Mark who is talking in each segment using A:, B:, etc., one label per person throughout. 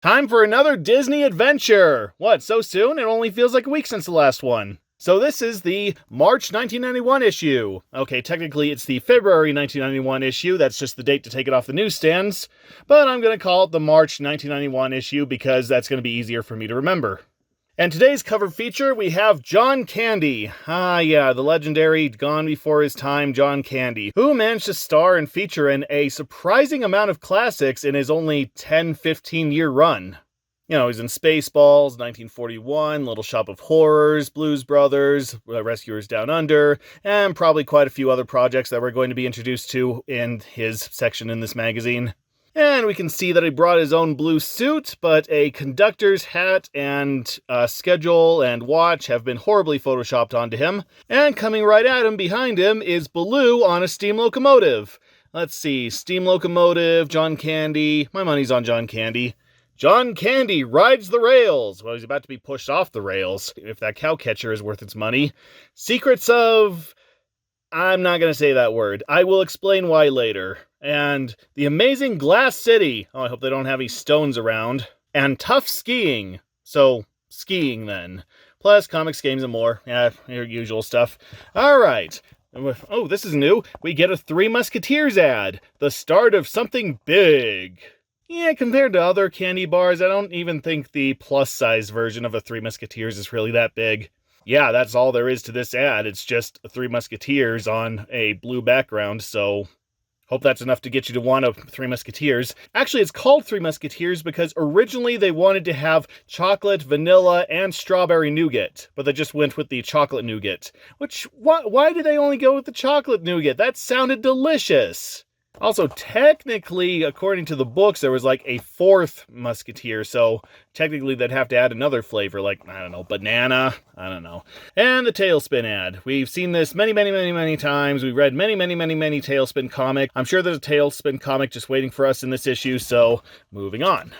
A: Time for another Disney adventure! What, so soon? It only feels like a week since the last one. So this is the March 1991 issue. Okay, technically it's the February 1991 issue, that's just the date to take it off the newsstands, but I'm going to call it the March 1991 issue because that's going to be easier for me to remember. And today's cover feature, we have John Candy. Ah yeah, the legendary, gone before his time John Candy, who managed to star and feature in a surprising amount of classics in his only 10-15 year run. You know, he's in Spaceballs, 1941, Little Shop of Horrors, Blues Brothers, Rescuers Down Under, and probably quite a few other projects that we're going to be introduced to in his section in this magazine. And we can see that he brought his own blue suit, but a conductor's hat and schedule and watch have been horribly photoshopped onto him. And coming right at him behind him is Baloo on a steam locomotive. Let's see, steam locomotive, John Candy. My money's on John Candy. John Candy rides the rails. Well, he's about to be pushed off the rails, if that cow catcher is worth its money. Secrets of... I'm not going to say that word. I will explain why later. And the amazing Glass City. Oh, I hope they don't have any stones around. And tough skiing. So, skiing then. Plus, comics, games, and more. Yeah, your usual stuff. Alright. Oh, this is new. We get a Three Musketeers ad. The start of something big. Yeah, compared to other candy bars, I don't even think the plus-size version of a Three Musketeers is really that big. Yeah, that's all there is to this ad. It's just Three Musketeers on a blue background, so hope that's enough to get you to want a Three Musketeers. Actually, it's called Three Musketeers because originally they wanted to have chocolate, vanilla, and strawberry nougat, but they just went with the chocolate nougat. Which, why did they only go with the chocolate nougat? That sounded delicious! Also, technically, according to the books, there was like a fourth Musketeer, so technically they'd have to add another flavor, like, I don't know, banana, I don't know. And the Tailspin ad. We've seen this many times. We've read many Tailspin comics. I'm sure there's a Tailspin comic just waiting for us in this issue, so moving on.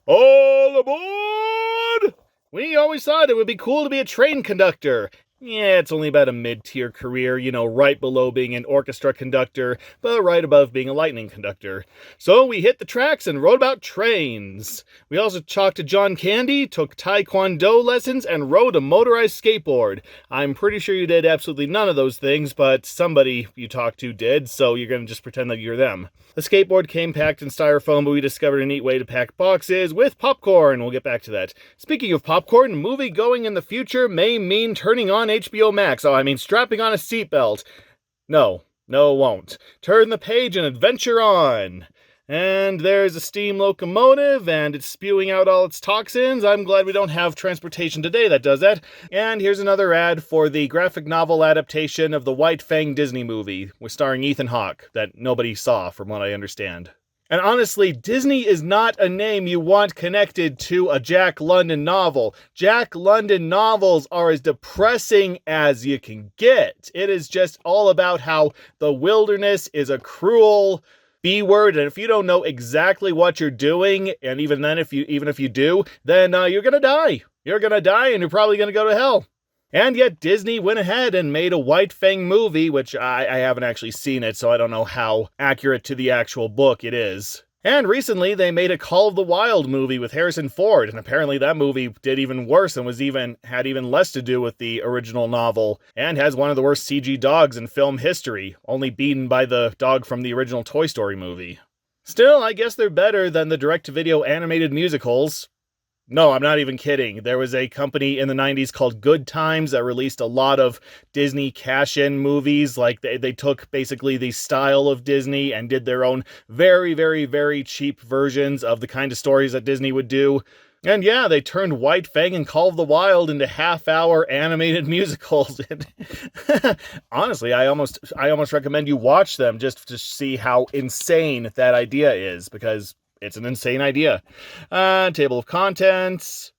A: All aboard! We always thought it would be cool to be a train conductor. Yeah, it's only about a mid-tier career, you know, right below being an orchestra conductor, but right above being a lightning conductor. So we hit the tracks and wrote about trains. We also talked to John Candy, took Taekwondo lessons, and rode a motorized skateboard. I'm pretty sure you did absolutely none of those things, but somebody you talked to did, so you're going to just pretend that you're them. The skateboard came packed in styrofoam, but we discovered a neat way to pack boxes with popcorn. We'll get back to that. Speaking of popcorn, movie going in the future may mean turning on HBO Max. Oh, I mean strapping on a seatbelt. No, it won't. Turn the page and adventure on. And there's a steam locomotive, and it's spewing out all its toxins. I'm glad we don't have transportation today that does that. And here's another ad for the graphic novel adaptation of the White Fang Disney movie, starring Ethan Hawke, that nobody saw, from what I understand. And honestly, Disney is not a name you want connected to a Jack London novel. Jack London novels are as depressing as you can get. It is just all about how the wilderness is a cruel B-word, and if you don't know exactly what you're doing, and even if you do, then you're gonna die. You're gonna die, and you're probably gonna go to hell. And yet Disney went ahead and made a White Fang movie, which I haven't actually seen it, so I don't know how accurate to the actual book it is. And recently they made a Call of the Wild movie with Harrison Ford, and apparently that movie did even worse and had even less to do with the original novel, and has one of the worst CG dogs in film history, only beaten by the dog from the original Toy Story movie. Still, I guess they're better than the direct-to-video animated musicals. No, I'm not even kidding. There was a company in the 90s called Good Times that released a lot of Disney cash-in movies. Like, they took basically the style of Disney and did their own very cheap versions of the kind of stories that Disney would do. And yeah, they turned White Fang and Call of the Wild into half-hour animated musicals. Honestly, I almost recommend you watch them just to see how insane that idea is, because it's an insane idea. Table of contents.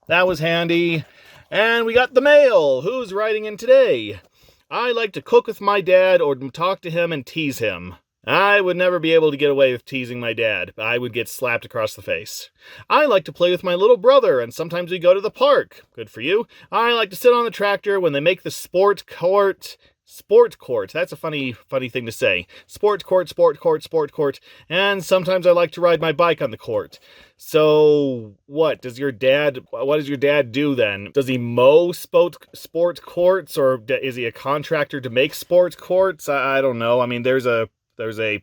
A: That was handy. And we got the mail. Who's writing in today? I like to cook with my dad or talk to him and tease him. I would never be able to get away with teasing my dad. I would get slapped across the face. I like to play with my little brother, and sometimes we go to the park. Good for you. I like to sit on the tractor when they make the sport court. Sport court. That's a funny thing to say. Sport court, sport court, sport court. And sometimes I like to ride my bike on the court. So, what does your dad do then? Does he mow sport courts, or is he a contractor to make sport courts? I don't know. I mean, there's a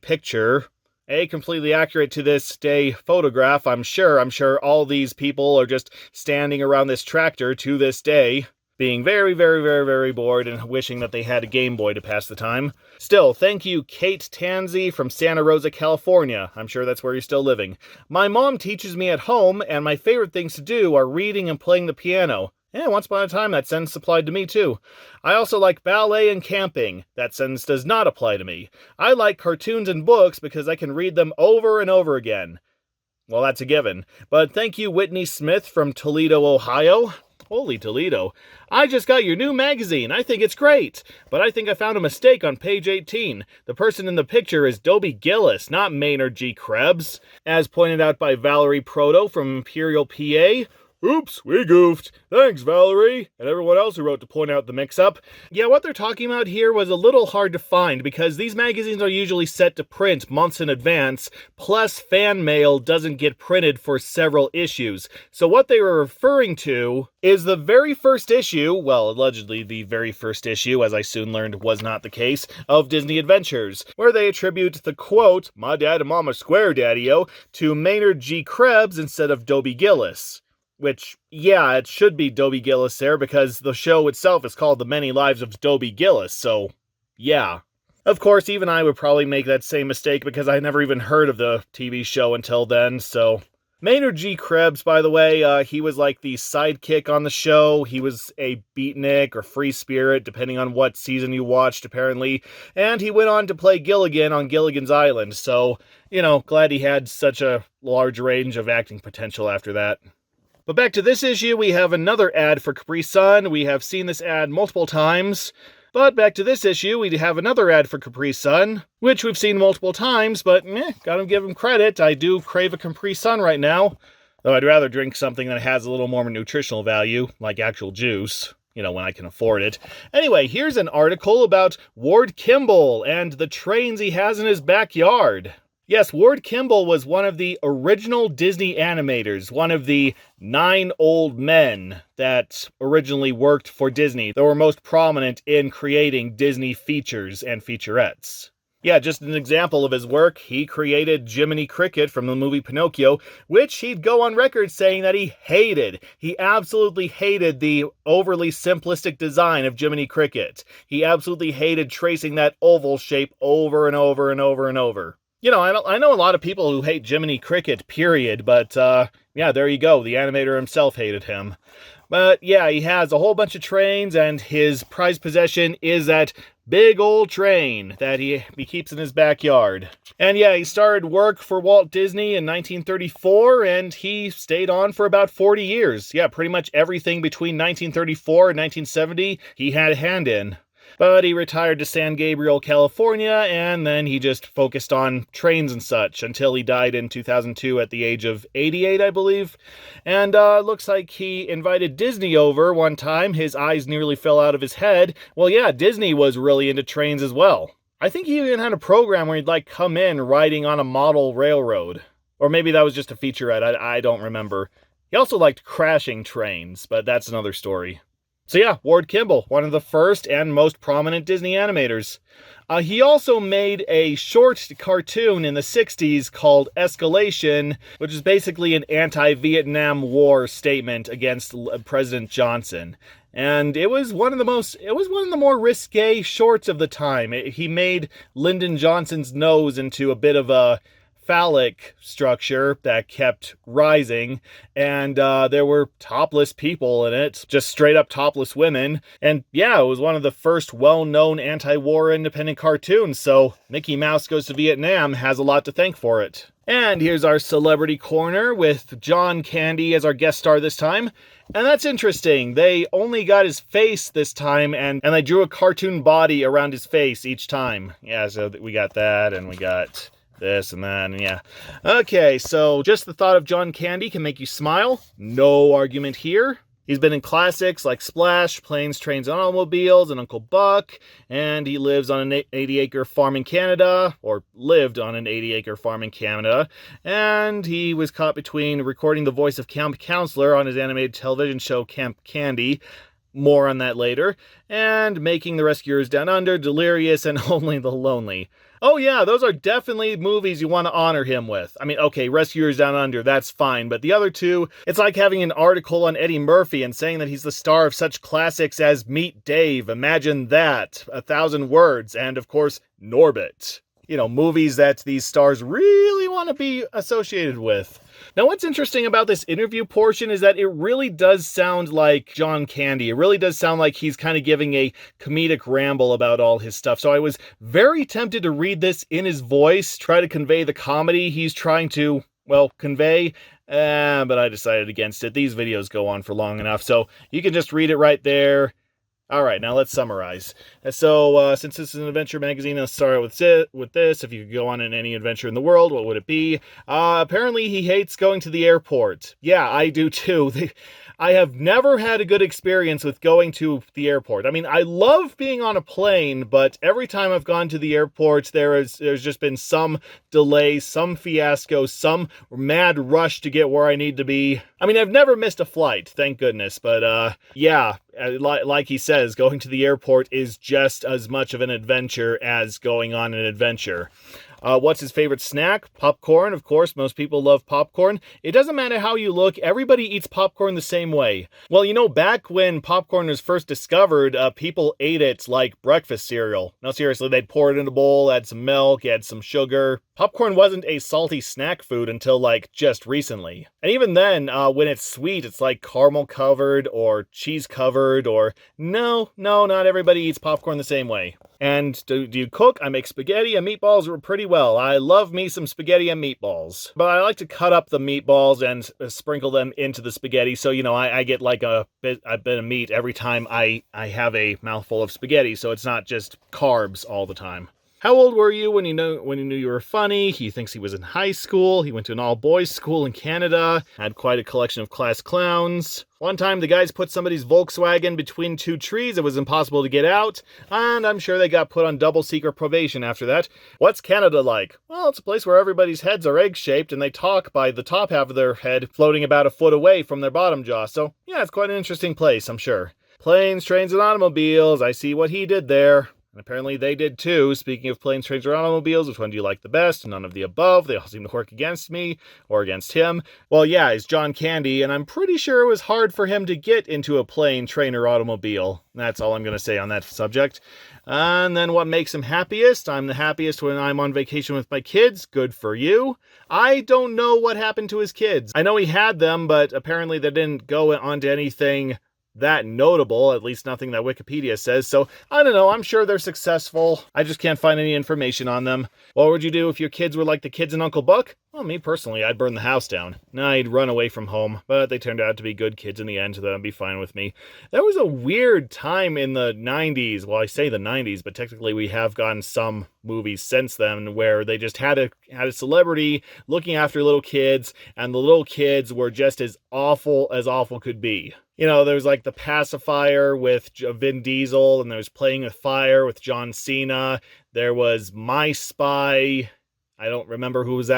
A: picture, a completely accurate to this day photograph, I'm sure. I'm sure all these people are just standing around this tractor to this day, being very, very, very, very bored and wishing that they had a Game Boy to pass the time. Still, thank you, Kate Tansey from Santa Rosa, California. I'm sure that's where you're still living. My mom teaches me at home, and my favorite things to do are reading and playing the piano. Yeah, once upon a time, that sentence applied to me, too. I also like ballet and camping. That sentence does not apply to me. I like cartoons and books because I can read them over and over again. Well, that's a given. But thank you, Whitney Smith from Toledo, Ohio. Holy Toledo. I just got your new magazine. I think it's great. But I think I found a mistake on page 18. The person in the picture is Dobie Gillis, not Maynard G. Krebs. As pointed out by Valerie Proto from Imperial, PA. Oops, we goofed. Thanks, Valerie, and everyone else who wrote to point out the mix-up. Yeah, what they're talking about here was a little hard to find because these magazines are usually set to print months in advance, plus fan mail doesn't get printed for several issues. So what they were referring to is the very first issue, well, allegedly the very first issue, as I soon learned was not the case, of Disney Adventures, where they attribute the quote, "My dad and mama square, daddy-o," to Maynard G. Krebs instead of Dobie Gillis. Which, yeah, it should be Dobie Gillis there because the show itself is called The Many Lives of Dobie Gillis, so, yeah. Of course, even I would probably make that same mistake because I never even heard of the TV show until then, so. Maynard G. Krebs, by the way, he was like the sidekick on the show. He was a beatnik or free spirit, depending on what season you watched, apparently. And he went on to play Gilligan on Gilligan's Island, so, glad he had such a large range of acting potential after that. But back to this issue, we have another ad for Capri Sun. We have seen this ad multiple times. But back to this issue, we have another ad for Capri Sun, which we've seen multiple times, but gotta give him credit. I do crave a Capri Sun right now. Though I'd rather drink something that has a little more nutritional value, like actual juice. When I can afford it. Anyway, here's an article about Ward Kimball and the trains he has in his backyard. Yes, Ward Kimball was one of the original Disney animators, one of the 9 old men that originally worked for Disney, that were most prominent in creating Disney features and featurettes. Yeah, just an example of his work, he created Jiminy Cricket from the movie Pinocchio, which he'd go on record saying that he hated. He absolutely hated the overly simplistic design of Jiminy Cricket. He absolutely hated tracing that oval shape over and over and over and over. I know a lot of people who hate Jiminy Cricket, period, but, yeah, there you go. The animator himself hated him. But, yeah, he has a whole bunch of trains, and his prized possession is that big old train that he keeps in his backyard. And, yeah, he started work for Walt Disney in 1934, and he stayed on for about 40 years. Yeah, pretty much everything between 1934 and 1970 he had a hand in. But he retired to San Gabriel, California, and then he just focused on trains and such until he died in 2002 at the age of 88, I believe. And looks like he invited Disney over one time. His eyes nearly fell out of his head. Well, yeah, Disney was really into trains as well. I think he even had a program where he'd come in riding on a model railroad. Or maybe that was just a featurette, I don't remember. He also liked crashing trains, but that's another story. So yeah, Ward Kimball, one of the first and most prominent Disney animators. He also made a short cartoon in the 60s called Escalation, which is basically an anti-Vietnam War statement against President Johnson. And it was one of the more risque shorts of the time. He made Lyndon Johnson's nose into a bit of a phallic structure that kept rising, and there were topless people in it, just straight up topless women, and yeah, it was one of the first well-known anti-war independent cartoons, so Mickey Mouse Goes to Vietnam has a lot to thank for it. And here's our celebrity corner with John Candy as our guest star this time. And that's interesting. They only got his face this time, and they drew a cartoon body around his face each time. Yeah, so we got that, and we got this and that, and yeah. Okay, so just the thought of John Candy can make you smile. No argument here. He's been in classics like Splash, Planes, Trains, and Automobiles, and Uncle Buck, and he lives on an 80-acre farm in Canada, or lived on an 80-acre farm in Canada, and he was caught between recording the voice of Camp Counselor on his animated television show Camp Candy, more on that later, and making The Rescuers Down Under, Delirious, and Only the Lonely. Oh yeah, those are definitely movies you want to honor him with. I mean, okay, Rescuers Down Under, that's fine, but the other two, it's like having an article on Eddie Murphy and saying that he's the star of such classics as Meet Dave, Imagine That, 1,000 Words, and of course, Norbit. You know, movies that these stars really want to be associated with. Now, what's interesting about this interview portion is that it really does sound like John Candy. It really does sound like he's kind of giving a comedic ramble about all his stuff. So I was very tempted to read this in his voice, try to convey the comedy he's trying to, well, convey. But I decided against it. These videos go on for long enough, so you can just read it right there. All right, now let's summarize. So, since this is an adventure magazine, let's start with this. If you could go on any adventure in the world, what would it be? Apparently he hates going to the airport. Yeah, I do too. I have never had a good experience with going to the airport. I mean, I love being on a plane, but every time I've gone to the airport, there's just been some delay, some fiasco, some mad rush to get where I need to be. I mean, I've never missed a flight, thank goodness, but yeah, like he says, going to the airport is just as much of an adventure as going on an adventure. What's his favorite snack? Popcorn, of course. Most people love popcorn. It doesn't matter how you look. Everybody eats popcorn the same way. Well, you know, back when popcorn was first discovered, people ate it like breakfast cereal. No, seriously, they'd pour it in a bowl, add some milk, add some sugar. Popcorn wasn't a salty snack food until, like, just recently. And even then, when it's sweet, it's like caramel covered or cheese covered or... No, not everybody eats popcorn the same way. And do you cook? I make spaghetti and meatballs pretty well. I love me some spaghetti and meatballs. But I like to cut up the meatballs and sprinkle them into the spaghetti, so, you know, I get like a bit of meat every time I have a mouthful of spaghetti, so it's not just carbs all the time. How old were you when you knew you were funny? He thinks he was in high school. He went to an all-boys school in Canada. Had quite a collection of class clowns. One time the guys put somebody's Volkswagen between two trees. It was impossible to get out. And I'm sure they got put on double secret probation after that. What's Canada like? Well, it's a place where everybody's heads are egg-shaped and they talk by the top half of their head floating about a foot away from their bottom jaw. So, yeah, it's quite an interesting place, I'm sure. Planes, trains, and automobiles. I see what he did there. And apparently they did too. Speaking of planes, trains, or automobiles, which one do you like the best? None of the above. They all seem to work against me or against him. Well, yeah, he's John Candy, and I'm pretty sure it was hard for him to get into a plane, train, or automobile. That's all I'm going to say on that subject. And then what makes him happiest? I'm the happiest when I'm on vacation with my kids. Good for you. I don't know what happened to his kids. I know he had them, but apparently they didn't go on to anything that notable, at least nothing that Wikipedia says, so I don't know, I'm sure they're successful. I just can't find any information on them. What would you do if your kids were like the kids in Uncle Buck? Well, me personally, I'd burn the house down. I'd run away from home, but they turned out to be good kids in the end, so that'd be fine with me. There was a weird time in the 90s, well, I say the 90s, but technically we have gotten some movies since then where they just had a celebrity looking after little kids, and the little kids were just as awful could be. You know, there was like The Pacifier with Vin Diesel, and there was Playing with Fire with John Cena. There was My Spy. I don't remember who was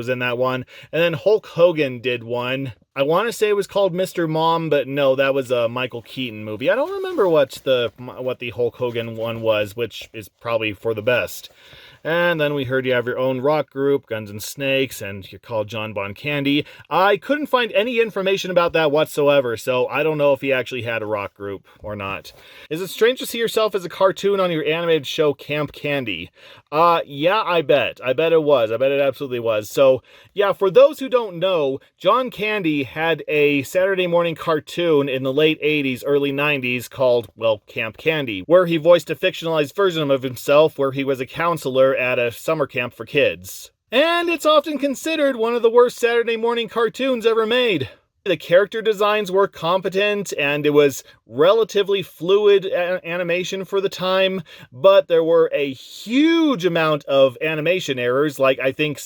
A: in that one. And then Hulk Hogan did one. I want to say it was called Mr. Mom, but no, that was a Michael Keaton movie. I don't remember what the Hulk Hogan one was, which is probably for the best. And then we heard you have your own rock group, Guns N' Snakes, and you're called John Bon Candy. I couldn't find any information about that whatsoever, so I don't know if he actually had a rock group or not. Is it strange to see yourself as a cartoon on your animated show Camp Candy? Yeah, I bet. I bet it was. I bet it absolutely was. So, yeah, for those who don't know, John Candy had a Saturday morning cartoon in the late 80s, early 90s called, well, Camp Candy, where he voiced a fictionalized version of himself where he was a counselor at a summer camp for kids. And it's often considered one of the worst Saturday morning cartoons ever made. The character designs were competent, and it was relatively fluid animation for the time, but there were a huge amount of animation errors. Like, I think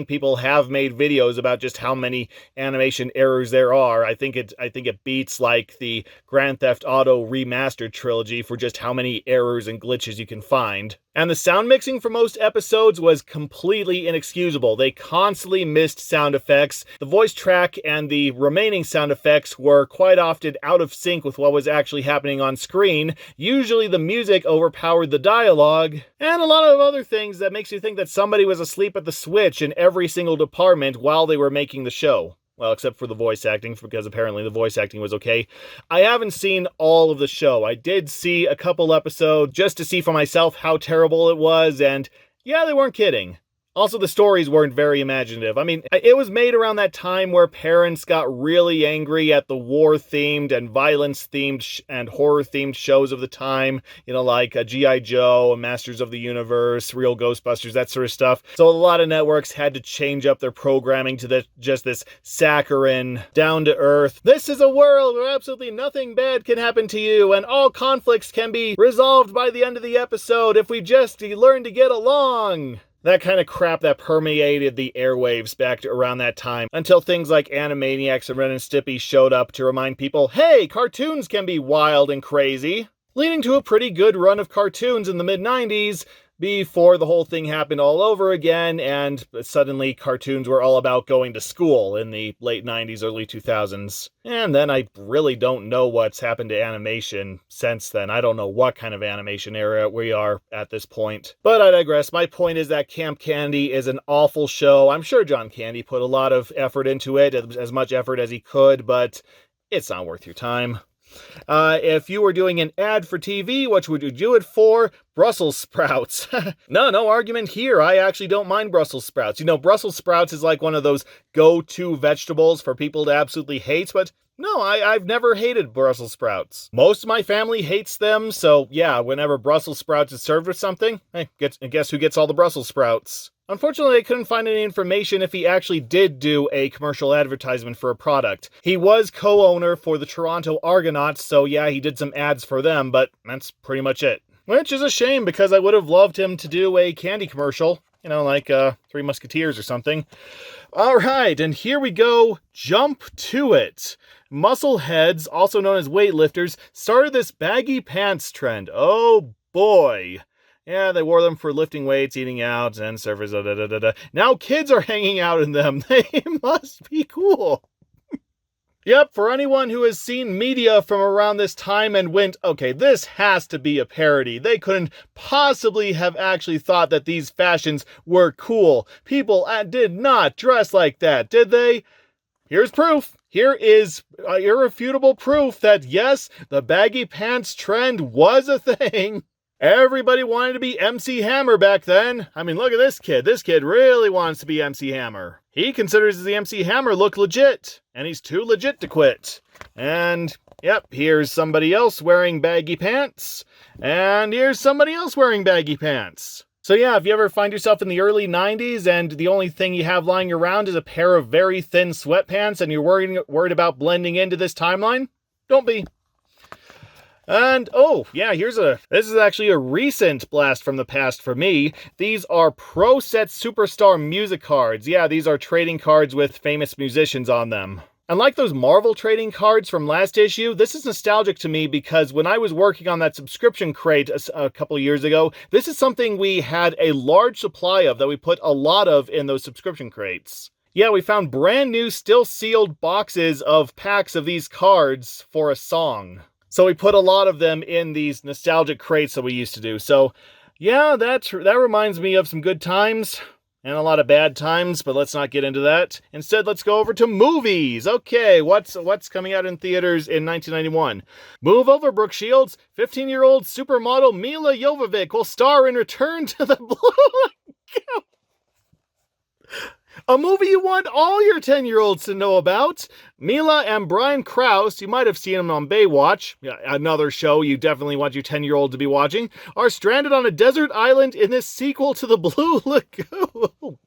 A: people have made videos about just how many animation errors there are. I think it beats like the Grand Theft Auto Remastered trilogy for just how many errors and glitches you can find. And the sound mixing for most episodes was completely inexcusable. They constantly missed sound effects. The voice track and the remaining sound effects were quite often out of sync with what was actually happening on screen. Usually the music overpowered the dialogue, and a lot of other things that makes you think that somebody was asleep at the switch in every single department while they were making the show. Well, except for the voice acting, because apparently the voice acting was okay. I haven't seen all of the show. I did see a couple episodes just to see for myself how terrible it was, and yeah, they weren't kidding. Also, the stories weren't very imaginative. I mean, it was made around that time where parents got really angry at the war-themed and violence-themed and horror-themed shows of the time. You know, like G.I. Joe, Masters of the Universe, Real Ghostbusters, that sort of stuff. So a lot of networks had to change up their programming to just this saccharine, down-to-earth, this is a world where absolutely nothing bad can happen to you, and all conflicts can be resolved by the end of the episode if we just learn to get along. That kind of crap that permeated the airwaves back around that time, until things like Animaniacs and Ren and Stimpy showed up to remind people, hey, cartoons can be wild and crazy, leading to a pretty good run of cartoons in the mid-90s, before the whole thing happened all over again, and suddenly cartoons were all about going to school in the late 90s, early 2000s. And then I really don't know what's happened to animation since then. I don't know what kind of animation era we are at this point. But I digress. My point is that Camp Candy is an awful show. I'm sure John Candy put a lot of effort into it, as much effort as he could, but it's not worth your time. If you were doing an ad for TV, what would you do it for? Brussels sprouts. No argument here. I actually don't mind Brussels sprouts. You know, Brussels sprouts is like one of those go-to vegetables for people to absolutely hate, but no, I've never hated Brussels sprouts. Most of my family hates them, so yeah, whenever Brussels sprouts is served with something, hey, guess who gets all the Brussels sprouts? Unfortunately, I couldn't find any information if he actually did do a commercial advertisement for a product. He was co-owner for the Toronto Argonauts, so yeah, he did some ads for them, but that's pretty much it. Which is a shame, because I would have loved him to do a candy commercial. You know, like Three Musketeers or something. Alright, and here we go. Jump to it. Muscleheads, also known as weightlifters, started this baggy pants trend. Oh boy. Yeah, they wore them for lifting weights, eating out, and surfers, Now kids are hanging out in them. They must be cool. Yep, for anyone who has seen media from around this time and went, okay, this has to be a parody. They couldn't possibly have actually thought that these fashions were cool. People did not dress like that, did they? Here's proof. Here is irrefutable proof that yes, the baggy pants trend was a thing. Everybody wanted to be MC Hammer back then. I mean, look at this kid. This kid really wants to be MC Hammer. He considers the MC Hammer look legit, and he's too legit to quit. And, yep, here's somebody else wearing baggy pants, and here's somebody else wearing baggy pants. So yeah, if you ever find yourself in the early 90s and the only thing you have lying around is a pair of very thin sweatpants and you're worried about blending into this timeline, don't be. And, oh, yeah, this is actually a recent blast from the past for me. These are Pro Set Superstar music cards. Yeah, these are trading cards with famous musicians on them. And like those Marvel trading cards from last issue, this is nostalgic to me because when I was working on that subscription crate a couple years ago, this is something we had a large supply of that we put a lot of in those subscription crates. Yeah, we found brand new, still sealed boxes of packs of these cards for a song. So we put a lot of them in these nostalgic crates that we used to do. So yeah, that reminds me of some good times and a lot of bad times, but let's not get into that. Instead, let's go over to movies. Okay, what's coming out in theaters in 1991? Move over, Brooke Shields. 15-year-old supermodel Mila Jovovich will star in Return to the Blue. A movie you want all your 10-year-olds to know about. Mila and Brian Krause, you might have seen him on Baywatch, another show you definitely want your 10-year-old to be watching, are stranded on a desert island in this sequel to the Blue Lagoon.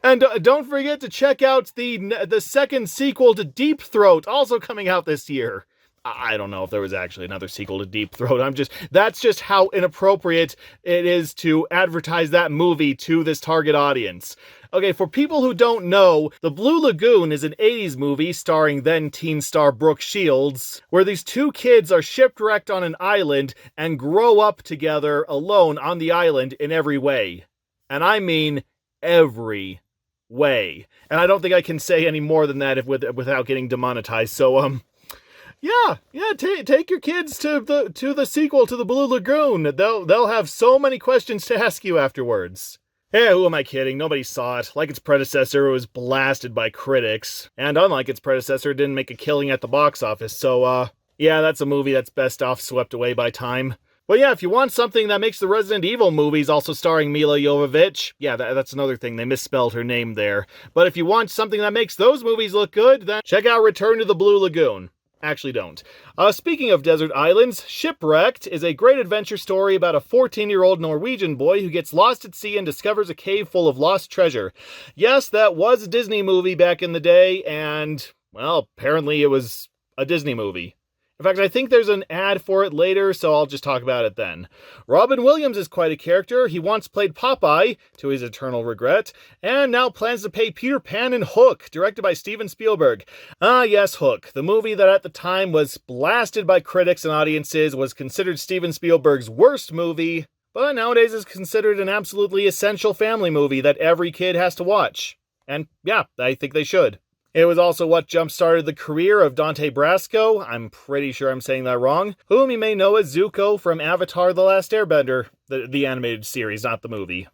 A: And don't forget to check out the second sequel to Deep Throat, also coming out this year. I don't know if there was actually another sequel to Deep Throat. That's just how inappropriate it is to advertise that movie to this target audience. Okay, for people who don't know, The Blue Lagoon is an 80s movie starring then teen star Brooke Shields, where these two kids are shipwrecked on an island and grow up together alone on the island in every way. And I mean every way. And I don't think I can say any more than that without getting demonetized. So, yeah, take your kids to the sequel to The Blue Lagoon. They'll have so many questions to ask you afterwards. Hey, who am I kidding? Nobody saw it. Like its predecessor, it was blasted by critics. And unlike its predecessor, it didn't make a killing at the box office. So, yeah, that's a movie that's best off swept away by time. But yeah, if you want something that makes the Resident Evil movies also starring Mila Jovovich, yeah, that's another thing. They misspelled her name there. But if you want something that makes those movies look good, then check out Return to the Blue Lagoon. Actually don't. Speaking of desert islands, Shipwrecked is a great adventure story about a 14-year-old Norwegian boy who gets lost at sea and discovers a cave full of lost treasure. Yes, that was a Disney movie back in the day, and, well, apparently it was a Disney movie. In fact, I think there's an ad for it later, so I'll just talk about it then. Robin Williams is quite a character. He once played Popeye, to his eternal regret, and now plans to play Peter Pan in Hook, directed by Steven Spielberg. Yes, Hook. The movie that at the time was blasted by critics and audiences, was considered Steven Spielberg's worst movie, but nowadays is considered an absolutely essential family movie that every kid has to watch. And yeah, I think they should. It was also what jump-started the career of Dante Brasco, I'm pretty sure I'm saying that wrong, whom you may know as Zuko from Avatar: The Last Airbender, the animated series, not the movie.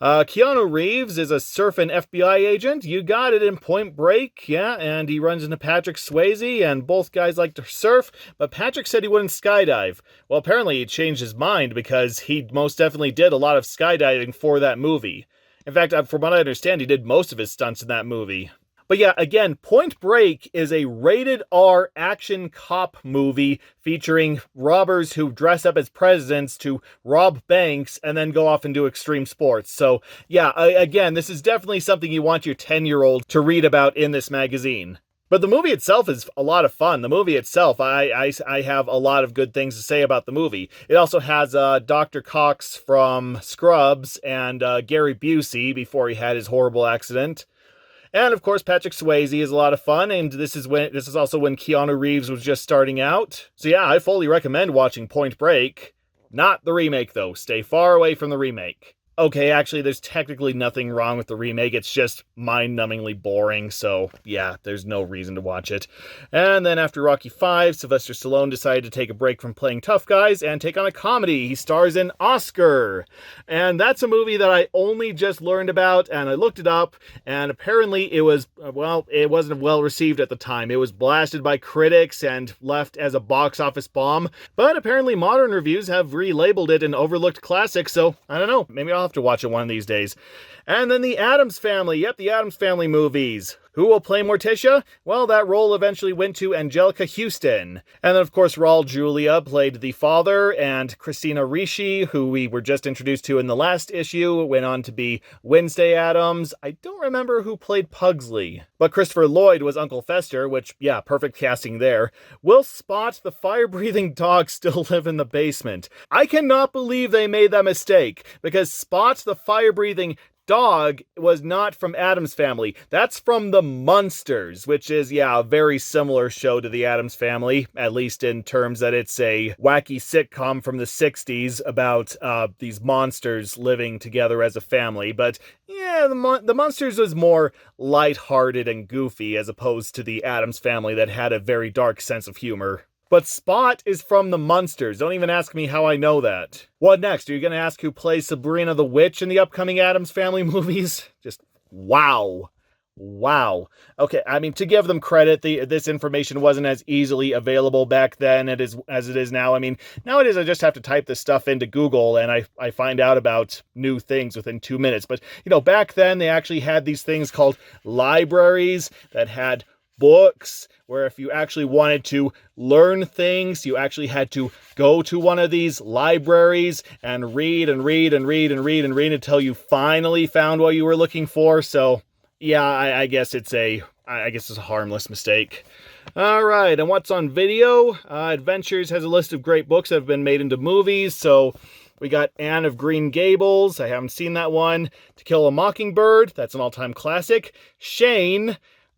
A: Keanu Reeves is a surfing FBI agent. You got it in Point Break, yeah, and he runs into Patrick Swayze, and both guys like to surf, but Patrick said he wouldn't skydive. Well, apparently he changed his mind because he most definitely did a lot of skydiving for that movie. In fact, from what I understand, he did most of his stunts in that movie. But yeah, again, Point Break is a rated R action cop movie featuring robbers who dress up as presidents to rob banks and then go off and do extreme sports. So yeah, again, this is definitely something you want your 10-year-old to read about in this magazine. But the movie itself is a lot of fun. The movie itself, I have a lot of good things to say about the movie. It also has Dr. Cox from Scrubs and Gary Busey before he had his horrible accident. And of course, Patrick Swayze is a lot of fun, and this is also when Keanu Reeves was just starting out. So yeah, I fully recommend watching Point Break. Not the remake, though. Stay far away from the remake. Okay, actually, there's technically nothing wrong with the remake. It's just mind-numbingly boring, so yeah, there's no reason to watch it. And then after Rocky V, Sylvester Stallone decided to take a break from playing tough guys and take on a comedy. He stars in Oscar. And that's a movie that I only just learned about, and I looked it up, and apparently it wasn't well received at the time. It was blasted by critics and left as a box office bomb, but apparently modern reviews have relabeled it an overlooked classic, so I don't know, maybe I'll have to watch it one of these days. And then the Addams Family. Yep, the Addams Family movies. Who will play Morticia? Well, that role eventually went to Angelica Houston. And then, of course, Raul Julia played the father, and Christina Ricci, who we were just introduced to in the last issue, went on to be Wednesday Addams. I don't remember who played Pugsley. But Christopher Lloyd was Uncle Fester, which, yeah, perfect casting there. Will Spot, the fire-breathing dog, still live in the basement? I cannot believe they made that mistake, because Spot, the fire-breathing dog, was not from Addams Family. That's from The Munsters, which is, yeah, a very similar show to The Addams Family, at least in terms that it's a wacky sitcom from the 60s about these monsters living together as a family. But yeah, the Munsters was more lighthearted and goofy as opposed to The Addams Family that had a very dark sense of humor. But Spot is from the Munsters. Don't even ask me how I know that. What next? Are you going to ask who plays Sabrina the Witch in the upcoming Addams Family movies? Just wow. Wow. Okay, I mean, to give them credit, this information wasn't as easily available back then as it is now. I mean, nowadays I just have to type this stuff into Google and I find out about new things within 2 minutes. But, you know, back then they actually had these things called libraries that had books, where if you actually wanted to learn things, you actually had to go to one of these libraries and read and read and read and read and read until you finally found what you were looking for. So yeah, I guess it's a harmless mistake. Alright, and what's on video? Adventures has a list of great books that have been made into movies, so we got Anne of Green Gables, I haven't seen that one. To Kill a Mockingbird, that's an all-time classic. Shane,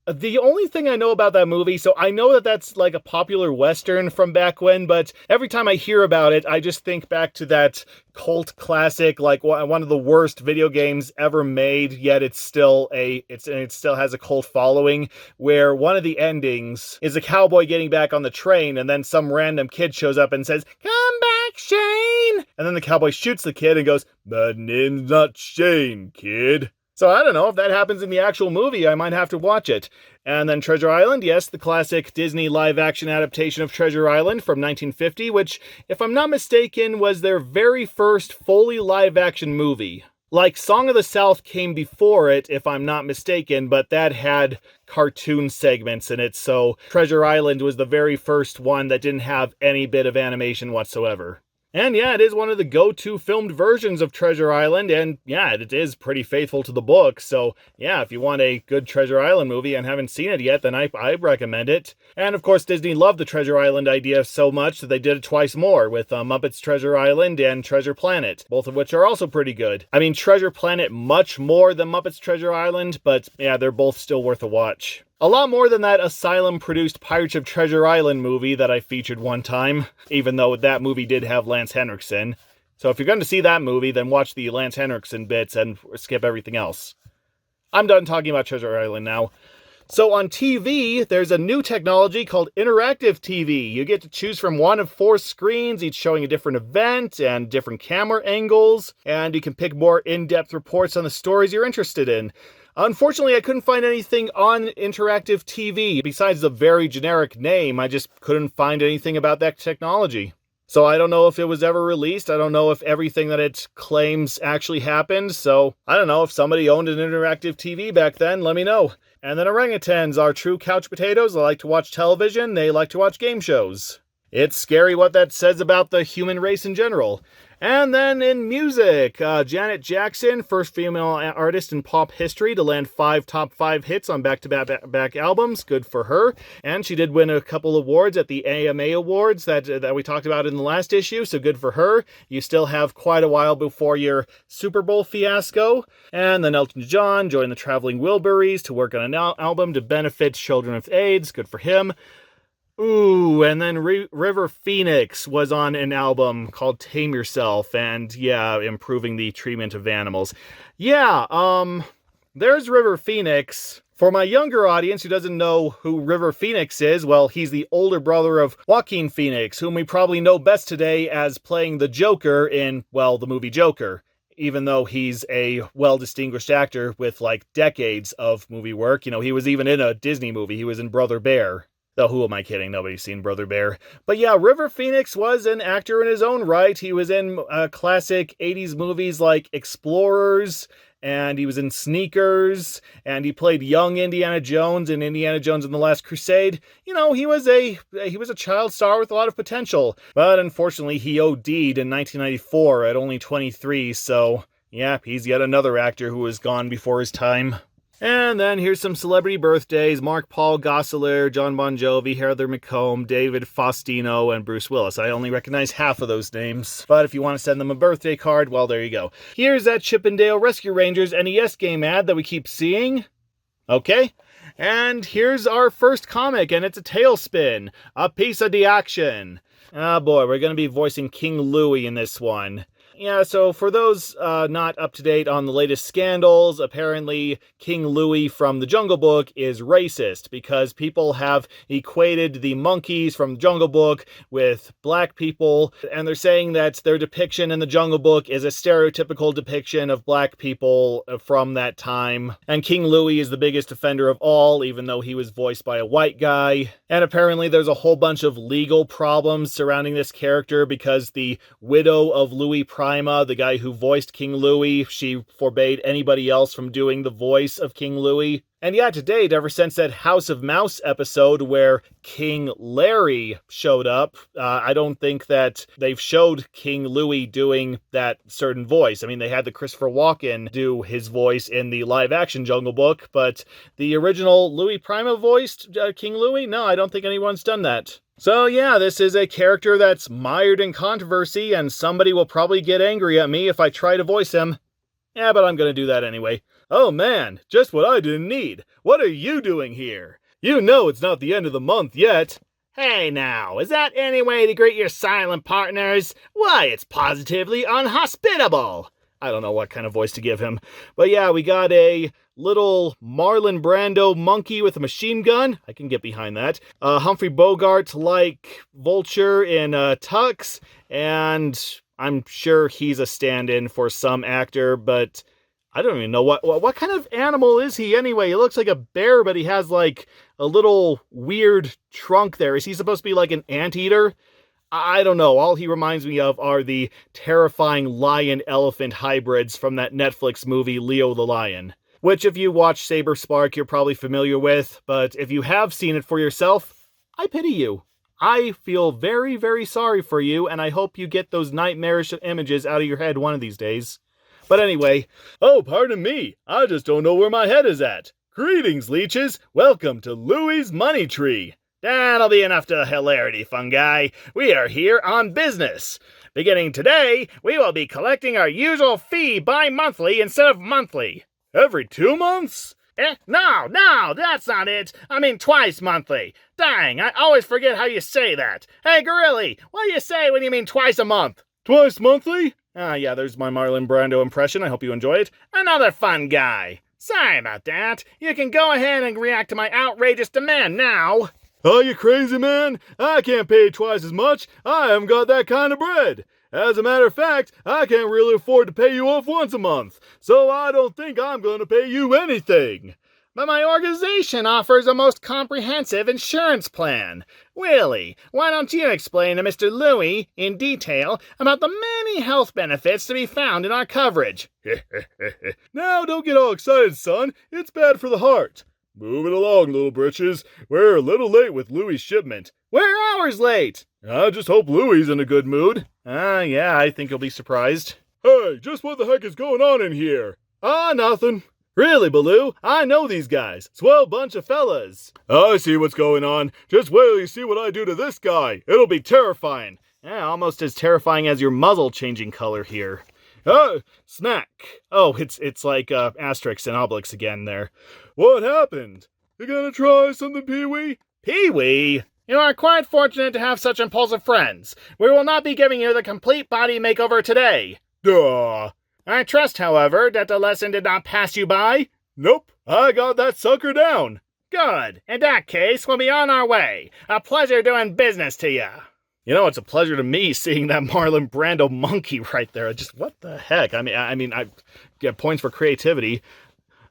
A: the only thing I know about that movie, so I know that that's like a popular Western from back when, but every time I hear about it, I just think back to that cult classic, like one of the worst video games ever made, yet it still has a cult following, where one of the endings is a cowboy getting back on the train, and then some random kid shows up and says, "Come back, Shane!" And then the cowboy shoots the kid and goes, "My name's not Shane, kid." So I don't know, if that happens in the actual movie, I might have to watch it. And then Treasure Island, yes, the classic Disney live-action adaptation of Treasure Island from 1950, which, if I'm not mistaken, was their very first fully live-action movie. Like, Song of the South came before it, if I'm not mistaken, but that had cartoon segments in it, so Treasure Island was the very first one that didn't have any bit of animation whatsoever. And yeah, it is one of the go-to filmed versions of Treasure Island, and yeah, it is pretty faithful to the book, so yeah, if you want a good Treasure Island movie and haven't seen it yet, then I recommend it. And of course, Disney loved the Treasure Island idea so much that they did it twice more, with Muppets Treasure Island and Treasure Planet, both of which are also pretty good. I mean, Treasure Planet much more than Muppets Treasure Island, but yeah, they're both still worth a watch. A lot more than that Asylum-produced Pirates of Treasure Island movie that I featured one time, even though that movie did have Lance Henriksen. So if you're going to see that movie, then watch the Lance Henriksen bits and skip everything else. I'm done talking about Treasure Island now. So on TV, there's a new technology called interactive TV. You get to choose from one of 4 screens, each showing a different event and different camera angles, and you can pick more in-depth reports on the stories you're interested in. Unfortunately, I couldn't find anything on interactive TV. Besides the very generic name, I just couldn't find anything about that technology. So I don't know if it was ever released. I don't know if everything that it claims actually happened. So I don't know if somebody owned an interactive TV back then. Let me know. And then orangutans are true couch potatoes. They like to watch television. They like to watch game shows. It's scary what that says about the human race in general. And then in music, Janet Jackson, first female artist in pop history to land 5 top 5 hits on back-to-back albums. Good for her. And she did win a couple awards at the AMA Awards that we talked about in the last issue, so good for her. You still have quite a while before your Super Bowl fiasco. And then Elton John joined the Traveling Wilburys to work on an album to benefit children with AIDS. Good for him. Ooh, and then River Phoenix was on an album called Tame Yourself, and yeah, improving the treatment of animals. Yeah, there's River Phoenix. For my younger audience who doesn't know who River Phoenix is, well, he's the older brother of Joaquin Phoenix, whom we probably know best today as playing the Joker in, well, the movie Joker. Even though he's a well-distinguished actor with, like, decades of movie work. You know, he was even in a Disney movie. He was in Brother Bear. Though, who am I kidding? Nobody's seen Brother Bear. But yeah, River Phoenix was an actor in his own right. He was in classic 80s movies like Explorers, and he was in Sneakers, and he played young Indiana Jones in Indiana Jones and the Last Crusade. You know, he was a child star with a lot of potential. But unfortunately, he OD'd in 1994 at only 23, so yeah, he's yet another actor who was gone before his time. And then here's some celebrity birthdays: Mark Paul Gosselaar, John Bon Jovi, Heather McComb, David Faustino, and Bruce Willis. I only recognize half of those names, but if you want to send them a birthday card, well, there you go. Here's that Chippendale Rescue Rangers NES game ad that we keep seeing. Okay. And here's our first comic, and it's a tailspin. A piece of the action. Oh boy, we're going to be voicing King Louie in this one. Yeah, so for those not up to date on the latest scandals, apparently King Louie from the Jungle Book is racist because people have equated the monkeys from the Jungle Book with black people, and they're saying that their depiction in the Jungle Book is a stereotypical depiction of black people from that time. And King Louie is the biggest offender of all, even though he was voiced by a white guy. And apparently there's a whole bunch of legal problems surrounding this character because the widow of Louis Prima, the guy who voiced King Louie, she forbade anybody else from doing the voice of King Louie. And yeah, to date, ever since that House of Mouse episode where King Larry showed up, I don't think that they've showed King Louie doing that certain voice. I mean, they had the Christopher Walken do his voice in the live-action Jungle Book, but the original Louis Prima voiced King Louie? No, I don't think anyone's done that. So yeah, this is a character that's mired in controversy, and somebody will probably get angry at me if I try to voice him. Yeah, but I'm gonna do that anyway. Oh man, just what I didn't need. What are you doing here? You know it's not the end of the month yet. Hey now, is that any way to greet your silent partners? Why, it's positively unhospitable. I don't know what kind of voice to give him. But yeah, we got a little Marlon Brando monkey with a machine gun. I can get behind that. Humphrey Bogart-like vulture in tux. And I'm sure he's a stand-in for some actor, but I don't even know what kind of animal is he anyway. He looks like a bear, but he has like a little weird trunk there. Is he supposed to be like an anteater? I don't know. All he reminds me of are the terrifying lion-elephant hybrids from that Netflix movie Leo the Lion, which if you watch Saber Spark, you're probably familiar with, but if you have seen it for yourself, I pity you. I feel very, very sorry for you, and I hope you get those nightmarish images out of your head one of these days. But anyway, oh, pardon me, I just don't know where my head is at. Greetings, leeches. Welcome to Louie's Money Tree. That'll be enough to hilarity, fungi. We are here on business. Beginning today, we will be collecting our usual fee bi-monthly instead of monthly. Every 2 months? No, that's not it. I mean twice monthly. Dang, I always forget how you say that. Hey, Gorilli, what do you say when you mean twice a month? Twice monthly? Yeah, there's my Marlon Brando impression. I hope you enjoy it. Another fun guy. Sorry about that. You can go ahead and react to my outrageous demand now. Are you crazy, man? I can't pay twice as much. I haven't got that kind of bread. As a matter of fact, I can't really afford to pay you off once a month, so I don't think I'm going to pay you anything. But my organization offers a most comprehensive insurance plan. Willie, why don't you explain to Mr. Louie in detail about the many health benefits to be found in our coverage? Now, don't get all excited, son. It's bad for the heart. Move it along, little britches. We're a little late with Louie's shipment. We're hours late. I just hope Louie's in a good mood. Yeah, I think you'll be surprised. Hey, just what the heck is going on in here? Nothing. Really, Baloo? I know these guys. Swell bunch of fellas. I see what's going on. Just wait till you see what I do to this guy. It'll be terrifying. Yeah, almost as terrifying as your muzzle changing color here. Snack. Oh, it's like Asterix and Obelix again there. What happened? You gonna try something, Pee-wee? Pee-wee? You are quite fortunate to have such impulsive friends. We will not be giving you the complete body makeover today. Duh. I trust, however, that the lesson did not pass you by. Nope, I got that sucker down. Good. In that case, we'll be on our way. A pleasure doing business to you. You know, it's a pleasure to me seeing that Marlon Brando monkey right there. Just, what the heck? I mean, I get points for creativity.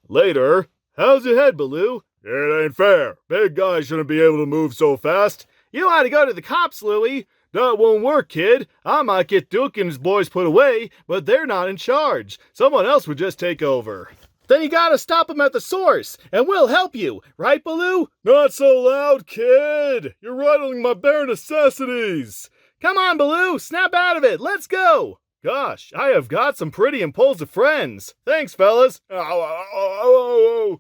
A: Later. How's your head, Baloo? It ain't fair. Big guys shouldn't be able to move so fast. You ought to go to the cops, Louie. That won't work, kid. I might get Duke and his boys put away, but they're not in charge. Someone else would just take over. Then you gotta stop them at the source, and we'll help you. Right, Baloo? Not so loud, kid. You're rattling my bare necessities. Come on, Baloo. Snap out of it. Let's go. Gosh, I have got some pretty impulsive friends. Thanks, fellas. I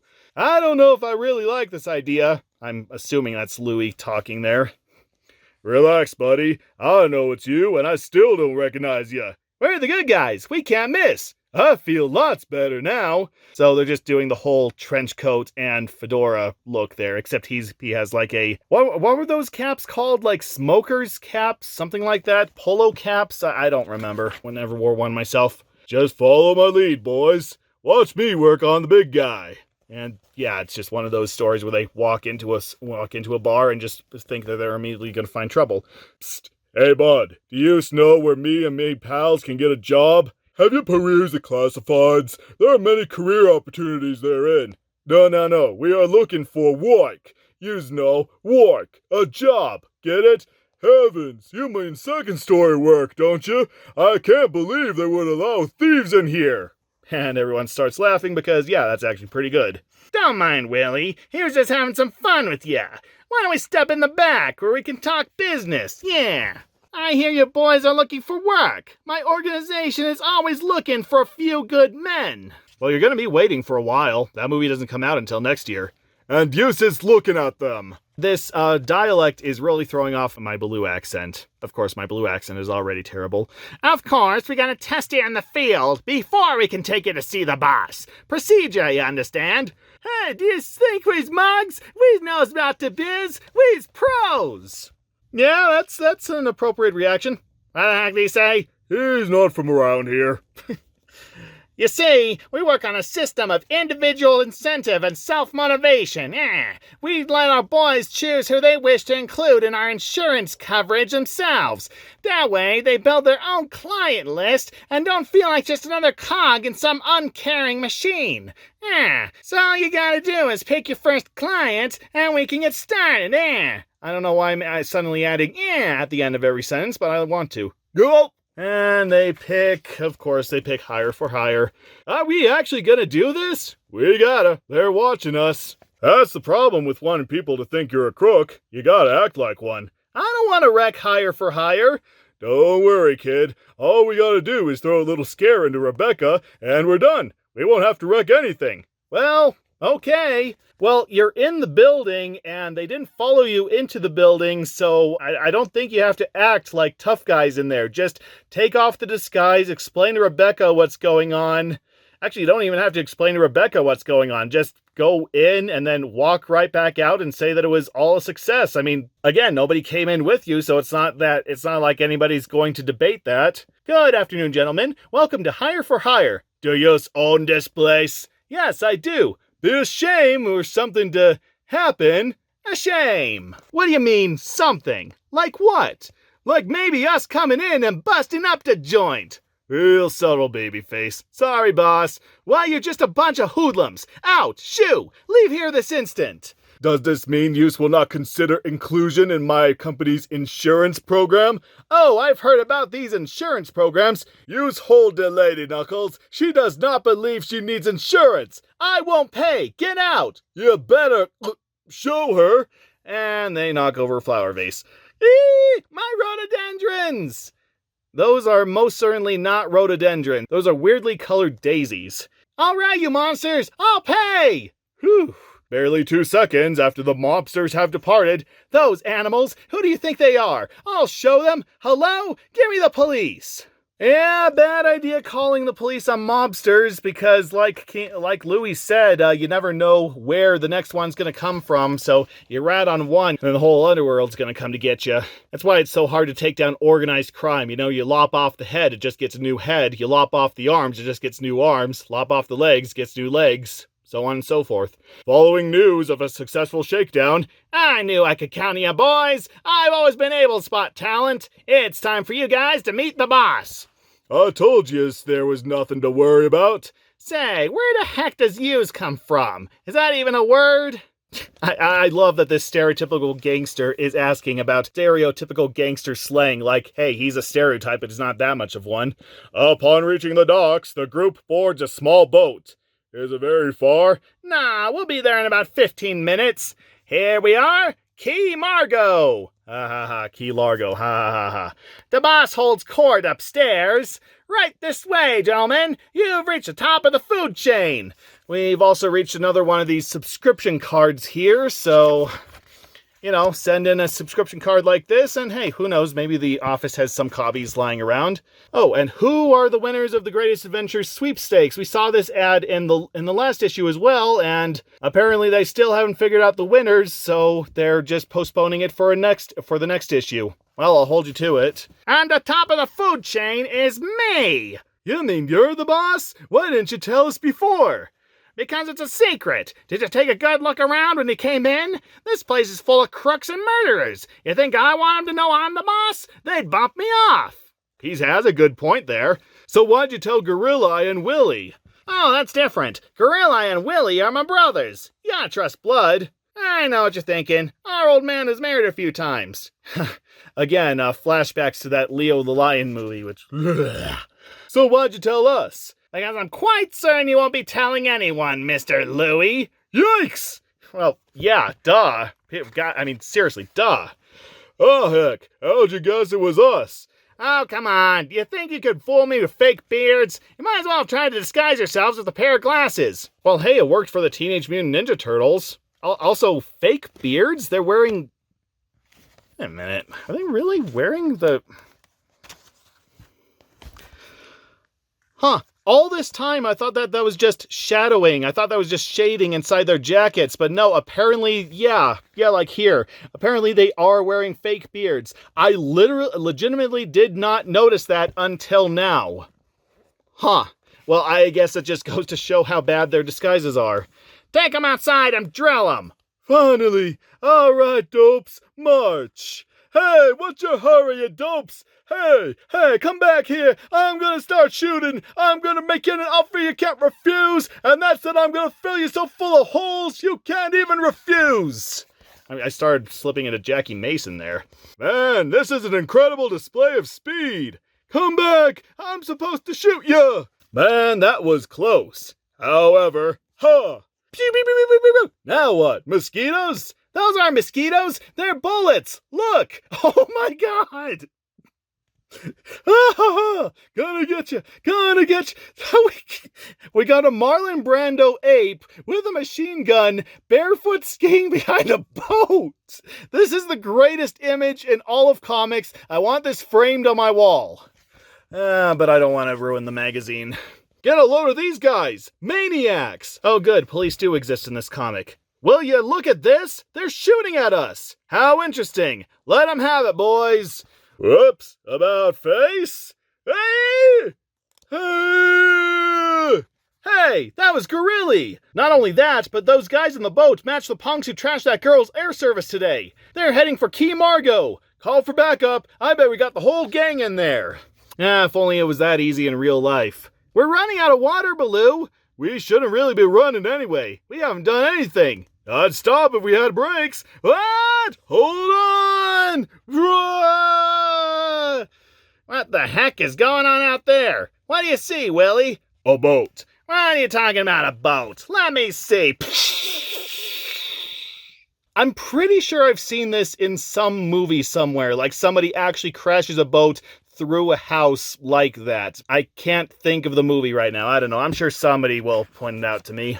A: don't know if I really like this idea. I'm assuming that's Louie talking there. Relax, buddy. I know it's you, and I still don't recognize you. We're the good guys. We can't miss. I feel lots better now. So they're just doing the whole trench coat and fedora look there, except he has like a... What were those caps called? Like smoker's caps? Something like that? Polo caps? I don't remember. I never wore one myself. Just follow my lead, boys. Watch me work on the big guy. And yeah, it's just one of those stories where they walk into a bar and just think that they're immediately going to find trouble. Psst. Hey, bud, do you know where me and my pals can get a job? Have you perused the classifieds? There are many career opportunities therein. No, we are looking for work. You know, work. A job. Get it? Heavens, you mean second story work, don't you? I can't believe they would allow thieves in here. And everyone starts laughing because, yeah, that's actually pretty good. Don't mind Willie. He was just having some fun with ya. Why don't we step in the back where we can talk business? Yeah. I hear you boys are looking for work. My organization is always looking for a few good men. Well, you're going to be waiting for a while. That movie doesn't come out until next year. And Deuce is looking at them. This dialect is really throwing off my blue accent. Of course, my blue accent is already terrible. Of course, we gotta test you in the field before we can take you to see the boss. Procedure, you understand? Hey, do you think we's mugs? We knows about the biz. We's pros. Yeah, that's an appropriate reaction. What the heck do you say?
B: He's not from around here.
A: You see, we work on a system of individual incentive and self-motivation. We let our boys choose who they wish to include in our insurance coverage themselves. That way, they build their own client list and don't feel like just another cog in some uncaring machine. So all you gotta do is pick your first client and we can get started. I don't know why I'm suddenly adding at the end of every sentence, but I want to.
B: Go!
A: And they pick, of course, they pick hire for hire. Are we actually gonna do this?
B: We gotta. They're watching us. That's the problem with wanting people to think you're a crook. You gotta act like one.
A: I don't want to wreck hire for hire.
B: Don't worry, kid. All we gotta do is throw a little scare into Rebecca, and we're done. We won't have to wreck anything.
A: Well, okay. Well, you're in the building, and they didn't follow you into the building, so I don't think you have to act like tough guys in there. Just take off the disguise, explain to Rebecca what's going on. Actually, you don't even have to explain to Rebecca what's going on. Just go in and then walk right back out and say that it was all a success. I mean, again, nobody came in with you, so it's not like anybody's going to debate that. Good afternoon, gentlemen. Welcome to Hire for Hire.
B: Do you own this place?
A: Yes, I do.
B: Be a shame for something to happen.
A: A shame. What do you mean, something? Like what?
B: Like maybe us coming in and busting up the joint. Real subtle, babyface.
A: Sorry, boss. Why, you're just a bunch of hoodlums. Out! Shoo! Leave here this instant.
B: Does this mean you will not consider inclusion in my company's insurance program?
A: Oh, I've heard about these insurance programs.
B: Use hold the lady, Knuckles. She does not believe she needs insurance.
A: I won't pay. Get out.
B: You better show her.
A: And they knock over a flower vase. Eee! My rhododendrons! Those are most certainly not rhododendron. Those are weirdly colored daisies. All right, you monsters. I'll pay.
B: Whew. Barely 2 seconds after the mobsters have departed.
A: Those animals, who do you think they are? I'll show them. Hello? Give me the police. Yeah, bad idea calling the police on mobsters because like Louis said, you never know where the next one's going to come from. So you rat on one and the whole underworld's going to come to get you. That's why it's so hard to take down organized crime. You know, you lop off the head, it just gets a new head. You lop off the arms, it just gets new arms. Lop off the legs, gets new legs. So on and so forth.
B: Following news of a successful shakedown.
A: I knew I could count on you boys. I've always been able to spot talent. It's time for you guys to meet the boss.
B: I told you there was nothing to worry about.
A: Say, where the heck does "yous" come from? Is that even a word? I love that this stereotypical gangster is asking about stereotypical gangster slang, like, hey, he's a stereotype, but he's not that much of one.
B: Upon reaching the docks, the group boards a small boat. Is it very far?
A: Nah, we'll be there in about 15 minutes. Here we are, Key Margo. Ha ha ha, Key Largo, ha ha ha ha. The boss holds court upstairs. Right this way, gentlemen. You've reached the top of the food chain. We've also reached another one of these subscription cards here, so, you know, send in a subscription card like this, and hey, who knows, maybe the office has some copies lying around. Oh, and who are the winners of the Greatest Adventures sweepstakes? We saw this ad in the last issue as well, and apparently they still haven't figured out the winners, so they're just postponing it for the next issue. Well, I'll hold you to it. And the top of the food chain is me!
B: You mean you're the boss? Why didn't you tell us before?
A: Because it's a secret. Did you take a good look around when you came in? This place is full of crooks and murderers. You think I want them to know I'm the boss? They'd bump me off.
B: He has a good point there. So why'd you tell Gorilla and Willie?
A: Oh, that's different. Gorilla and Willie are my brothers. You gotta trust blood. I know what you're thinking. Our old man is married a few times. Again, flashbacks to that Leo the Lion movie, which...
B: So why'd you tell us?
A: Because I'm quite certain you won't be telling anyone, Mr. Louie.
B: Yikes!
A: Well, yeah, duh. Seriously, duh.
B: Oh, heck, how'd you guess it was us?
A: Oh, come on. Do you think you could fool me with fake beards? You might as well have tried to disguise yourselves with a pair of glasses. Well, hey, it worked for the Teenage Mutant Ninja Turtles. Also, fake beards? They're wearing... Wait a minute. Are they really wearing the... Huh. All this time, I thought that was just shadowing. I thought that was just shading inside their jackets. But no, apparently, yeah, like here. Apparently, they are wearing fake beards. I legitimately did not notice that until now. Huh. Well, I guess it just goes to show how bad their disguises are. Take them outside and drill them.
B: Finally! All right, dopes, march! Hey, what's your hurry, you dopes? Hey, come back here. I'm gonna start shooting. I'm gonna make you an offer you can't refuse. And that's that I'm gonna fill you so full of holes you can't even refuse.
A: I started slipping into Jackie Mason there.
B: Man, this is an incredible display of speed. Come back. I'm supposed to shoot you. Man, that was close. However, Pew, pew, pew, pew, pew, pew. Now what? Mosquitoes?
A: Those aren't mosquitoes. They're bullets. Look. Oh my God.
B: Gonna get you.
A: We got a Marlon Brando ape with a machine gun, barefoot skiing behind a boat. This is the greatest image in all of comics. I want this framed on my wall. But I don't want to ruin the magazine.
B: Get a load of these guys! Maniacs!
A: Oh good, police do exist in this comic. Will you look at this? They're shooting at us! How interesting! Let them have it, boys!
B: Whoops! About face? Hey! Hey!
A: Hey, that was Gorilli! Not only that, but those guys in the boat match the punks who trashed that girl's air service today. They're heading for Key Margo. Call for backup. I bet we got the whole gang in there. If only it was that easy in real life. We're running out of water, Baloo.
B: We shouldn't really be running anyway. We haven't done anything. I'd stop if we had brakes. What? Hold on!
A: What the heck is going on out there? What do you see, Willie?
B: A boat.
A: What are you talking about, a boat? Let me see. I'm pretty sure I've seen this in some movie somewhere, like somebody actually crashes a boat through a house like that. I can't think of the movie right now. I don't know. I'm sure somebody will point it out to me.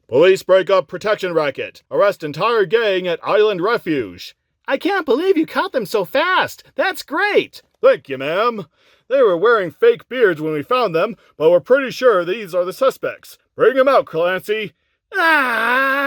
B: Police break up protection racket. Arrest entire gang at Island Refuge.
A: I can't believe you caught them so fast. That's great.
B: Thank you, ma'am. They were wearing fake beards when we found them, but we're pretty sure these are the suspects. Bring them out, Clancy.
A: Ah!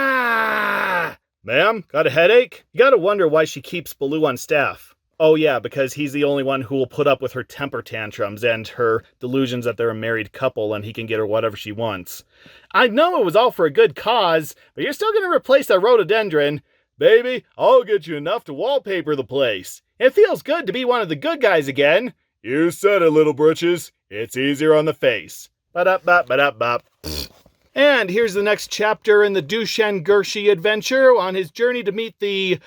B: Ma'am, got a headache?
A: You gotta wonder why she keeps Baloo on staff. Oh yeah, because he's the only one who will put up with her temper tantrums and her delusions that they're a married couple and he can get her whatever she wants. I know it was all for a good cause, but you're still gonna replace that rhododendron.
B: Baby, I'll get you enough to wallpaper the place.
A: It feels good to be one of the good guys again.
B: You said it, little britches. It's easier on the face.
A: Ba-da-bop. And here's the next chapter in the Dushan Gershi adventure on his journey to meet the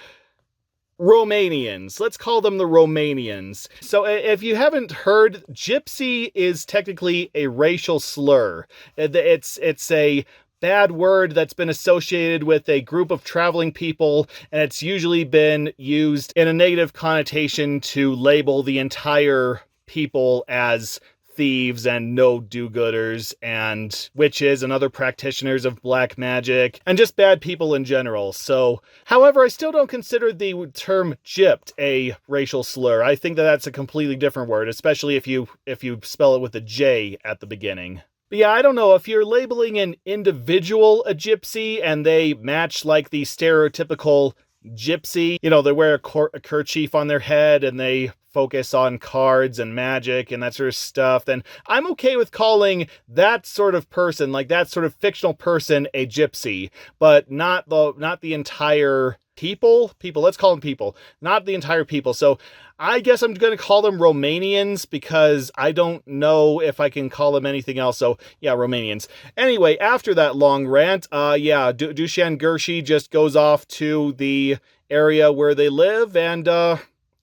A: Romanians. Let's call them the Romanians. So if you haven't heard, gypsy is technically a racial slur. It's a bad word that's been associated with a group of traveling people, and it's usually been used in a negative connotation to label the entire people as thieves and no do-gooders and witches and other practitioners of black magic and just bad people in general. So, however, I still don't consider the term gypped a racial slur. I think that that's a completely different word, especially if you spell it with a J at the beginning. But yeah, I don't know, if you're labeling an individual a gypsy and they match like the stereotypical gypsy, you know, they wear a kerchief on their head and they focus on cards and magic and that sort of stuff, then I'm okay with calling that sort of person, like that sort of fictional person, a gypsy, but not the entire people. Let's call them people, not the entire people. So I guess I'm going to call them Romanians because I don't know if I can call them anything else. So yeah, Romanians. Anyway, after that long rant, Dushan Gershi just goes off to the area where they live and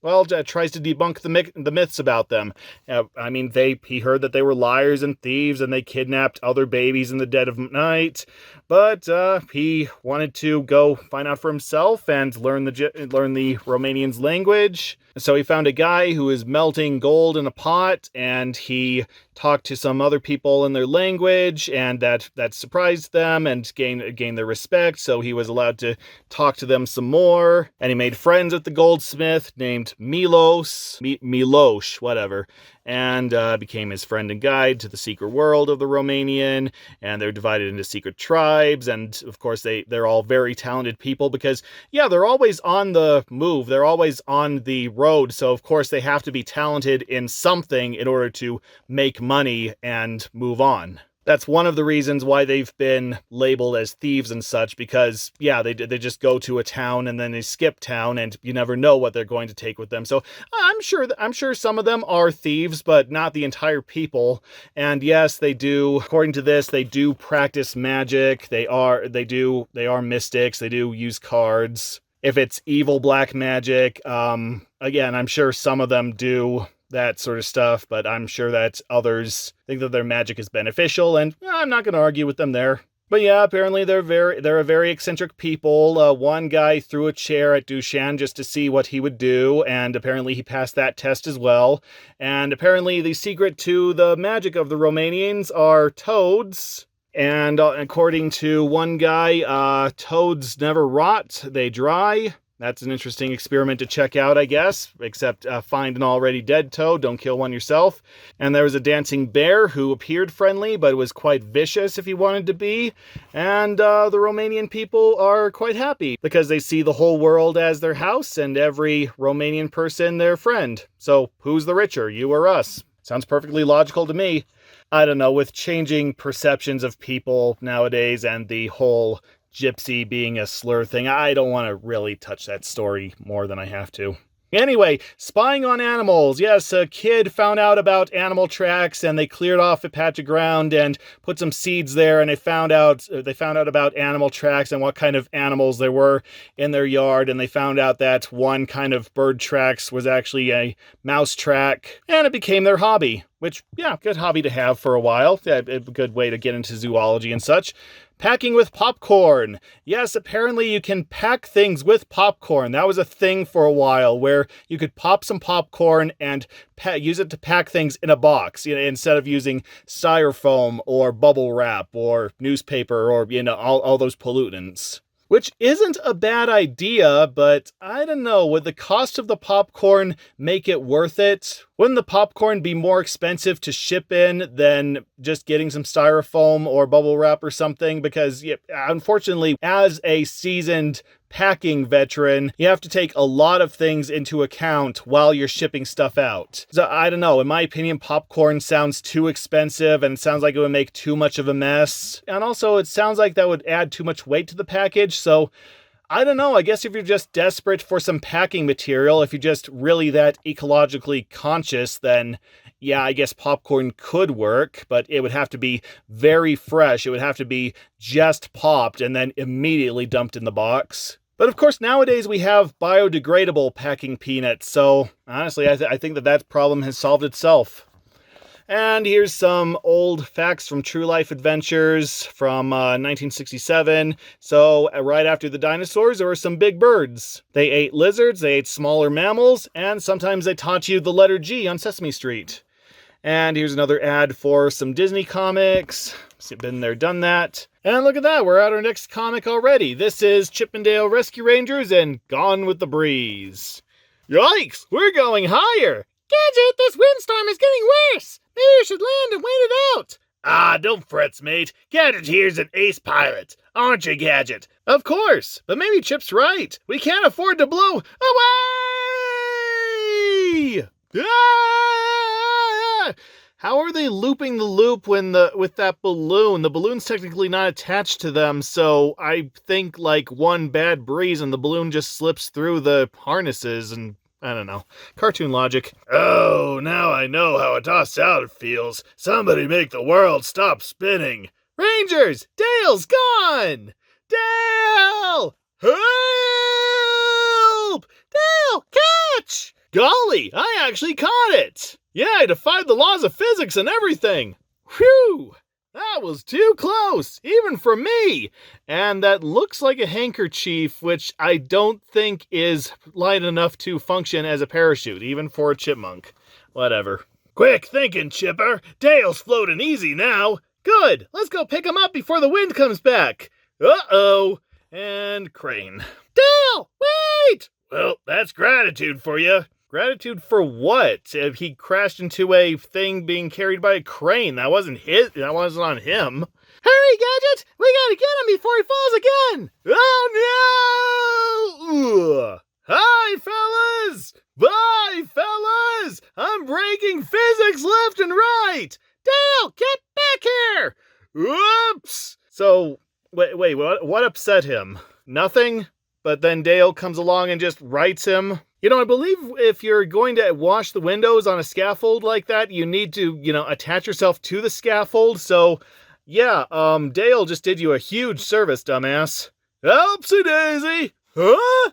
A: well, tries to debunk the myths about them. He heard that they were liars and thieves and they kidnapped other babies in the dead of night, but he wanted to go find out for himself and learn the Romanians' language. So he found a guy who was melting gold in a pot, and he talked to some other people in their language, and that surprised them and gained their respect. So he was allowed to talk to them some more, and he made friends with the goldsmith named Milosh, whatever, and became his friend and guide to the secret world of the Romanian. And they're divided into secret tribes, and of course they're all very talented people because, yeah, they're always on the move. They're always on the road, so of course they have to be talented in something in order to make money and move on. That's one of the reasons why they've been labeled as thieves and such, because, yeah, they just go to a town and then they skip town and you never know what they're going to take with them. So I'm sure some of them are thieves, but not the entire people. And yes, they do, according to this, they do practice magic. They are mystics. They do use cards. If it's evil black magic, again, I'm sure some of them do that sort of stuff, but I'm sure that others think that their magic is beneficial, and I'm not going to argue with them there. But yeah, apparently they're a very eccentric people. One guy threw a chair at Dushan just to see what he would do, and apparently he passed that test as well. And apparently the secret to the magic of the Romanians are toads. And according to one guy, toads never rot, they dry. That's an interesting experiment to check out, I guess, except find an already dead toad, don't kill one yourself. And there was a dancing bear who appeared friendly, but was quite vicious if he wanted to be. And the Romanian people are quite happy because they see the whole world as their house and every Romanian person their friend. So who's the richer, you or us? Sounds perfectly logical to me. I don't know, with changing perceptions of people nowadays and the whole gypsy being a slur thing, I don't want to really touch that story more than I have to. Anyway, spying on animals. Yes, a kid found out about animal tracks and they cleared off a patch of ground and put some seeds there, and they found out about animal tracks and what kind of animals there were in their yard, and they found out that one kind of bird tracks was actually a mouse track, and it became their hobby, which, yeah, good hobby to have for a while. A good way to get into zoology and such. Packing with popcorn. Yes, apparently you can pack things with popcorn. That was a thing for a while where you could pop some popcorn and use it to pack things in a box, instead of using styrofoam or bubble wrap or newspaper or, all those pollutants. Which isn't a bad idea, but I don't know, would the cost of the popcorn make it worth it? Wouldn't the popcorn be more expensive to ship in than just getting some styrofoam or bubble wrap or something? Because, unfortunately, as a seasoned packing veteran, you have to take a lot of things into account while you're shipping stuff out. So I don't know, in my opinion, popcorn sounds too expensive and it sounds like it would make too much of a mess. And also it sounds like that would add too much weight to the package. So I don't know, I guess if you're just desperate for some packing material, if you're just really that ecologically conscious, then yeah, I guess popcorn could work, but it would have to be very fresh. It would have to be just popped and then immediately dumped in the box. But of course, nowadays we have biodegradable packing peanuts, so honestly, I think that problem has solved itself. And here's some old facts from True Life Adventures from 1967. So right after the dinosaurs, there were some big birds. They ate lizards, they ate smaller mammals, and sometimes they taught you the letter G on Sesame Street. And here's another ad for some Disney comics. Been there, done that. And look at that, we're at our next comic already. This is Chippendale Rescue Rangers and Gone with the Breeze. Yikes, we're going higher.
C: Gadget, this windstorm is getting worse. Maybe you should land and wait it out.
B: Ah, don't fret, mate. Gadget here's an ace pilot. Aren't you, Gadget?
A: Of course, but maybe Chip's right. We can't afford to blow away! Ah! How are they looping the loop with that balloon? The balloon's technically not attached to them, so I think like one bad breeze and the balloon just slips through the harnesses and I don't know. Cartoon logic.
B: Oh, now I know how a tossed salad feels. Somebody make the world stop spinning.
A: Rangers! Dale's gone! Dale!
B: Help!
C: Dale, catch!
A: Golly, I actually caught it! Yeah, I defied the laws of physics and everything! Whew! That was too close, even for me! And that looks like a handkerchief, which I don't think is light enough to function as a parachute, even for a chipmunk. Whatever.
B: Quick thinking, Chipper. Dale's floating easy now.
A: Good! Let's go pick him up before the wind comes back! Uh-oh! And crane.
C: Dale, wait!
B: Well, that's gratitude for you.
A: Gratitude for what? If he crashed into a thing being carried by a crane, that wasn't on him.
C: Hurry, Gadget! We gotta get him before he falls again!
A: Oh no! Ugh. Hi, fellas! Bye, fellas! I'm breaking physics left and right!
C: Dale, get back here!
A: Whoops! So, wait, what upset him? Nothing? But then Dale comes along and just rights him? You know, I believe if you're going to wash the windows on a scaffold like that, you need to, attach yourself to the scaffold. So, yeah, Dale just did you a huge service, dumbass.
B: Oopsie daisy! Huh?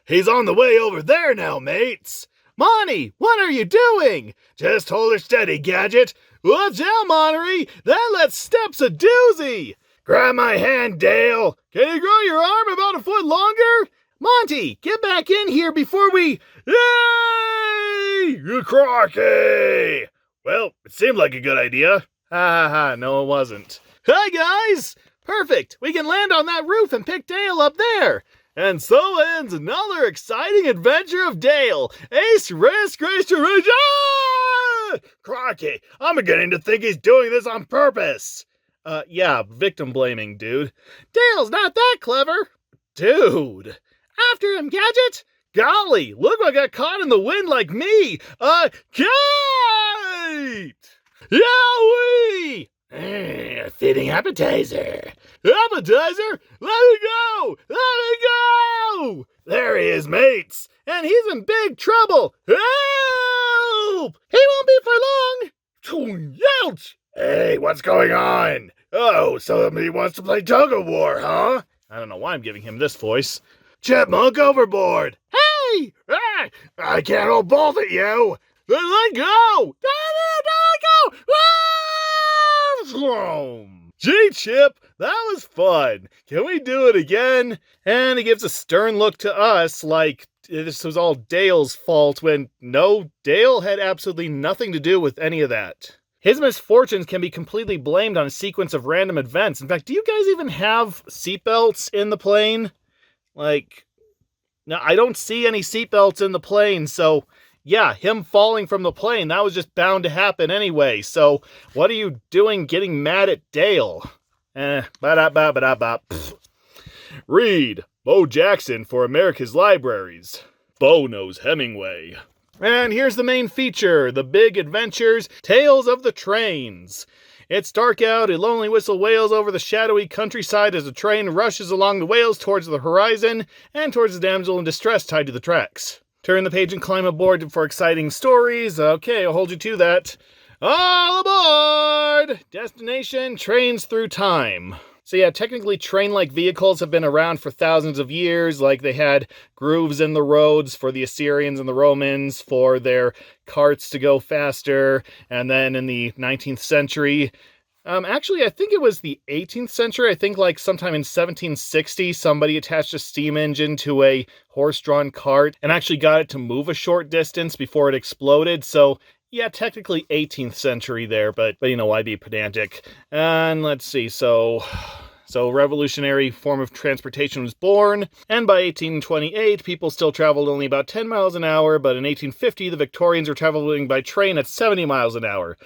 B: He's on the way over there now, mates.
A: Monty, what are you doing?
B: Just hold her steady, Gadget.
A: Watch out, Monterey! That lets step's a doozy!
B: Grab my hand, Dale.
A: Can you grow your arm about a foot longer? Monty, get back in here before we...
B: Yay! Crocky! Well, it seemed like a good idea.
A: Ha, no it wasn't. Hi, guys! Perfect! We can land on that roof and pick Dale up there! And so ends another exciting adventure of Dale. Ace, risk, grace to ridge.
B: Ah! Crocky, I'm beginning to think he's doing this on purpose.
A: Yeah, victim blaming, dude.
C: Dale's not that clever.
A: Dude.
C: After him, Gadget!
A: Golly, look what got caught in the wind like me! A kite! Yowee!
B: A fitting appetizer.
A: Appetizer? Let me go! Let me go!
B: There he is, mates!
A: And he's in big trouble! Help!
C: He won't be for long!
A: Youch!
B: Hey, what's going on? Oh, so somebody wants to play tug-of-war, huh?
A: I don't know why I'm giving him this voice.
B: Chipmunk overboard!
C: Hey!
B: Ah, I can't hold both of you!
A: Then let go!
C: Don't let go!
A: Gee, Chip, that was fun. Can we do it again? And he gives a stern look to us like this was all Dale's fault when no, Dale had absolutely nothing to do with any of that. His misfortunes can be completely blamed on a sequence of random events. In fact, do you guys even have seatbelts in the plane? No, I don't see any seatbelts in the plane, so yeah, him falling from the plane, that was just bound to happen anyway. So what are you doing getting mad at Dale? Read Bo Jackson for America's Libraries. Bo knows Hemingway. And here's the main feature, the big adventures, Tales of the Trains. It's dark out, a lonely whistle wails over the shadowy countryside as a train rushes along the wails towards the horizon and towards the damsel in distress tied to the tracks. Turn the page and climb aboard for exciting stories. Okay, I'll hold you to that. All aboard! Destination, trains through time. So yeah, technically train-like vehicles have been around for thousands of years, like they had grooves in the roads for the Assyrians and the Romans for their carts to go faster, and then in the 19th century, actually I think it was the 18th century, I think like sometime in 1760, somebody attached a steam engine to a horse-drawn cart and actually got it to move a short distance before it exploded, so yeah, technically 18th century there, but why be pedantic? And let's see, so revolutionary form of transportation was born, and by 1828, people still traveled only about 10 miles an hour, but in 1850, the Victorians were traveling by train at 70 miles an hour.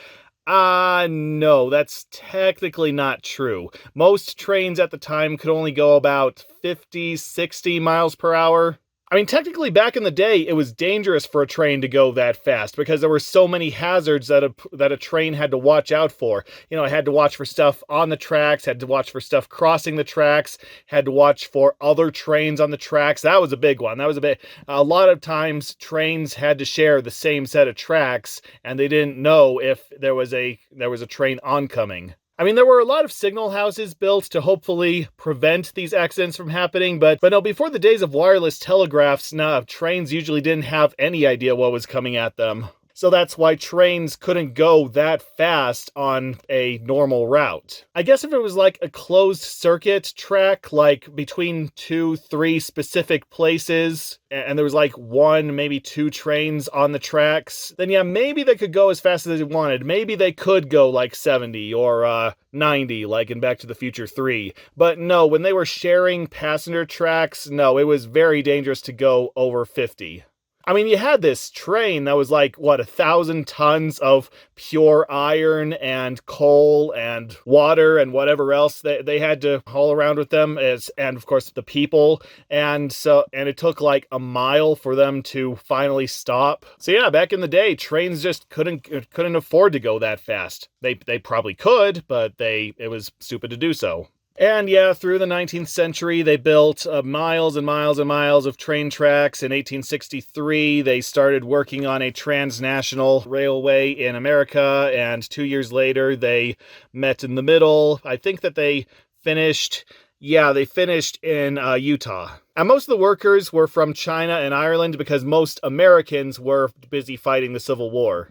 A: No, that's technically not true. Most trains at the time could only go about 50, 60 miles per hour. I mean, technically, back in the day, it was dangerous for a train to go that fast because there were so many hazards that a train had to watch out for. It had to watch for stuff on the tracks, had to watch for stuff crossing the tracks, had to watch for other trains on the tracks. That was a big one. A lot of times, trains had to share the same set of tracks, and they didn't know if there was a train oncoming. I mean, there were a lot of signal houses built to hopefully prevent these accidents from happening, but no, before the days of wireless telegraphs, trains usually didn't have any idea what was coming at them. So that's why trains couldn't go that fast on a normal route. I guess if it was like a closed circuit track, like between 2-3 specific places, and there was like 1, maybe 2 trains on the tracks, then yeah, maybe they could go as fast as they wanted. Maybe they could go like 70 or 90, like in Back to the Future 3. But no, when they were sharing passenger tracks, no, it was very dangerous to go over 50. I mean, you had this train that was like, 1,000 tons of pure iron and coal and water and whatever else they had to haul around with them, and of course the people. And it took like a mile for them to finally stop. So yeah, back in the day, trains just couldn't afford to go that fast. They probably could, but it was stupid to do so. And yeah, through the 19th century, they built miles and miles and miles of train tracks. In 1863, they started working on a transnational railway in America, and 2 years later, they met in the middle. I think that they finished in Utah. And most of the workers were from China and Ireland because most Americans were busy fighting the Civil War.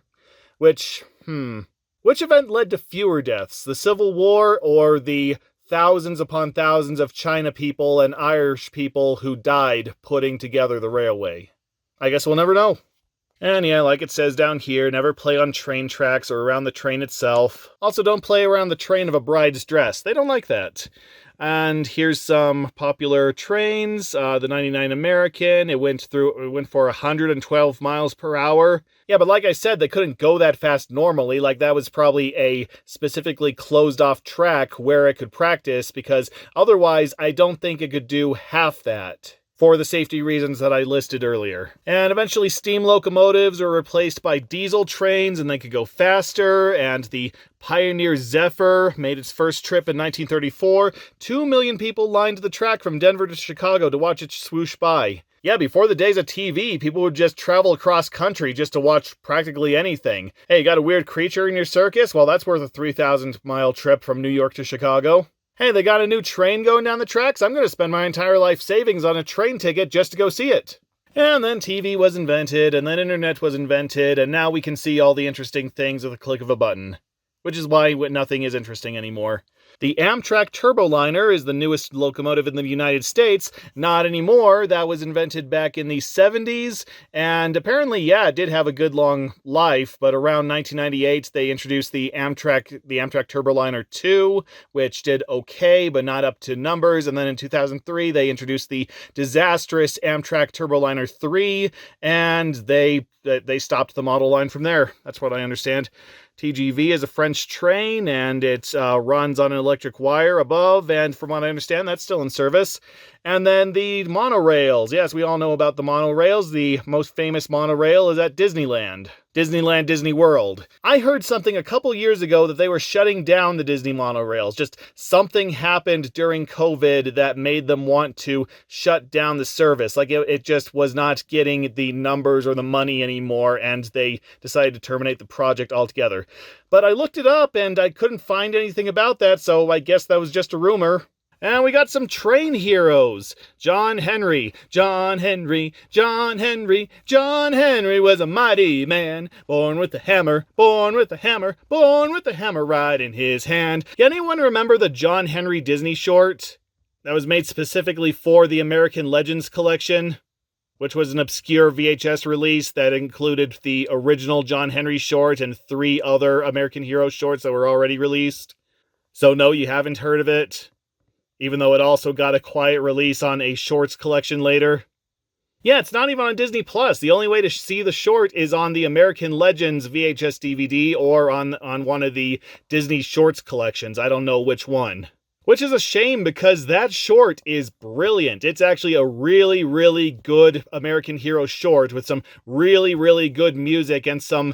A: Which event led to fewer deaths, the Civil War or the thousands upon thousands of China people and Irish people who died putting together the railway? I guess we'll never know. And yeah, like it says down here, never play on train tracks or around the train itself. Also, don't play around the train of a bride's dress. They don't like that. And here's some popular trains. The 99 American, it went for 112 miles per hour. Yeah, but like I said, they couldn't go that fast normally. Like, that was probably a specifically closed off track where it could practice, because otherwise I don't think it could do half that, for the safety reasons that I listed earlier. And eventually steam locomotives were replaced by diesel trains, and they could go faster, and the Pioneer Zephyr made its first trip in 1934. 2 million people lined the track from Denver to Chicago to watch it swoosh by. Yeah, before the days of TV, people would just travel across country just to watch practically anything. Hey, you got a weird creature in your circus? Well, that's worth a 3,000-mile trip from New York to Chicago. Hey, they got a new train going down the tracks? I'm going to spend my entire life savings on a train ticket just to go see it. And then TV was invented, and then internet was invented, and now we can see all the interesting things with a click of a button. Which is why nothing is interesting anymore. The Amtrak Turboliner is the newest locomotive in the United States. Not anymore. That was invented back in the 70s, and apparently, yeah, it did have a good long life, but around 1998, they introduced the Amtrak Turboliner 2, which did okay, but not up to numbers, and then in 2003, they introduced the disastrous Amtrak Turboliner 3, and they stopped the model line from there. That's what I understand. TGV is a French train, and it runs on an electric wire above, and from what I understand, that's still in service. And then the monorails. Yes, we all know about the monorails. The most famous monorail is at Disneyland. Disney World. I heard something a couple years ago that they were shutting down the Disney monorails. Just something happened during COVID that made them want to shut down the service. Like, it just was not getting the numbers or the money anymore, and they decided to terminate the project altogether. But I looked it up, and I couldn't find anything about that, so I guess that was just a rumor. And we got some train heroes. John Henry was a mighty man, born with a hammer right in his hand. Can anyone remember the John Henry Disney short that was made specifically for the American Legends collection, which was an obscure VHS release that included the original John Henry short and 3 other American Hero shorts that were already released? So no, you haven't heard of it? Even though it also got a quiet release on a shorts collection later. Yeah, it's not even on Disney+. The only way to see the short is on the American Legends VHS DVD or on one of the Disney Shorts collections. I don't know which one. Which is a shame, because that short is brilliant. It's actually a really, really good American Hero short with some really, really good music and some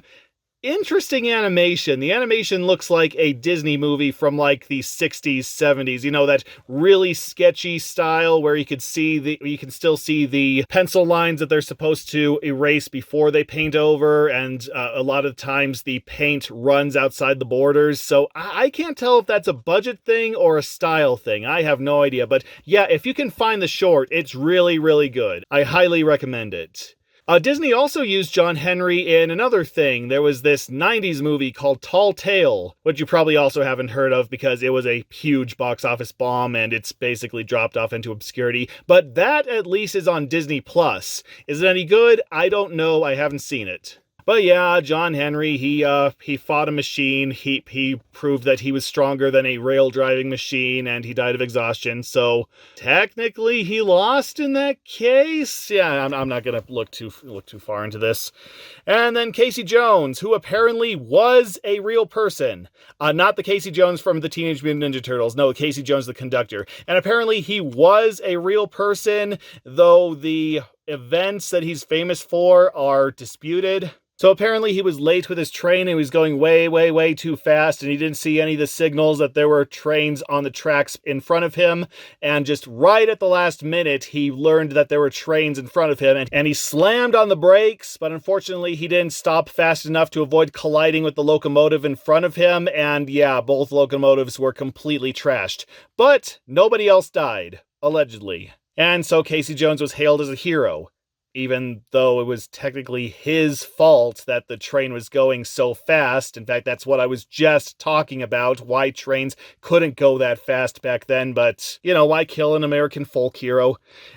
A: Interesting animation. The animation looks like a Disney movie from like the 60s, 70s. You know, that really sketchy style where you can still see the pencil lines that they're supposed to erase before they paint over, and a lot of times the paint runs outside the borders. So I can't tell if that's a budget thing or a style thing. I have no idea. But yeah, if you can find the short, it's really, really good. I highly recommend it. Disney also used John Henry in another thing. There was this 90s movie called Tall Tale, which you probably also haven't heard of because it was a huge box office bomb and it's basically dropped off into obscurity. But that at least is on Disney+. Is it any good? I don't know. I haven't seen it. But yeah, John Henry, he fought a machine. He proved that he was stronger than a rail driving machine, and he died of exhaustion. So technically, he lost in that case. Yeah, I'm not gonna look too far into this. And then Casey Jones, who apparently was a real person, not the Casey Jones from the Teenage Mutant Ninja Turtles. No, Casey Jones, the conductor. And apparently, he was a real person, though the events that he's famous for are disputed. So apparently he was late with his train and he was going way, way, way too fast, and he didn't see any of the signals that there were trains on the tracks in front of him. And just right at the last minute, he learned that there were trains in front of him, and he slammed on the brakes, but unfortunately he didn't stop fast enough to avoid colliding with the locomotive in front of him. And yeah, both locomotives were completely trashed. But nobody else died, allegedly. And so Casey Jones was hailed as a hero, even though it was technically his fault that the train was going so fast. In fact, that's what I was just talking about, why trains couldn't go that fast back then, but, you know, why kill an American folk hero?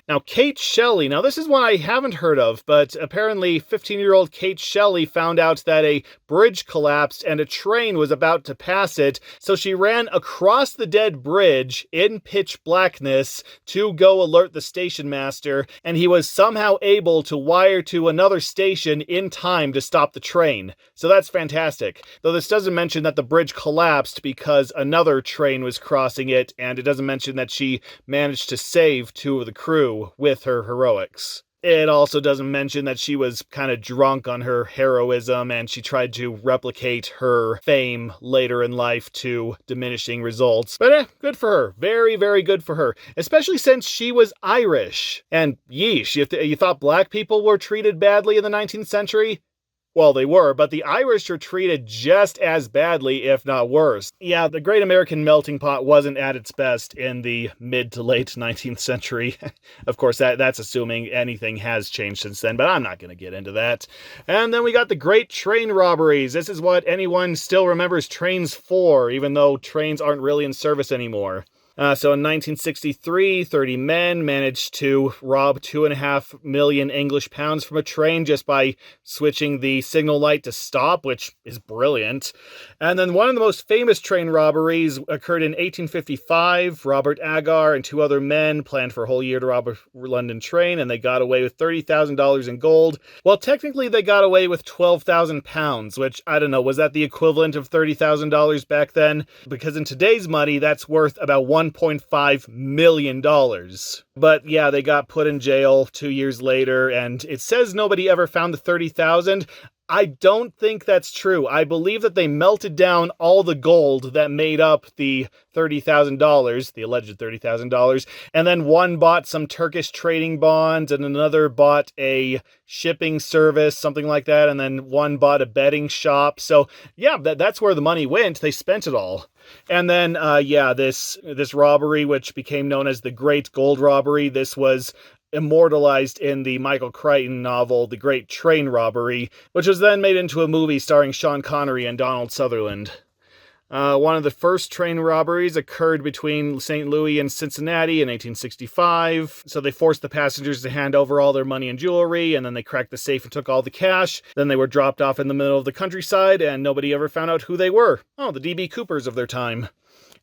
A: Now, Kate Shelley, now this is one I haven't heard of, but apparently 15-year-old Kate Shelley found out that a bridge collapsed and a train was about to pass it, so she ran across the dead bridge in pitch blackness to go alert the station master, and he was somehow able to wire to another station in time to stop the train. So that's fantastic. Though this doesn't mention that the bridge collapsed because another train was crossing it, and it doesn't mention that she managed to save two of the crew with her heroics. It also doesn't mention that she was kind of drunk on her heroism and she tried to replicate her fame later in life to diminishing results. But good for her. Very, very good for her. Especially since she was Irish. And yeesh, you thought black people were treated badly in the 19th century? Well, they were, but the Irish were treated just as badly, if not worse. Yeah, the Great American Melting Pot wasn't at its best in the mid to late 19th century. Of course, that's assuming anything has changed since then, but I'm not going to get into that. And then we got the Great Train Robberies. This is what anyone still remembers trains for, even though trains aren't really in service anymore. So in 1963, 30 men managed to rob 2.5 million English pounds from a train just by switching the signal light to stop, which is brilliant. And then one of the most famous train robberies occurred in 1855. Robert Agar and two other men planned for a whole year to rob a London train, and they got away with $30,000 in gold. Well, technically they got away with 12,000 pounds, which, I don't know, was that the equivalent of $30,000 back then? Because in today's money, that's worth about $1.5 million. But yeah, they got put in jail 2 years later, and it says nobody ever found the 30,000. I don't think that's true. I believe that they melted down all the gold that made up the $30,000, the alleged $30,000, and then one bought some Turkish trading bonds, and another bought a shipping service, something like that, and then one bought a betting shop. So yeah, that's where the money went. They spent it all. And then, this robbery, which became known as the Great Gold Robbery, this was immortalized in the Michael Crichton novel, The Great Train Robbery, which was then made into a movie starring Sean Connery and Donald Sutherland. One of the first train robberies occurred between St. Louis and Cincinnati in 1865. So they forced the passengers to hand over all their money and jewelry, and then they cracked the safe and took all the cash. Then they were dropped off in the middle of the countryside, and nobody ever found out who they were. Oh, the D.B. Coopers of their time.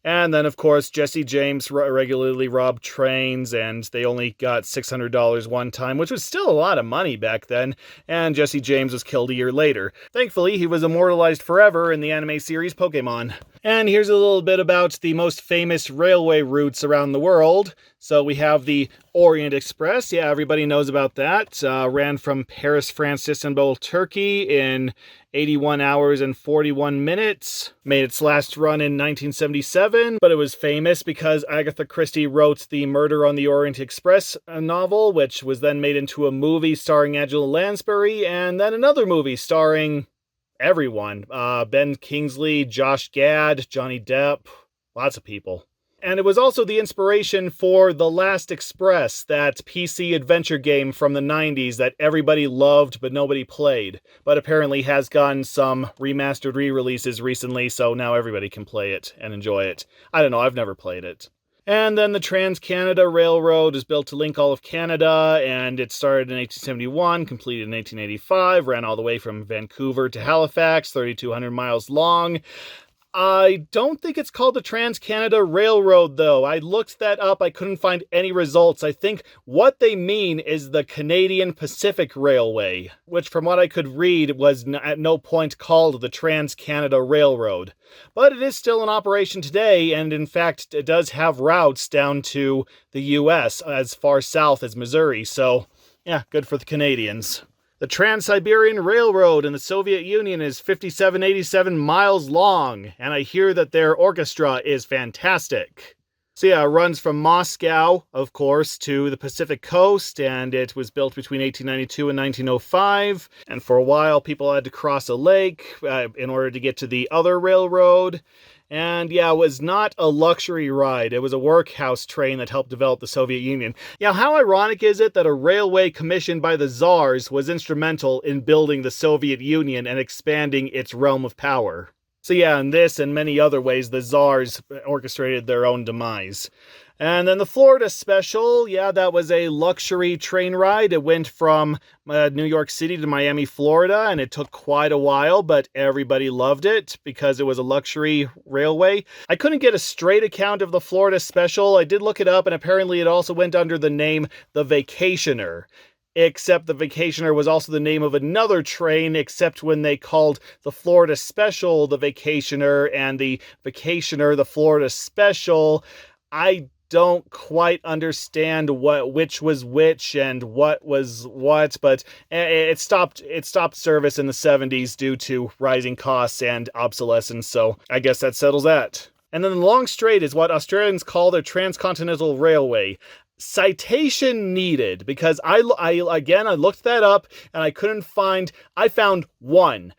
A: And then, of course, Jesse James regularly robbed trains, and they only got $600 one time, which was still a lot of money back then, and Jesse James was killed a year later. Thankfully, he was immortalized forever in the anime series Pokemon. And here's a little bit about the most famous railway routes around the world. So we have the Orient Express. Yeah, everybody knows about that. Ran from Paris, France to Istanbul, Turkey in 81 hours and 41 minutes. Made its last run in 1977, but it was famous because Agatha Christie wrote the Murder on the Orient Express novel, which was then made into a movie starring Angela Lansbury, and then another movie starring everyone. Ben Kingsley, Josh Gad, Johnny Depp, lots of people. And it was also the inspiration for The Last Express, that PC adventure game from the 90s that everybody loved but nobody played, but apparently has gotten some remastered re-releases recently, so now everybody can play it and enjoy it. I don't know, I've never played it. And then the Trans-Canada Railroad is built to link all of Canada, and it started in 1871, completed in 1885, ran all the way from Vancouver to Halifax, 3,200 miles long. I don't think it's called the Trans-Canada Railroad, though. I looked that up. I couldn't find any results. I think what they mean is the Canadian Pacific Railway, which from what I could read was at no point called the Trans-Canada Railroad. But it is still in operation today, and in fact, it does have routes down to the U.S. as far south as Missouri, so yeah, good for the Canadians. The Trans-Siberian Railroad in the Soviet Union is 5,787 miles long, and I hear that their orchestra is fantastic. So yeah, it runs from Moscow, of course, to the Pacific coast, and it was built between 1892 and 1905, and for a while people had to cross a lake in order to get to the other railroad. And yeah, it was not a luxury ride. It was a workhouse train that helped develop the Soviet Union. Yeah, how ironic is it that a railway commissioned by the Tsars was instrumental in building the Soviet Union and expanding its realm of power? So yeah, in this and many other ways, the Tsars orchestrated their own demise. And then the Florida Special, yeah, that was a luxury train ride. It went from New York City to Miami, Florida, and it took quite a while, but everybody loved it because it was a luxury railway. I couldn't get a straight account of the Florida Special. I did look it up, and apparently it also went under the name The Vacationer. Except the Vacationer was also the name of another train, except when they called the Florida Special the Vacationer and the Vacationer the Florida Special. I don't quite understand which was which and what was what, but it stopped service in the 70s due to rising costs and obsolescence, so I guess that settles that. And then the Long Strait is what Australians call their transcontinental railway. Citation needed, because I looked that up and I found one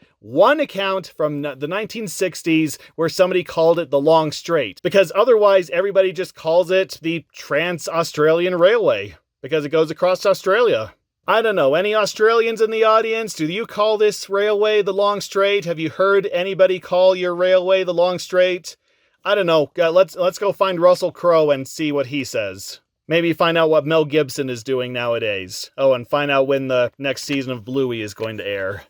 A: account from the 1960s where somebody called it the Long Strait, because otherwise everybody just calls it the Trans-Australian Railway because it goes across Australia. I don't know, any Australians in the audience? Do you call this railway the Long Strait? Have you heard anybody call your railway the Long Strait? I don't know. Let's go find Russell Crowe and see what he says. Maybe find out what Mel Gibson is doing nowadays. Oh, and find out when the next season of Bluey is going to air.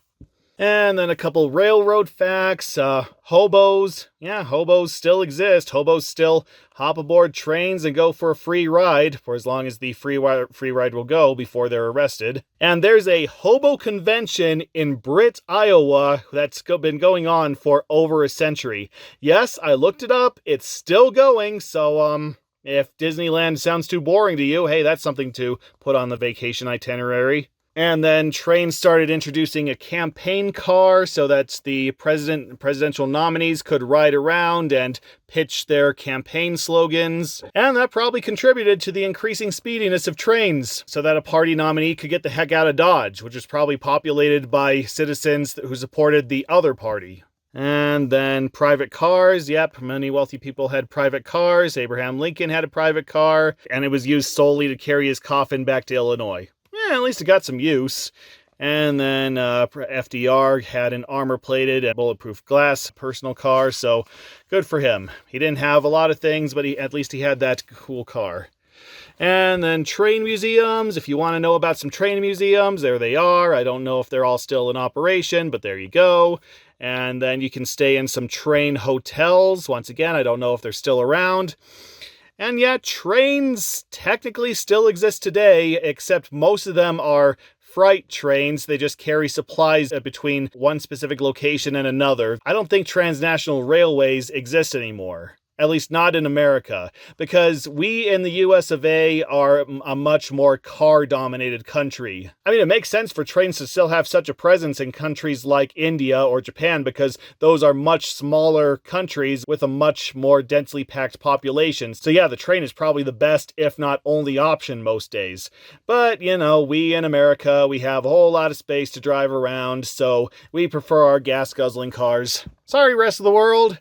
A: And then a couple railroad facts. Hobos. Yeah, hobos still exist. Hobos still hop aboard trains and go for a free ride, for as long as the free ride will go before they're arrested. And there's a hobo convention in Britt, Iowa that's been going on for over a century. Yes, I looked it up. It's still going, so if Disneyland sounds too boring to you, hey, that's something to put on the vacation itinerary. And then trains started introducing a campaign car so that the presidential nominees could ride around and pitch their campaign slogans. And that probably contributed to the increasing speediness of trains so that a party nominee could get the heck out of Dodge, which was probably populated by citizens who supported the other party. And then private cars. Yep, many wealthy people had private cars. Abraham Lincoln had a private car, and it was used solely to carry his coffin back to Illinois. Yeah, at least it got some use. And then FDR had an armor-plated and bulletproof glass personal car, so good for him. He didn't have a lot of things, but at least he had that cool car. And then train museums. If you want to know about some train museums, there they are. I don't know if they're all still in operation, but there you go. And then you can stay in some train hotels. Once again, I don't know if they're still around. And yet, trains technically still exist today, except most of them are freight trains. They just carry supplies between one specific location and another. I don't think transnational railways exist anymore. At least not in America, because we in the US of A are a much more car-dominated country. I mean, it makes sense for trains to still have such a presence in countries like India or Japan, because those are much smaller countries with a much more densely packed population. So yeah, the train is probably the best, if not only option most days. But, you know, we in America, we have a whole lot of space to drive around, so we prefer our gas-guzzling cars. Sorry, rest of the world.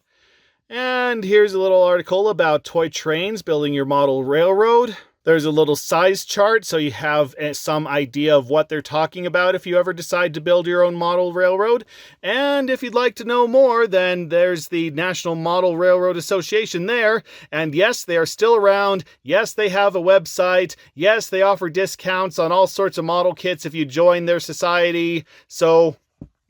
A: And here's a little article about toy trains building your model railroad. There's a little size chart so you have some idea of what they're talking about if you ever decide to build your own model railroad. And if you'd like to know more, then there's the National Model Railroad Association there. And yes, they are still around. Yes, they have a website. Yes, they offer discounts on all sorts of model kits if you join their society. So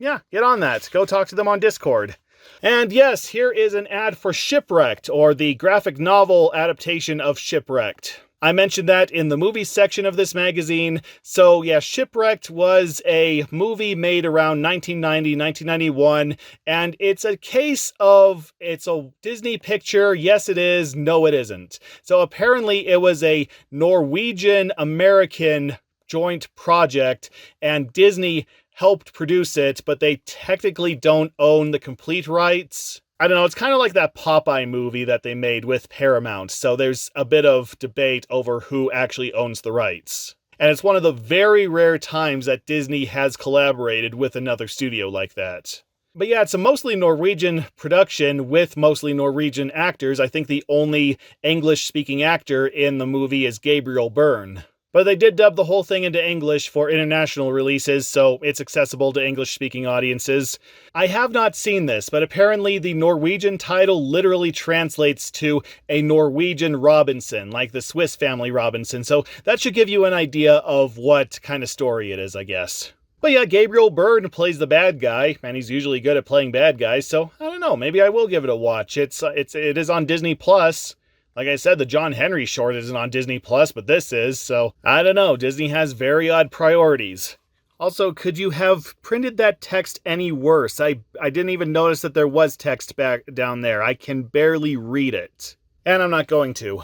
A: yeah, get on that. Go talk to them on Discord. And yes, here is an ad for Shipwrecked, or the graphic novel adaptation of Shipwrecked. I mentioned that in the movie section of this magazine. So yeah, Shipwrecked was a movie made around 1990, 1991, and it's a case of, it's a Disney picture. Yes, it is. No, it isn't. So apparently it was a Norwegian-American joint project, and Disney helped produce it, but they technically don't own the complete rights. I don't know, it's kind of like that Popeye movie that they made with Paramount, so there's a bit of debate over who actually owns the rights. And it's one of the very rare times that Disney has collaborated with another studio like that. But yeah, it's a mostly Norwegian production with mostly Norwegian actors. I think the only English-speaking actor in the movie is Gabriel Byrne. But they did dub the whole thing into English for international releases, so it's accessible to English-speaking audiences. I have not seen this, but apparently the Norwegian title literally translates to a Norwegian Robinson, like the Swiss Family Robinson, so that should give you an idea of what kind of story it is, I guess. But yeah, Gabriel Byrne plays the bad guy, and he's usually good at playing bad guys, so I don't know, maybe I will give it a watch. It is on Disney Plus. Like I said, the John Henry short isn't on Disney Plus, but this is, so I don't know. Disney has very odd priorities. Also, could you have printed that text any worse? I didn't even notice that there was text back down there. I can barely read it. And I'm not going to.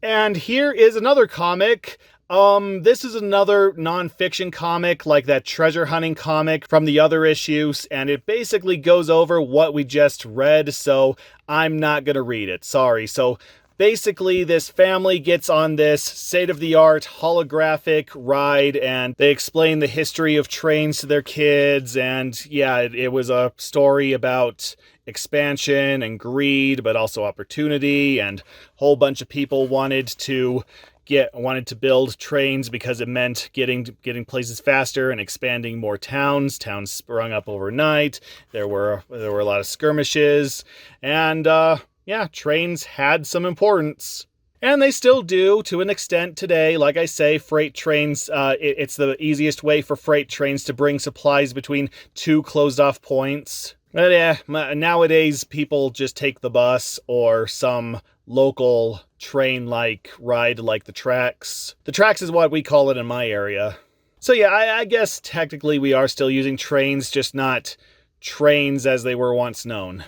A: And here is another comic. This is another non-fiction comic, like that treasure hunting comic from the other issues, and it basically goes over what we just read, so I'm not gonna read it. Sorry. So basically, this family gets on this state-of-the-art holographic ride, and they explain the history of trains to their kids, and yeah, it was a story about expansion and greed, but also opportunity, and a whole bunch of people wanted to build trains because it meant getting places faster and expanding more towns. Towns sprung up overnight. There were a lot of skirmishes, and yeah, trains had some importance. And they still do, to an extent today. Like I say, freight trains, it's the easiest way for freight trains to bring supplies between two closed-off points. But yeah, nowadays people just take the bus or some local train-like ride like the tracks. The tracks is what we call it in my area. So yeah, I guess technically we are still using trains, just not trains as they were once known.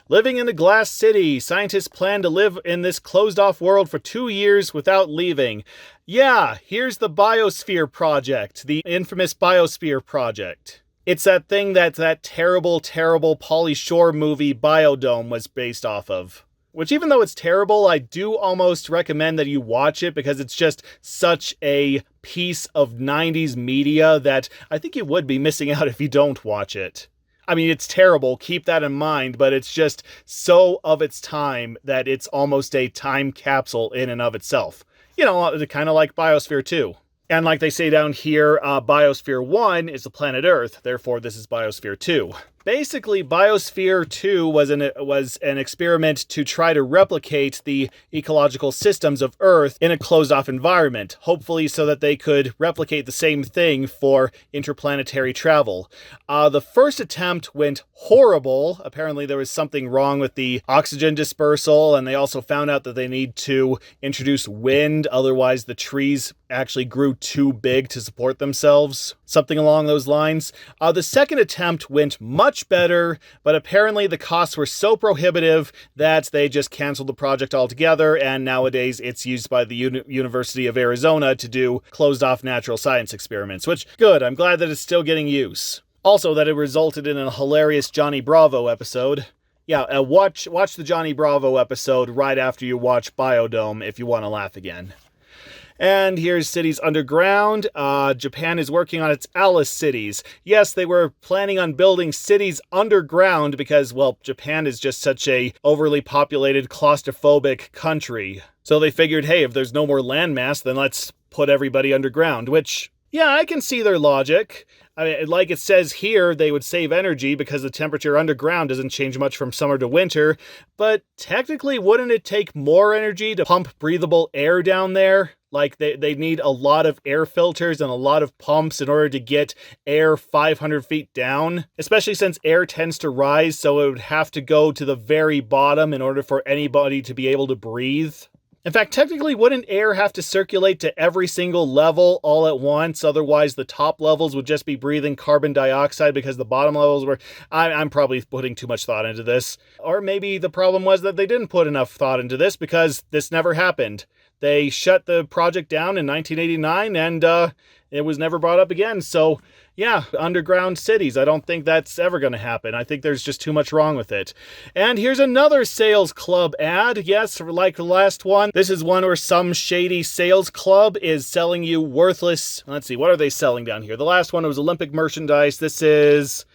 A: Living in a glass city, scientists plan to live in this closed-off world for 2 years without leaving. Yeah, here's the Biosphere Project, the infamous Biosphere Project. It's that thing that terrible, terrible Pauly Shore movie Biodome was based off of. Which, even though it's terrible, I do almost recommend that you watch it because it's just such a piece of 90s media that I think you would be missing out if you don't watch it. I mean, it's terrible, keep that in mind, but it's just so of its time that it's almost a time capsule in and of itself. You know, kind of like Biosphere 2. And like they say down here, Biosphere 1 is the planet Earth, therefore this is Biosphere 2. Basically, Biosphere 2 was an experiment to try to replicate the ecological systems of Earth in a closed-off environment, hopefully so that they could replicate the same thing for interplanetary travel. The first attempt went horrible. Apparently there was something wrong with the oxygen dispersal, and they also found out that they need to introduce wind, otherwise the trees actually grew too big to support themselves. Something along those lines. The second attempt went much much better, but apparently the costs were so prohibitive that they just canceled the project altogether, and nowadays it's used by the University of Arizona to do closed-off natural science experiments, which, good, I'm glad that it's still getting use. Also, that it resulted in a hilarious Johnny Bravo episode. Yeah, watch the Johnny Bravo episode right after you watch Biodome if you want to laugh again. And here's cities underground. Japan is working on its Alice cities. Yes, they were planning on building cities underground because, well, Japan is just such a overly populated, claustrophobic country. So they figured, hey, if there's no more landmass, then let's put everybody underground, which, yeah, I can see their logic. I mean, like it says here, they would save energy because the temperature underground doesn't change much from summer to winter, but technically, wouldn't it take more energy to pump breathable air down there? Like, they need a lot of air filters and a lot of pumps in order to get air 500 feet down, especially since air tends to rise, so it would have to go to the very bottom in order for anybody to be able to breathe. In fact, technically, wouldn't air have to circulate to every single level all at once? Otherwise, the top levels would just be breathing carbon dioxide because the bottom levels were... I'm probably putting too much thought into this. Or maybe the problem was that they didn't put enough thought into this because this never happened. They shut the project down in 1989 and it was never brought up again. So, yeah, underground cities. I don't think that's ever going to happen. I think there's just too much wrong with it. And here's another sales club ad. Yes, like the last one. This is one where some shady sales club is selling you worthless... Let's see, what are they selling down here? The last one was Olympic merchandise. This is...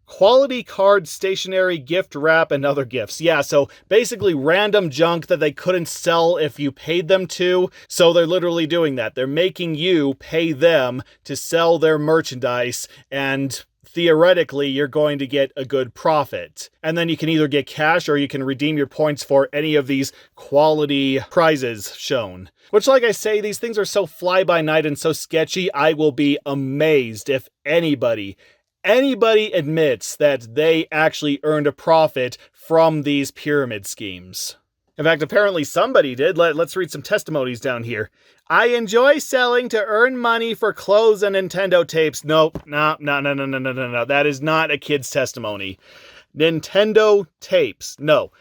A: quality card, stationery, gift wrap, and other gifts. Yeah, so basically random junk that they couldn't sell if you paid them to. So they're literally doing that. They're making you pay them to sell their merchandise, and theoretically you're going to get a good profit. And then you can either get cash or you can redeem your points for any of these quality prizes shown. Which, like I say, these things are so fly-by-night and so sketchy, I will be amazed if anybody admits that they actually earned a profit from these pyramid schemes. In fact, apparently somebody did. Let's read some testimonies down here. I enjoy selling to earn money for clothes and Nintendo tapes. Nope, no. That is not a kid's testimony. Nintendo tapes. No.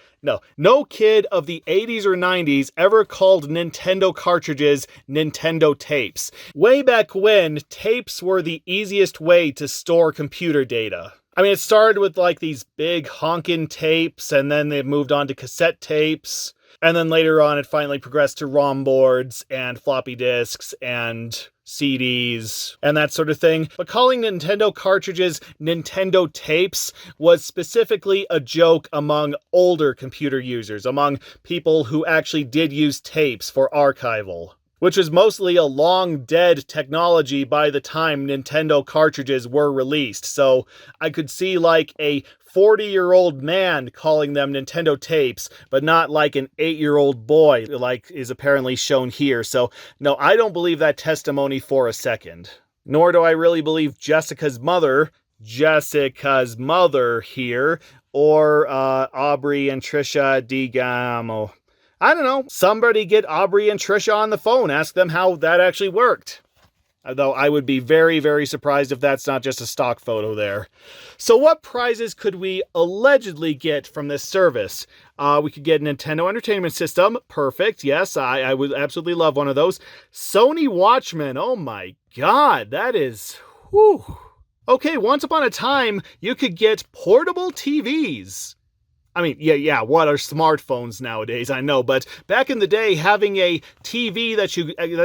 A: No kid of the 80s or 90s ever called Nintendo cartridges Nintendo tapes. Way back when, tapes were the easiest way to store computer data. I mean, it started with like these big honkin' tapes, and then they moved on to cassette tapes. And then later on, it finally progressed to ROM boards and floppy disks and CDs and that sort of thing. But calling Nintendo cartridges Nintendo tapes was specifically a joke among older computer users, among people who actually did use tapes for archival, which was mostly a long-dead technology by the time Nintendo cartridges were released. So I could see like a 40-year-old man calling them Nintendo tapes, but not like an 8-year-old boy, like is apparently shown here. So no, I don't believe that testimony for a second. Nor do I really believe Jessica's mother here, or Aubrey and Trisha DiGamo. I don't know. Somebody get Aubrey and Trisha on the phone. Ask them how that actually worked. Though I would be very, very surprised if that's not just a stock photo there. So what prizes could we allegedly get from this service? We could get a Nintendo Entertainment System. Perfect. Yes, I would absolutely love one of those. Sony Watchman. Oh my God, that is... whew. Okay, once upon a time, you could get portable TVs. I mean, yeah, what are smartphones nowadays? I know, but back in the day, having a TV that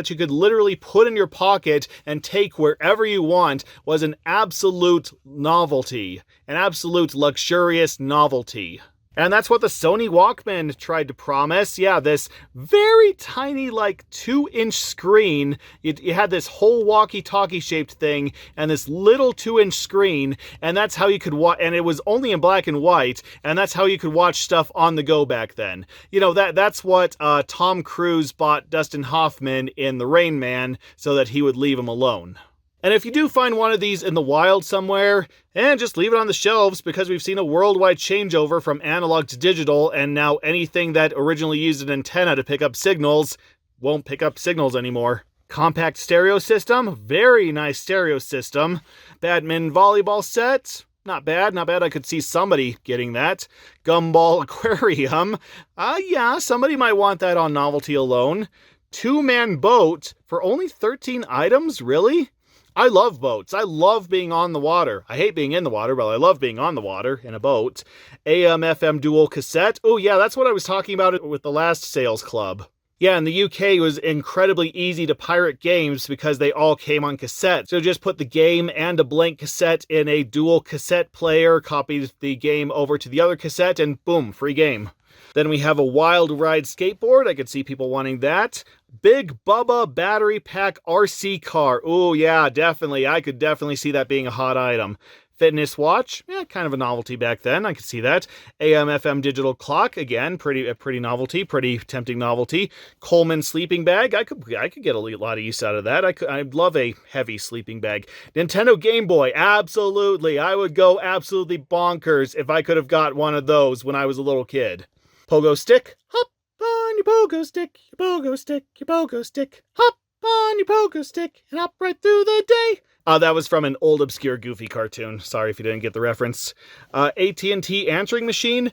A: you could literally put in your pocket and take wherever you want was an absolute novelty, an absolute luxurious novelty. And that's what the Sony Walkman tried to promise. Yeah, this very tiny, like 2-inch screen. You had this whole walkie-talkie shaped thing and this little 2-inch screen, and that's how you could watch. And it was only in black and white, and that's how you could watch stuff on the go back then. You know, that's what Tom Cruise bought Dustin Hoffman in The Rain Man so that he would leave him alone. And if you do find one of these in the wild somewhere, just leave it on the shelves, because we've seen a worldwide changeover from analog to digital, and now anything that originally used an antenna to pick up signals won't pick up signals anymore. Compact stereo system, very nice stereo system. Badminton volleyball set, not bad, not bad. I could see somebody getting that. Gumball Aquarium. Yeah, somebody might want that on novelty alone. Two-man boat for only 13 items? Really? I love boats. I love being on the water. I hate being in the water, but I love being on the water in a boat. AM/FM dual cassette. Oh yeah, that's what I was talking about with the last sales club. Yeah, in the UK it was incredibly easy to pirate games because they all came on cassette. So just put the game and a blank cassette in a dual cassette player, copied the game over to the other cassette, and boom, free game. Then we have a Wild Ride skateboard. I could see people wanting that. Big Bubba battery pack RC car. Oh yeah, definitely. I could definitely see that being a hot item. Fitness watch, yeah, kind of a novelty back then. I could see that. AM/FM digital clock, again, pretty novelty, pretty tempting novelty. Coleman sleeping bag, I could get a lot of use out of that. I'd love a heavy sleeping bag. Nintendo Game Boy, absolutely. I would go absolutely bonkers if I could have got one of those when I was a little kid. Pogo stick, hop on your pogo stick, your pogo stick, your pogo stick. Hop on your pogo stick and hop right through the day. That was from an old obscure Goofy cartoon. Sorry if you didn't get the reference. AT&T answering machine.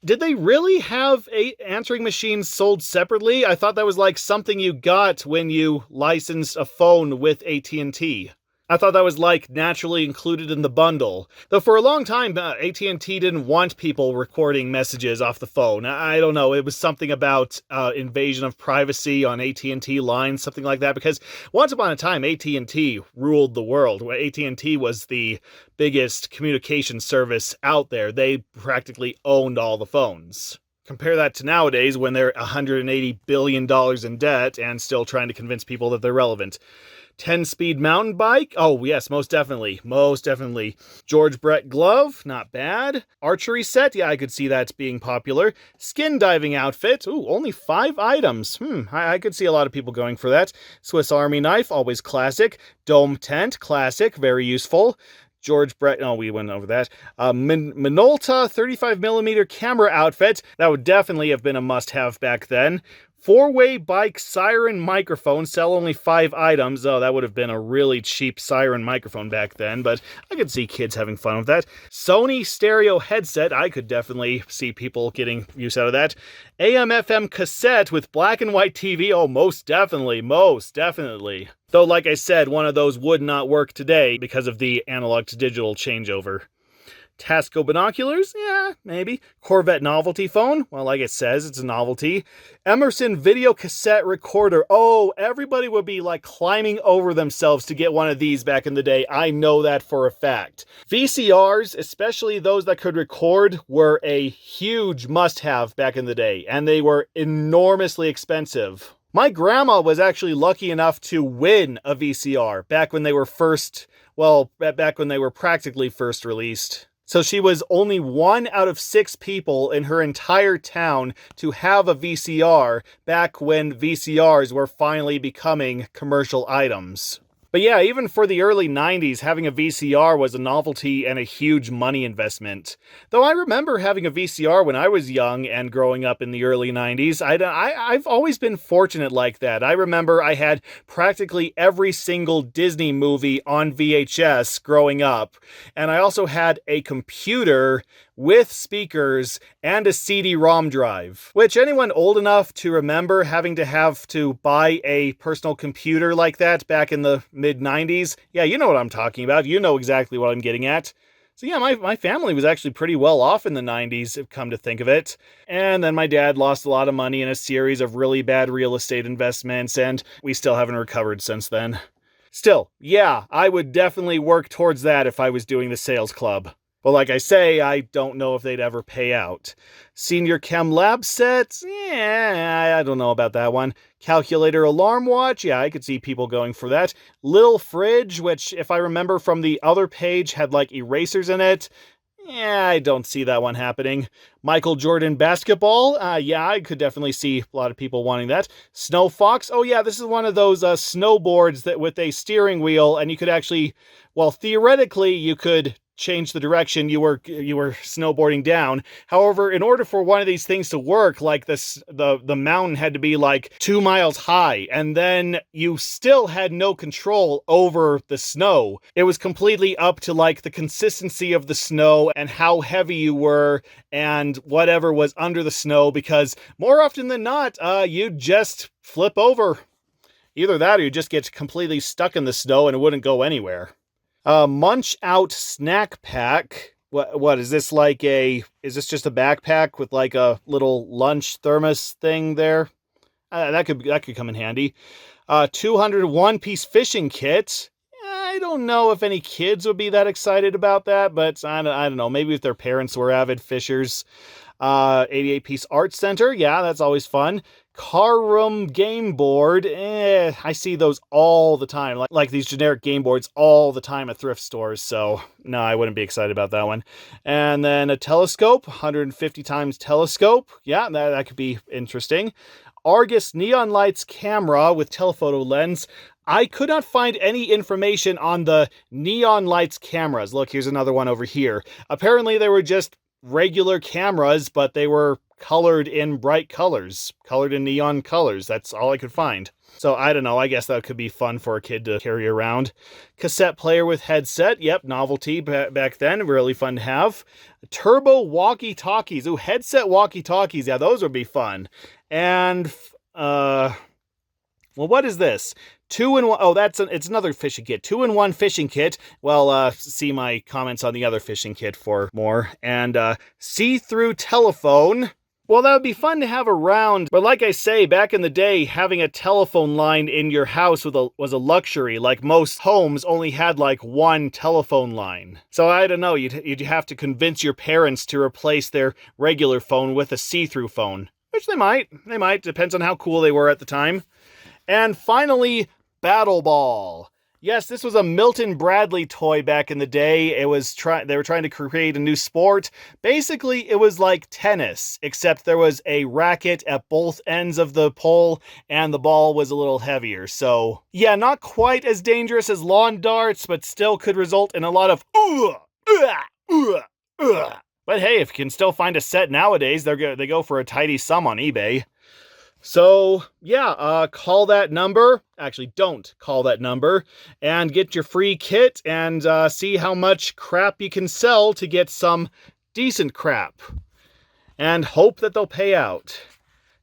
A: Did they really have answering machines sold separately? I thought that was like something you got when you licensed a phone with AT&T. I thought that was like naturally included in the bundle. Though for a long time, AT&T didn't want people recording messages off the phone. I don't know, it was something about invasion of privacy on AT&T lines, something like that, because once upon a time, AT&T ruled the world. AT&T was the biggest communication service out there. They practically owned all the phones. Compare that to nowadays when they're $180 billion in debt and still trying to convince people that they're relevant. 10-speed mountain bike? Oh, yes, most definitely. Most definitely. George Brett glove? Not bad. Archery set? Yeah, I could see that being popular. Skin diving outfit? Ooh, only 5 items. I could see a lot of people going for that. Swiss Army knife? Always classic. Dome tent? Classic. Very useful. George Brett, oh, we went over that. Minolta 35mm camera outfit. That would definitely have been a must-have back then. 4-way bike siren microphone, sell only 5 items. Oh, that would have been a really cheap siren microphone back then, but I could see kids having fun with that. Sony stereo headset, I could definitely see people getting use out of that. AM/FM cassette with black and white TV, oh, most definitely, most definitely. Though, like I said, one of those would not work today because of the analog to digital changeover. Tasco binoculars? Yeah, maybe. Corvette novelty phone? Well, like it says, it's a novelty. Emerson video cassette recorder. Oh, everybody would be like climbing over themselves to get one of these back in the day. I know that for a fact. VCRs, especially those that could record, were a huge must-have back in the day, and they were enormously expensive. My grandma was actually lucky enough to win a VCR back when they were back when they were practically first released. So she was only 1 out of 6 people in her entire town to have a VCR back when VCRs were finally becoming commercial items. But yeah, even for the early 90s, having a VCR was a novelty and a huge money investment. Though I remember having a VCR when I was young and growing up in the early 90s. I've always been fortunate like that. I remember I had practically every single Disney movie on VHS growing up. And I also had a computer with speakers and a CD-ROM drive. Which anyone old enough to remember having to buy a personal computer like that back in the mid-90s, yeah, you know what I'm talking about. You know exactly what I'm getting at. So yeah, my family was actually pretty well off in the 90s, come to think of it. And then my dad lost a lot of money in a series of really bad real estate investments, and we still haven't recovered since then. Still, yeah, I would definitely work towards that if I was doing the sales club. But like I say, I don't know if they'd ever pay out. Senior Chem Lab sets? Yeah, I don't know about that one. Calculator alarm watch? Yeah, I could see people going for that. Little fridge, which if I remember from the other page had like erasers in it. Yeah, I don't see that one happening. Michael Jordan basketball? Yeah, I could definitely see a lot of people wanting that. Snow Fox? Oh yeah, this is one of those snowboards that with a steering wheel, and you could actually, well, theoretically, you could change the direction you were snowboarding down. However, in order for one of these things to work, like the mountain had to be like 2 miles high, and then you still had no control over the snow. It was completely up to like the consistency of the snow and how heavy you were and whatever was under the snow, because more often than not, you'd just flip over. Either that or you just get completely stuck in the snow and it wouldn't go anywhere. Munch Out Snack Pack. What is this, like is this just a backpack with like a little lunch thermos thing there? That could come in handy. 200 one-piece fishing kit. I don't know if any kids would be that excited about that, but I don't know. Maybe if their parents were avid fishers. 88-piece art center. Yeah, that's always fun. Car room game board. I see those all the time. Like these generic game boards all the time at thrift stores. So no, I wouldn't be excited about that one. And then a telescope, 150 times telescope. Yeah, that could be interesting. Argus neon lights camera with telephoto lens. I could not find any information on the neon lights cameras. Look, here's another one over here. Apparently they were just regular cameras, but they were colored in bright colors, colored in neon colors. That's all I could find. So I don't know. I guess that could be fun for a kid to carry around. Cassette player with headset. Yep, novelty back then. Really fun to have. Turbo walkie-talkies. Ooh, headset walkie-talkies. Yeah, those would be fun. And, well, what is this? 2-in-1. Oh, it's another fishing kit. 2-in-1 fishing kit. Well, see my comments on the other fishing kit for more. And see-through telephone. Well, that would be fun to have around, but like I say, back in the day, having a telephone line in your house was a luxury. Like most homes only had like one telephone line. So I don't know, you'd have to convince your parents to replace their regular phone with a see-through phone. Which they might, depends on how cool they were at the time. And finally, Battle Ball. Yes, this was a Milton Bradley toy back in the day. They were trying to create a new sport. Basically, it was like tennis, except there was a racket at both ends of the pole, and the ball was a little heavier. So, yeah, not quite as dangerous as lawn darts, but still could result in a lot of But hey, if you can still find a set nowadays, they go for a tidy sum on eBay. So, yeah, call that number. Actually, don't call that number. And get your free kit and see how much crap you can sell to get some decent crap. And hope that they'll pay out.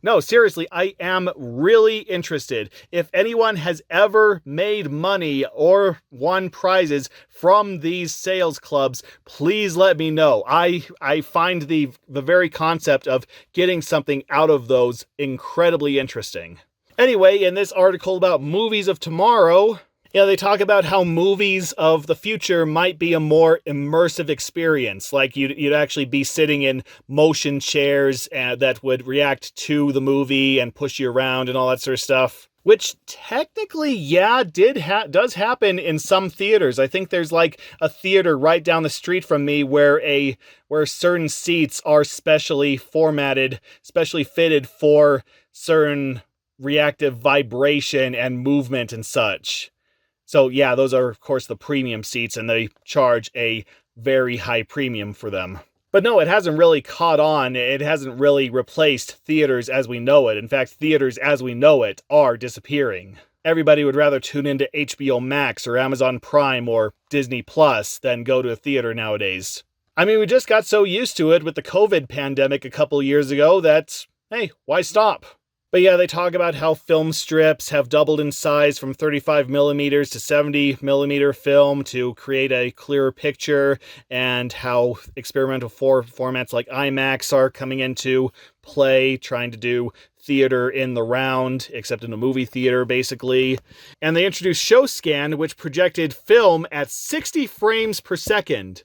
A: No, seriously, I am really interested. If anyone has ever made money or won prizes from these sales clubs, please let me know. I find the very concept of getting something out of those incredibly interesting. Anyway, in this article about movies of tomorrow, they talk about how movies of the future might be a more immersive experience. Like you'd actually be sitting in motion chairs that would react to the movie and push you around and all that sort of stuff. Which technically, yeah, does happen in some theaters. I think there's like a theater right down the street from me where certain seats are specially formatted, specially fitted for certain reactive vibration and movement and such. So yeah, those are of course the premium seats, and they charge a very high premium for them. But no, it hasn't really caught on. It hasn't really replaced theaters as we know it. In fact, theaters as we know it are disappearing. Everybody would rather tune into HBO Max or Amazon Prime or Disney Plus than go to a theater nowadays. I mean, we just got so used to it with the COVID pandemic a couple years ago that, hey, why stop? But yeah, they talk about how film strips have doubled in size from 35 millimeters to 70 millimeter film to create a clearer picture, and how experimental formats like IMAX are coming into play, trying to do theater in the round, except in a movie theater, basically. And they introduced ShowScan, which projected film at 60 frames per second.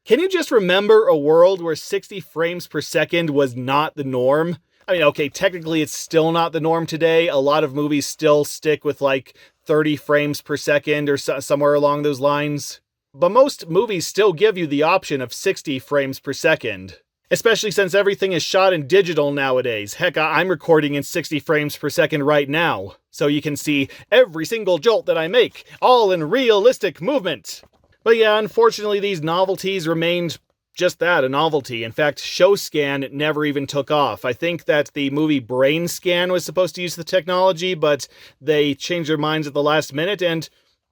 A: Can you just remember a world where 60 frames per second was not the norm? I mean, okay, technically it's still not the norm today. A lot of movies still stick with like 30 frames per second or somewhere along those lines. But most movies still give you the option of 60 frames per second. Especially since everything is shot in digital nowadays. Heck, I'm recording in 60 frames per second right now. So you can see every single jolt that I make, all in realistic movement. But yeah, unfortunately, these novelties remained just that, a novelty. In fact, ShowScan never even took off. I think that the movie Brain Scan was supposed to use the technology, but they changed their minds at the last minute, and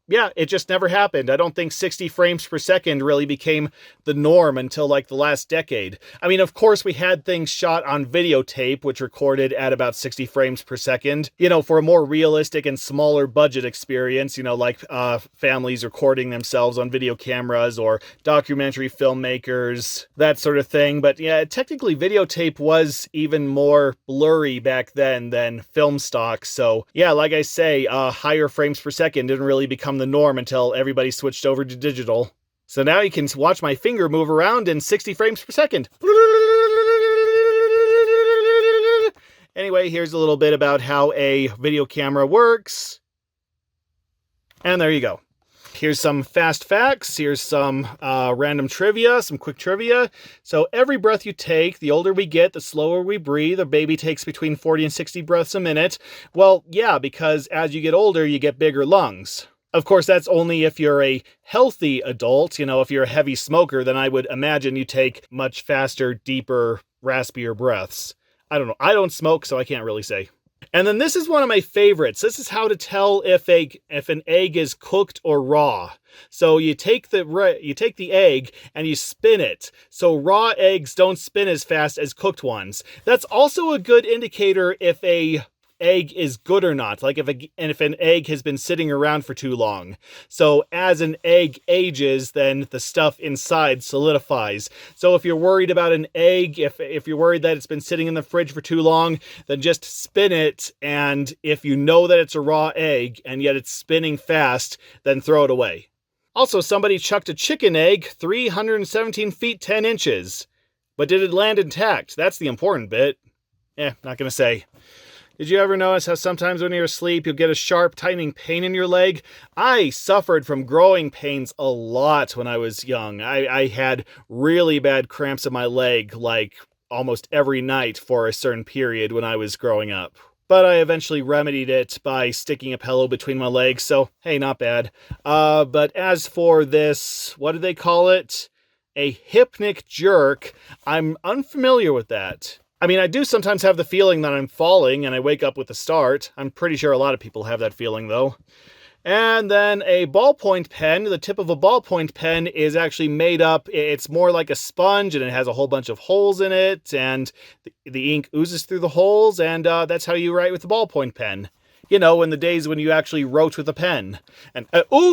A: yeah, it just never happened. I don't think 60 frames per second really became the norm until like the last decade. I mean, of course, we had things shot on videotape, which recorded at about 60 frames per second, for a more realistic and smaller budget experience, like families recording themselves on video cameras or documentary filmmakers, that sort of thing. But yeah, technically videotape was even more blurry back then than film stock. So yeah, like I say, higher frames per second didn't really become the norm until everybody switched over to digital. So now you can watch my finger move around in 60 frames per second. Anyway, here's a little bit about how a video camera works. And there you go. Here's some fast facts. Here's some random trivia, some quick trivia. So every breath you take, the older we get, the slower we breathe. A baby takes between 40 and 60 breaths a minute. Well, yeah, because as you get older, you get bigger lungs. Of course, that's only if you're a healthy adult. If you're a heavy smoker, then I would imagine you take much faster, deeper, raspier breaths. I don't know. I don't smoke, so I can't really say. And then this is one of my favorites. This is how to tell if an egg is cooked or raw. So you take the egg and you spin it. So raw eggs don't spin as fast as cooked ones. That's also a good indicator if a egg is good or not, like if an egg has been sitting around for too long. So as an egg ages, then the stuff inside solidifies. So if you're worried about an egg, if you're worried that it's been sitting in the fridge for too long, then just spin it, and if you know that it's a raw egg and yet it's spinning fast, then throw it away. Also, somebody chucked a chicken egg 317 feet 10 inches. But did it land intact? That's the important bit. Not gonna say. Did you ever notice how sometimes when you're asleep, you'll get a sharp, tightening pain in your leg? I suffered from growing pains a lot when I was young. I had really bad cramps in my leg, like almost every night for a certain period when I was growing up. But I eventually remedied it by sticking a pillow between my legs, so hey, not bad. But as for this, what do they call it? A hypnic jerk, I'm unfamiliar with that. I mean, I do sometimes have the feeling that I'm falling and I wake up with a start. I'm pretty sure a lot of people have that feeling, though. And then a ballpoint pen. The tip of a ballpoint pen is actually made up. It's more like a sponge, and it has a whole bunch of holes in it, and the ink oozes through the holes, and that's how you write with a ballpoint pen. In the days when you actually wrote with a pen. And,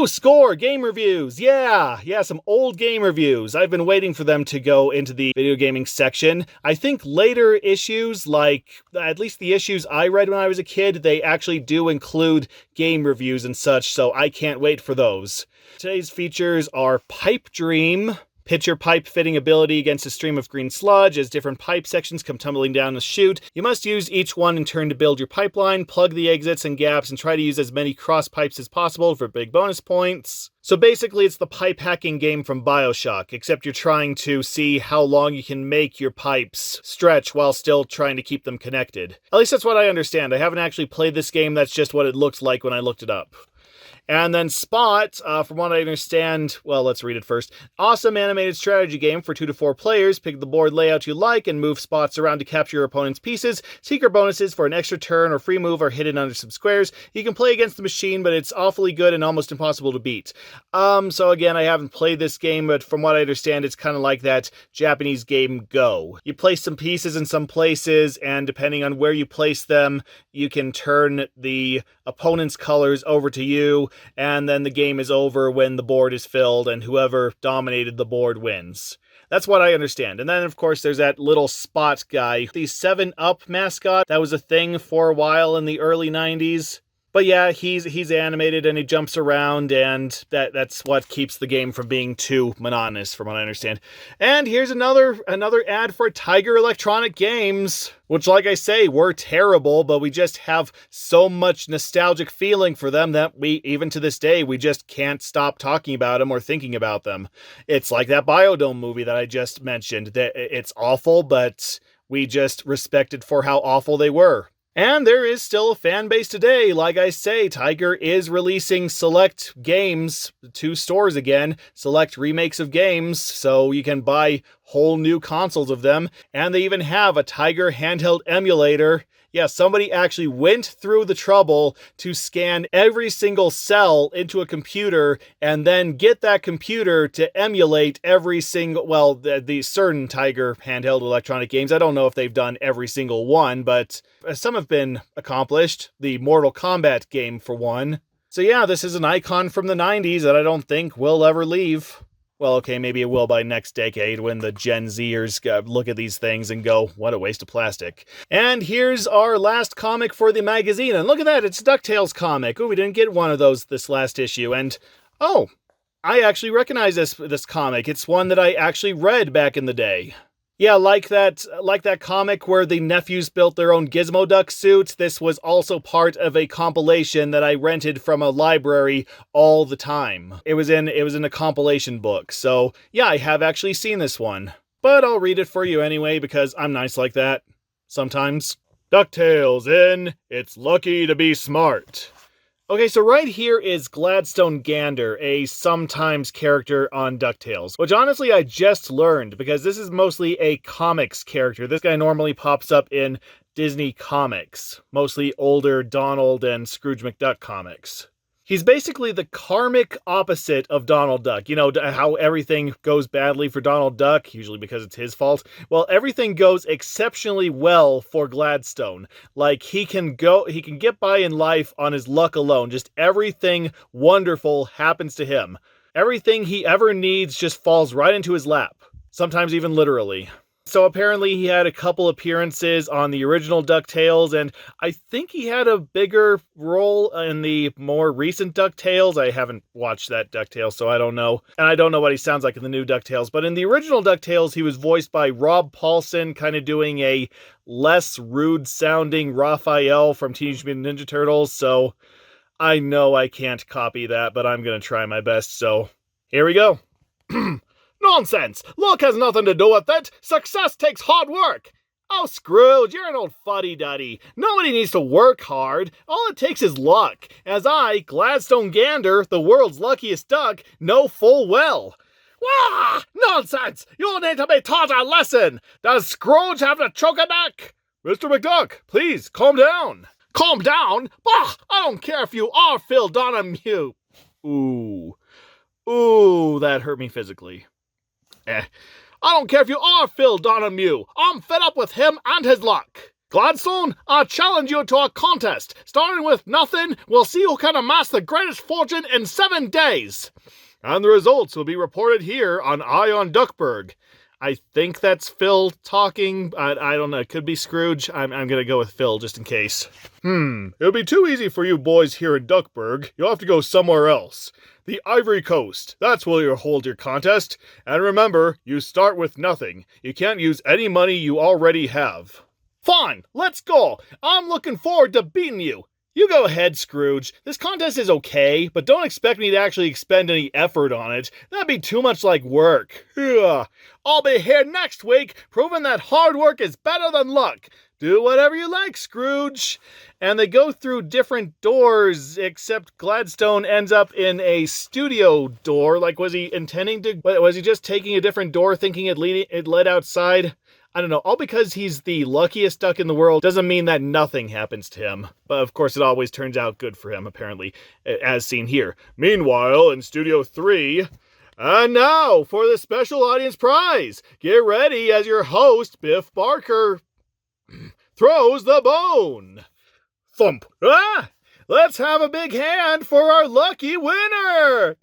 A: score! Game reviews! Yeah, some old game reviews. I've been waiting for them to go into the video gaming section. I think later issues, like, at least the issues I read when I was a kid, they actually do include game reviews and such, so I can't wait for those. Today's features are Pipe Dream. Pitch your pipe fitting ability against a stream of green sludge as different pipe sections come tumbling down the chute. You must use each one in turn to build your pipeline, plug the exits and gaps, and try to use as many cross pipes as possible for big bonus points. So basically it's the pipe hacking game from BioShock, except you're trying to see how long you can make your pipes stretch while still trying to keep them connected. At least that's what I understand. I haven't actually played this game, that's just what it looked like when I looked it up. And then Spot, from what I understand, well, let's read it first. Awesome animated strategy game for 2 to 4 players. Pick the board layout you like and move spots around to capture your opponent's pieces. Secret bonuses for an extra turn or free move are hidden under some squares. You can play against the machine, but it's awfully good and almost impossible to beat. So again, I haven't played this game, but from what I understand, it's kind of like that Japanese game Go. You place some pieces in some places, and depending on where you place them, you can turn the opponent's colors over to you, and then the game is over when the board is filled, and whoever dominated the board wins. That's what I understand. And then, of course, there's that little Spot guy. The 7-Up mascot, that was a thing for a while in the early 90s. But yeah, he's animated and he jumps around, and that's what keeps the game from being too monotonous, from what I understand. And here's another ad for Tiger Electronic Games, which, like I say, were terrible, but we just have so much nostalgic feeling for them that we, even to this day, we just can't stop talking about them or thinking about them. It's like that Biodome movie that I just mentioned. That it's awful, but we just respect it for how awful they were. And there is still a fan base today. Like I say, Tiger is releasing select games to stores again, select remakes of games, so you can buy whole new consoles of them. And they even have a Tiger handheld emulator. Yeah, somebody actually went through the trouble to scan every single cell into a computer and then get that computer to emulate every single, well, the certain Tiger handheld electronic games. I don't know if they've done every single one, but some have been accomplished. The Mortal Kombat game, for one. So yeah, this is an icon from the 90s that I don't think will ever leave. Well, okay, maybe it will by next decade when the Gen Zers look at these things and go, what a waste of plastic. And here's our last comic for the magazine. And look at that, it's a DuckTales comic. Oh, we didn't get one of those this last issue. And, oh, I actually recognize this comic. It's one that I actually read back in the day. Yeah, like that comic where the nephews built their own Gizmo Duck suits. This was also part of a compilation that I rented from a library all the time. It was in a compilation book. So yeah, I have actually seen this one. But I'll read it for you anyway because I'm nice like that. Sometimes. DuckTales in It's Lucky to Be Smart. Okay, so right here is Gladstone Gander, a sometimes character on DuckTales, which honestly I just learned because this is mostly a comics character. This guy normally pops up in Disney comics, mostly older Donald and Scrooge McDuck comics. He's basically the karmic opposite of Donald Duck. You know, how everything goes badly for Donald Duck, usually because it's his fault. Well, everything goes exceptionally well for Gladstone. Like, he can get by in life on his luck alone. Just everything wonderful happens to him. Everything he ever needs just falls right into his lap. Sometimes even literally. So apparently he had a couple appearances on the original DuckTales, and I think he had a bigger role in the more recent DuckTales. I haven't watched that DuckTales, so I don't know. And I don't know what he sounds like in the new DuckTales, but in the original DuckTales, he was voiced by Rob Paulsen, kind of doing a less rude-sounding Raphael from Teenage Mutant Ninja Turtles, so I know I can't copy that, but I'm going to try my best, so here we go.
B: Nonsense! Luck has nothing to do with it! Success takes hard work!
A: Oh, Scrooge, you're an old fuddy-duddy. Nobody needs to work hard. All it takes is luck, as I, Gladstone Gander, the world's luckiest duck, know full well.
B: Wah! Nonsense! You need to be taught a lesson! Does Scrooge have to choke a duck?
A: Mr. McDuck, please, calm down.
B: Calm down? Bah! I don't care if you are Phil Donahue.
A: Ooh, that hurt me physically.
B: I don't care if you are Phil Donahue. I'm fed up with him and his luck. Gladstone, I challenge you to a contest. Starting with nothing, we'll see who can amass the greatest fortune in 7 days.
A: And the results will be reported here on Eye on Duckburg. I think that's Phil talking. I don't know. It could be Scrooge. I'm going to go with Phil just in case.
B: It'll be too easy for you boys here in Duckburg. You'll have to go somewhere else. The Ivory Coast. That's where you'll hold your contest. And remember, you start with nothing. You can't use any money you already have.
A: Fine, let's go. I'm looking forward to beating you. You go ahead, Scrooge. This contest is okay, but don't expect me to actually expend any effort on it. That'd be too much like work.
B: Ugh. I'll be here next week, proving that hard work is better than luck.
A: Do whatever you like, Scrooge. And they go through different doors, except Gladstone ends up in a studio door. Like, was he intending to... Was he just taking a different door, thinking it led outside? I don't know. All because he's the luckiest duck in the world doesn't mean that nothing happens to him. But of course, it always turns out good for him, apparently, as seen here.
B: Meanwhile, in Studio 3...
A: And now, for the special audience prize. Get ready as your host, Biff Barker, throws the bone.
B: Thump.
A: Ah! Let's have a big hand for our lucky winner!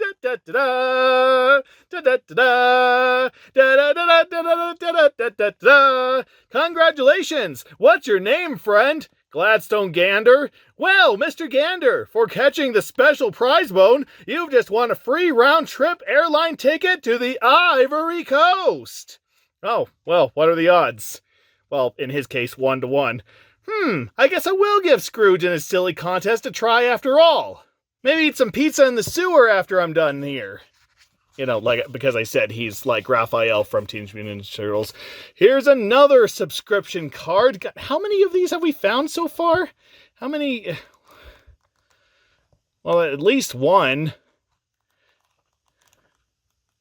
A: Congratulations! What's your name, friend? Gladstone Gander? Well, Mr. Gander, for catching the special prize bone, you've just won a free round-trip airline ticket to the Ivory Coast! Oh, well, what are the odds? Well, in his case, 1 to 1. I guess I will give Scrooge in his silly contest a try after all. Maybe eat some pizza in the sewer after I'm done here. You know, like, because I said he's like Raphael from Teenage Mutant Ninja Turtles. Here's another subscription card. God, how many of these have we found so far? How many? Well, at least one.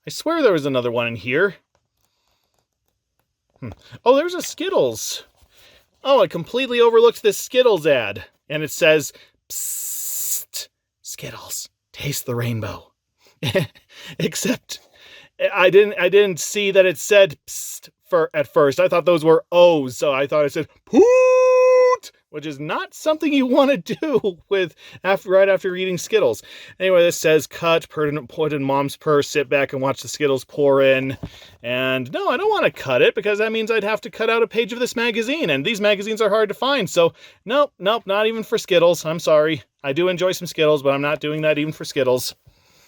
A: I swear there was another one in here. Oh, there's a Skittles. Oh, I completely overlooked this Skittles ad. And it says, "Psst, Skittles, taste the rainbow." Except I didn't see that it said psst at first. I thought those were O's, so I thought it said poot, which is not something you want to do right after eating Skittles. Anyway, this says cut, put in mom's purse, sit back and watch the Skittles pour in. And no, I don't want to cut it because that means I'd have to cut out a page of this magazine, and these magazines are hard to find. So nope, not even for Skittles. I'm sorry. I do enjoy some Skittles, but I'm not doing that even for Skittles.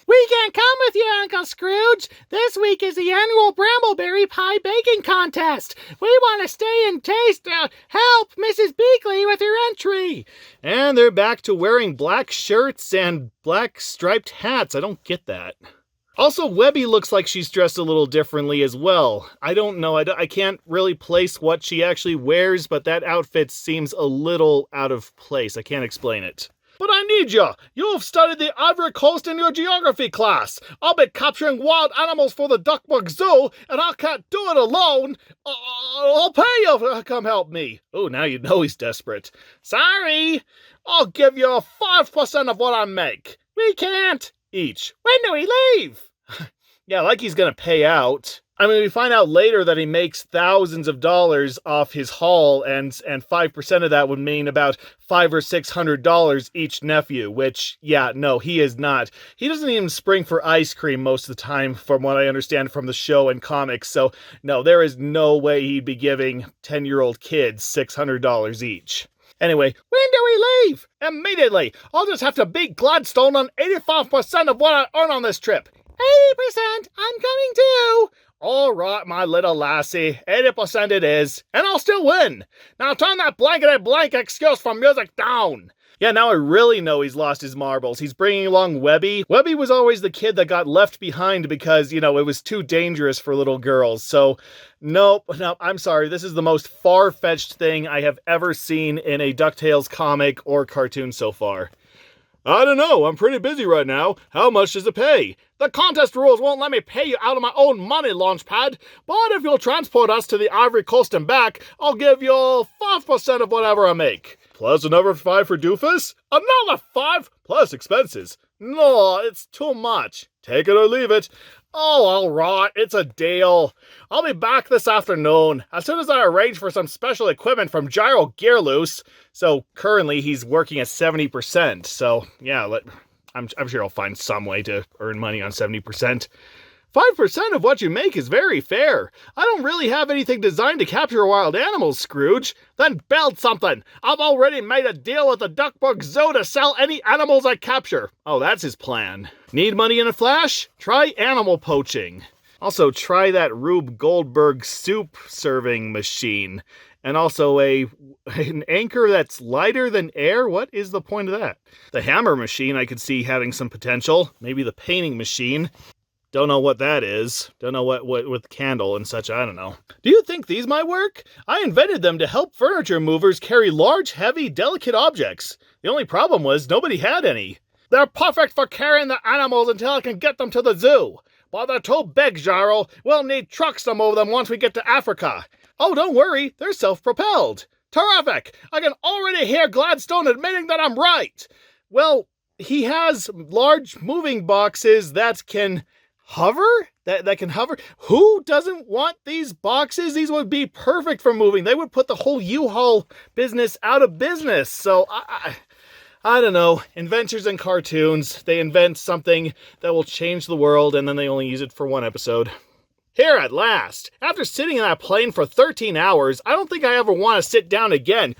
C: We can't come with you, Uncle Scrooge. This week is the annual Brambleberry Pie Baking Contest. We want to stay and taste. Help Mrs. Beakley with her entry.
A: And they're back to wearing black shirts and black striped hats. I don't get that. Also, Webby looks like she's dressed a little differently as well. I don't know. I can't really place what she actually wears, but that outfit seems a little out of place. I can't explain it.
B: But I need you. You've studied the Ivory Coast in your geography class. I'll be capturing wild animals for the Duckburg Zoo, and I can't do it alone. I'll pay you to come help me.
A: Oh, now you know he's desperate.
B: Sorry. I'll give you 5% of what I make.
C: We can't.
A: Each.
C: When do we leave?
A: Yeah, like he's gonna pay out. I mean, we find out later that he makes thousands of dollars off his haul, and 5% of that would mean about $500 or $600 each nephew, which, yeah, no, he is not. He doesn't even spring for ice cream most of the time, from what I understand from the show and comics, so no, there is no way he'd be giving 10-year-old kids $600 each. Anyway,
C: when do we leave?
B: Immediately. I'll just have to beat Gladstone on 85% of what I earn on this trip.
C: 80%, I'm coming too.
B: All right, my little lassie, 80% it is, and I'll still win. Now turn that blankety blank excuse for music down.
A: Yeah, now I really know he's lost his marbles. He's bringing along Webby. Webby was always the kid that got left behind because, it was too dangerous for little girls. So, nope, I'm sorry. This is the most far-fetched thing I have ever seen in a DuckTales comic or cartoon so far.
B: I don't know. I'm pretty busy right now. How much does it pay? The contest rules won't let me pay you out of my own money, Launchpad. But if you'll transport us to the Ivory Coast and back, I'll give you 5% of whatever I make.
A: Plus another 5 for Doofus?
B: Another 5?
A: Plus expenses.
B: No, it's too much.
A: Take it or leave it.
B: Oh, all right. It's a deal. I'll be back this afternoon, as soon as I arrange for some special equipment from Gyro Gearloose.
A: So currently he's working at 70%. So yeah, I'm sure I'll find some way to earn money on 70%.
B: 5% of what you make is very fair. I don't really have anything designed to capture wild animals, Scrooge. Then build something. I've already made a deal with the Duckburg Zoo to sell any animals I capture.
A: Oh, that's his plan. Need money in a flash? Try animal poaching. Also, try that Rube Goldberg soup serving machine. And also an anchor that's lighter than air? What is the point of that? The hammer machine I could see having some potential. Maybe the painting machine. Don't know what that is. Don't know what with candle and such, I don't know.
B: Do you think these might work? I invented them to help furniture movers carry large, heavy, delicate objects. The only problem was nobody had any. They're perfect for carrying the animals until I can get them to the zoo. But they're too big, Gyro. We'll need trucks to move them once we get to Africa. Oh, don't worry. They're self-propelled. Terrific! I can already hear Gladstone admitting that I'm right.
A: Well, he has large moving boxes that can hover? That can hover? Who doesn't want these boxes? These would be perfect for moving. They would put the whole U-Haul business out of business. So, I don't know. Inventors in cartoons, they invent something that will change the world, and then they only use it for one episode.
B: Here at last. After sitting in that plane for 13 hours, I don't think I ever want to sit down again.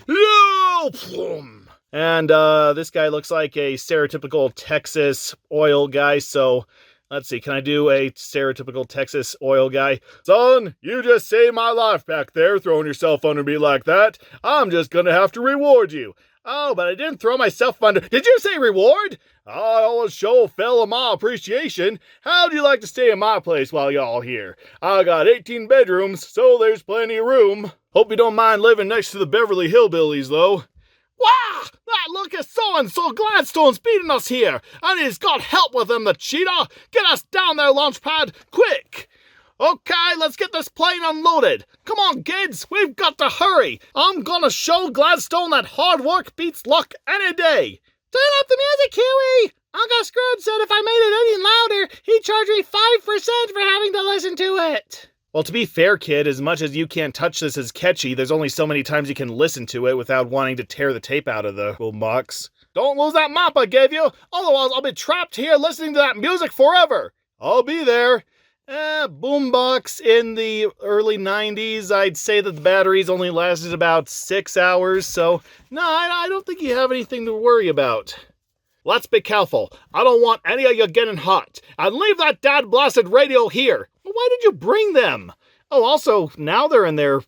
A: And this guy looks like a stereotypical Texas oil guy, so let's see, can I do a stereotypical Texas oil guy?
B: Son, you just saved my life back there, throwing yourself under me like that. I'm just gonna have to reward you.
A: Oh, but I didn't throw myself under. Did you say reward? I always show fellow my appreciation. How'd you like to stay in my place while y'all here? I got 18 bedrooms, so there's plenty of room. Hope you don't mind living next to the Beverly Hillbillies, though. Wow! Look at so-and-so Gladstone's beating us here, and he's got help with him, the cheetah! Get us down there, Launchpad, quick! Okay, let's get this plane unloaded. Come on, kids, we've got to hurry. I'm gonna show Gladstone that hard work beats luck any day.
C: Turn up the music, Huey! Uncle Scrooge said if I made it any louder, he'd charge me 5% for having to listen to it.
A: Well, to be fair, kid, as much as you can't touch this as catchy, there's only so many times you can listen to it without wanting to tear the tape out of the box. Don't lose that mop I gave you, otherwise I'll be trapped here listening to that music forever. I'll be there. Boombox in the early 90s, I'd say that the batteries only lasted about 6 hours, so no, I don't think you have anything to worry about. Let's be careful. I don't want any of you getting hot. And leave that dad-blasted radio here. Why did you bring them? Oh, also, now they're in their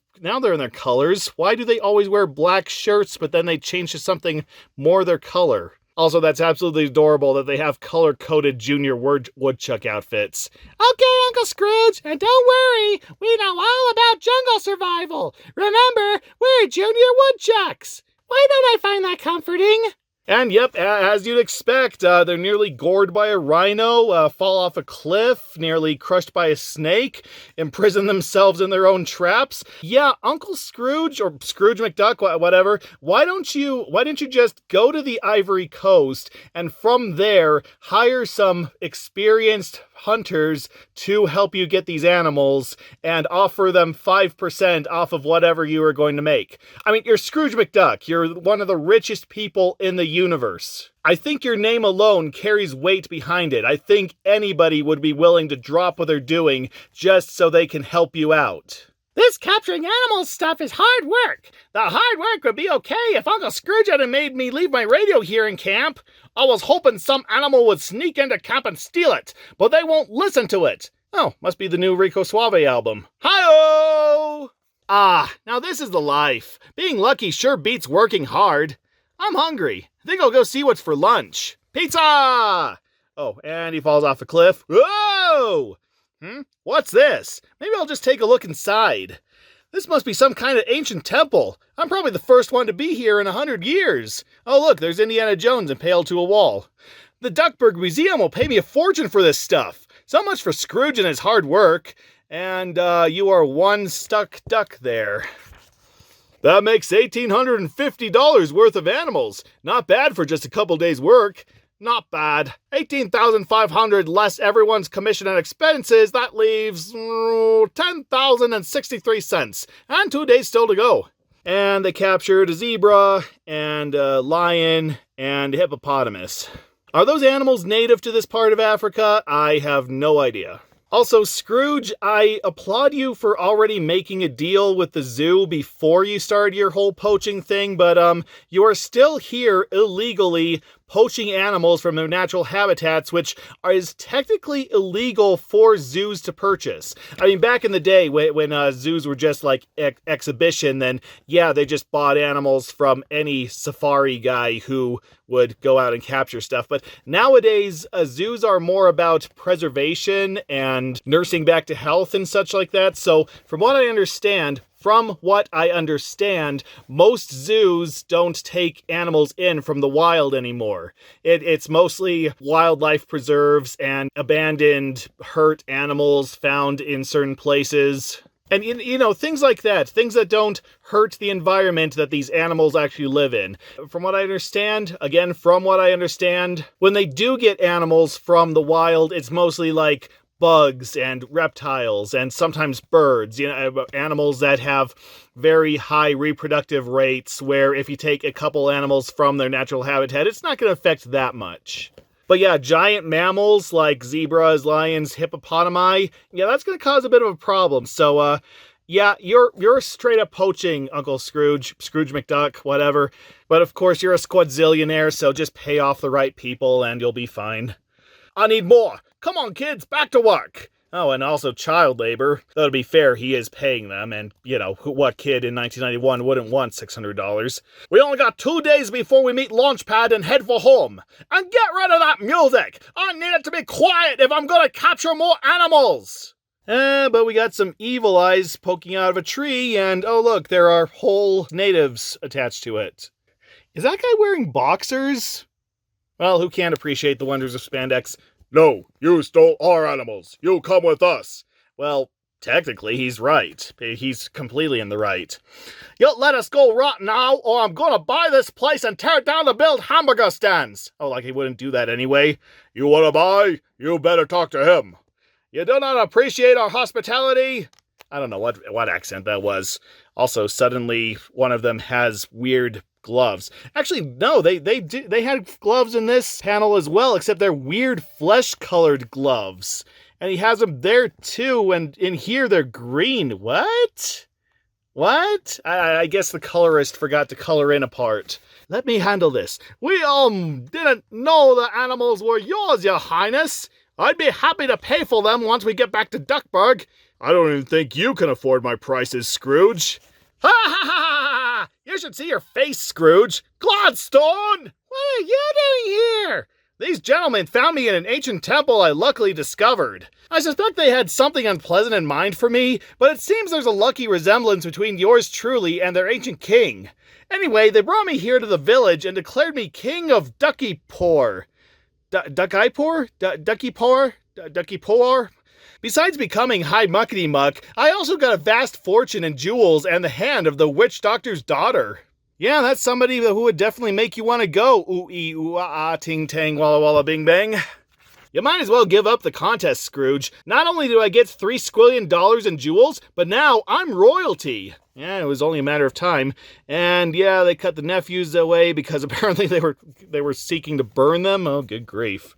A: colors. Why do they always wear black shirts, but then they change to something more their color? Also, that's absolutely adorable that they have color-coded Junior Woodchuck outfits.
C: Okay, Uncle Scrooge, and don't worry, we know all about jungle survival. Remember, we're Junior Woodchucks. Why don't I find that comforting?
A: And yep, as you'd expect, they're nearly gored by a rhino, fall off a cliff, nearly crushed by a snake, imprison themselves in their own traps. Yeah, Uncle Scrooge, or Scrooge McDuck, whatever, why don't you just go to the Ivory Coast and from there hire some experienced hunters to help you get these animals and offer them 5% off of whatever you are going to make. I mean, you're Scrooge McDuck. You're one of the richest people in the universe. I think your name alone carries weight behind it. I think anybody would be willing to drop what they're doing just so they can help you out.
C: This capturing animals stuff is hard work.
A: The hard work would be okay if Uncle Scrooge hadn't made me leave my radio here in camp. I was hoping some animal would sneak into camp and steal it, but they won't listen to it. Oh, must be the new Rico Suave album. Hi-oh! Ah, now this is the life. Being lucky sure beats working hard. I'm hungry. I think I'll go see what's for lunch. Pizza! Oh, and he falls off a cliff. Whoa! What's this? Maybe I'll just take a look inside. This must be some kind of ancient temple. I'm probably the first one to be here in 100 years. Oh look, there's Indiana Jones impaled to a wall. The Duckburg Museum will pay me a fortune for this stuff. So much for Scrooge and his hard work. And you are one stuck duck there. That makes $1,850 worth of animals. Not bad for just a couple days' work. Not bad. $18,500 less everyone's commission and expenses. That leaves $10,063. And 2 days still to go. And they captured a zebra and a lion and a hippopotamus. Are those animals native to this part of Africa? I have no idea. Also, Scrooge, I applaud you for already making a deal with the zoo before you started your whole poaching thing, but you are still here illegally poaching animals from their natural habitats, which is technically illegal for zoos to purchase. I mean, back in the day when zoos were just like exhibition, then yeah, they just bought animals from any safari guy who would go out and capture stuff. But nowadays, zoos are more about preservation and nursing back to health and such like that. So from what I understand, most zoos don't take animals in from the wild anymore. It's mostly wildlife preserves and abandoned, hurt animals found in certain places. And, you know, things like that. Things that don't hurt the environment that these animals actually live in. From what I understand, when they do get animals from the wild, it's mostly like bugs and reptiles and sometimes birds, you know, animals that have very high reproductive rates where if you take a couple animals from their natural habitat, it's not going to affect that much. But yeah, giant mammals like zebras, lions, hippopotami, yeah, that's going to cause a bit of a problem. So, yeah, you're straight up poaching, Uncle Scrooge McDuck, whatever. But of course, you're a squadzillionaire, so just pay off the right people and you'll be fine. I need more. Come on, kids, back to work. Oh, and also child labor. Though to be fair, he is paying them, and, what kid in 1991 wouldn't want $600? We only got 2 days before we meet Launchpad and head for home. And get rid of that music! I need it to be quiet if I'm gonna capture more animals! But we got some evil eyes poking out of a tree, and oh look, there are whole natives attached to it. Is that guy wearing boxers? Well, who can't appreciate the wonders of spandex?
B: No, you stole our animals. You come with us.
A: Well, technically, he's right. He's completely in the right. You let us go right now, or I'm gonna buy this place and tear it down to build hamburger stands. Oh, like he wouldn't do that anyway.
B: You wanna buy? You better talk to him.
A: You do not appreciate our hospitality? I don't know what accent that was. Also, suddenly, one of them has weird gloves. Actually, no, they had gloves in this panel as well, except they're weird flesh-colored gloves. And he has them there too, and in here they're green. What? I guess the colorist forgot to color in a part. Let me handle this. We, didn't know the animals were yours, your highness. I'd be happy to pay for them once we get back to Duckburg.
B: I don't even think you can afford my prices, Scrooge.
A: Ha ha ha ha! You should see your face, Scrooge. Gladstone! What are you doing here? These gentlemen found me in an ancient temple I luckily discovered. I suspect they had something unpleasant in mind for me, but it seems there's a lucky resemblance between yours truly and their ancient king. Anyway, they brought me here to the village and declared me king of Duckypore. Duckypore? Besides becoming high muckety muck, I also got a vast fortune in jewels and the hand of the witch doctor's daughter. Yeah, that's somebody who would definitely make you want to go ooh-ee, ooh-ah-ah, ting-tang, walla-walla, bing-bang. You might as well give up the contest, Scrooge. Not only do I get $3 squillion in jewels, but now I'm royalty. Yeah, it was only a matter of time. And yeah, they cut the nephews away because apparently they were seeking to burn them. Oh, good grief.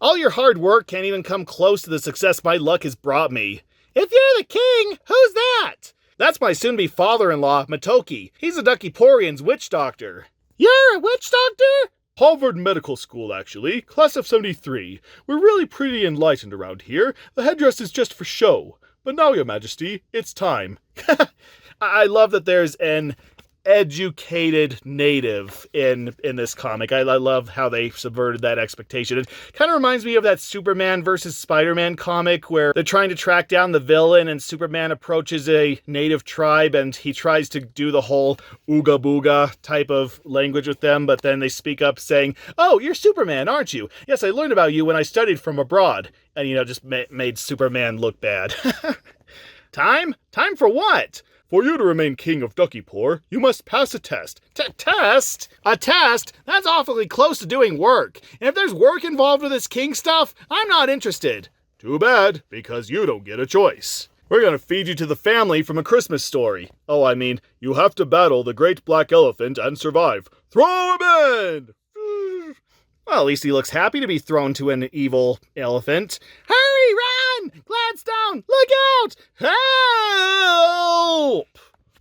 A: All your hard work can't even come close to the success my luck has brought me. If you're the king, who's that? That's my soon-be father-in-law, Matoki. He's a Duckyporian's witch doctor. You're a witch doctor?
B: Harvard Medical School, actually. Class of 73. We're really pretty enlightened around here. The headdress is just for show. But now, Your Majesty, it's time.
A: I love that there's an educated native in this comic. I love how they subverted that expectation. It kind of reminds me of that Superman versus Spider-Man comic where they're trying to track down the villain and Superman approaches a native tribe and he tries to do the whole ooga booga type of language with them, but then they speak up saying, "Oh, you're Superman, aren't you? Yes, I learned about you when I studied from abroad." And, just made Superman look bad. Time? Time for what?
B: For you to remain king of Duckypore, you must pass a test.
A: Test? A test? That's awfully close to doing work. And if there's work involved with this king stuff, I'm not interested.
B: Too bad, because you don't get a choice. We're gonna feed you to the family from A Christmas Story. Oh, I mean, you have to battle the great black elephant and survive. Throw him in!
A: Well, at least he looks happy to be thrown to an evil elephant. Hurry, run! Gladstone, look out! Help!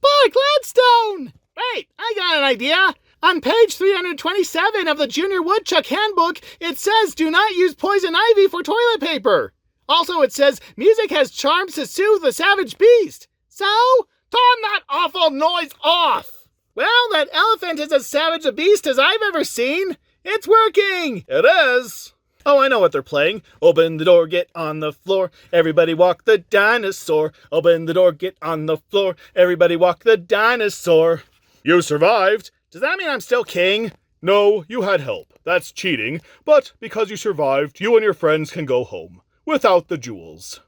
A: Boy, Gladstone! Wait, I got an idea. On page 327 of the Junior Woodchuck Handbook, it says do not use poison ivy for toilet paper. Also, it says music has charms to soothe the savage beast. So, turn that awful noise off! Well, that elephant is as savage a beast as I've ever seen. It's working!
B: It is!
A: Oh, I know what they're playing. Open the door, get on the floor. Everybody walk the dinosaur. Open the door, get on the floor. Everybody walk the dinosaur.
B: You survived.
A: Does that mean I'm still king?
B: No, you had help. That's cheating. But because you survived, you and your friends can go home. Without the jewels.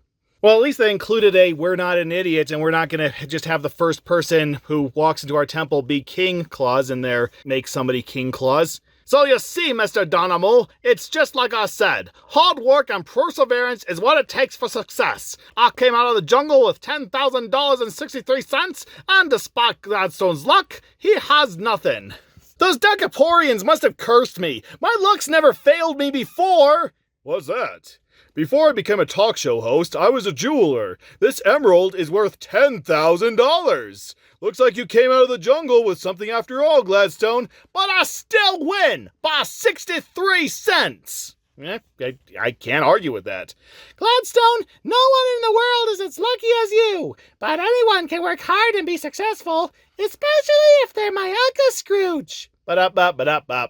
A: Well, at least they included a we're not an idiot and we're not going to just have the first person who walks into our temple be king clause in there make somebody king clause. So you see, Mr. Dynamo, it's just like I said. Hard work and perseverance is what it takes for success. I came out of the jungle with $10,000.63, and despite Gladstone's luck, he has nothing. Those Duckyporians must have cursed me. My luck's never failed me before.
B: What's that? Before I became a talk show host, I was a jeweler. This emerald is worth $10,000. Looks like you came out of the jungle with something after all, Gladstone.
A: But I still win by 63 cents. I can't argue with that.
C: Gladstone, no one in the world is as lucky as you, but anyone can work hard and be successful, especially if they're my Uncle Scrooge.
A: Ba-da-ba-ba-da-ba.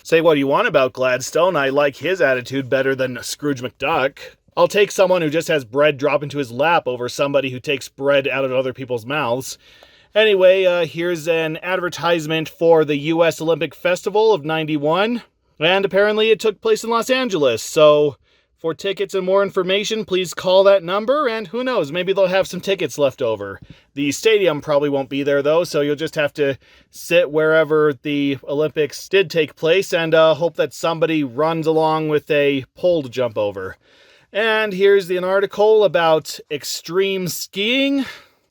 A: Say what you want about Gladstone, I like his attitude better than Scrooge McDuck. I'll take someone who just has bread drop into his lap over somebody who takes bread out of other people's mouths. Anyway, here's an advertisement for the U.S. Olympic Festival of '91, and apparently it took place in Los Angeles, so for tickets and more information, please call that number, and who knows, maybe they'll have some tickets left over. The stadium probably won't be there, though, so you'll just have to sit wherever the Olympics did take place and hope that somebody runs along with a pole to jump over. And here's an article about extreme skiing.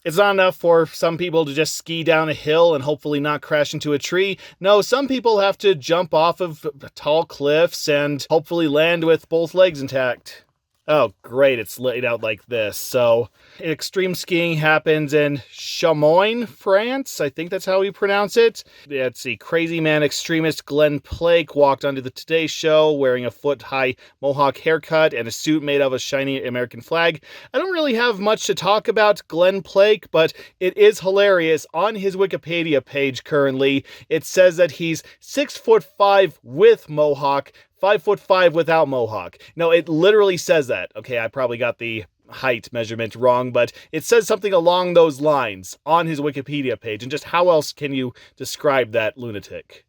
A: It's not enough for some people to just ski down a hill and hopefully not crash into a tree. No, some people have to jump off of tall cliffs and hopefully land with both legs intact. Oh, great, it's laid out like this. So, extreme skiing happens in Chamois, France. I think that's how we pronounce it. Let's see, crazy man extremist Glenn Plake walked onto the Today Show wearing a foot-high mohawk haircut and a suit made of a shiny American flag. I don't really have much to talk about Glenn Plake, but it is hilarious. On his Wikipedia page currently, it says that he's 6'5" with mohawk, 5'5" without mohawk. No, it literally says that. Okay, I probably got the height measurement wrong, but it says something along those lines on his Wikipedia page, and just how else can you describe that lunatic?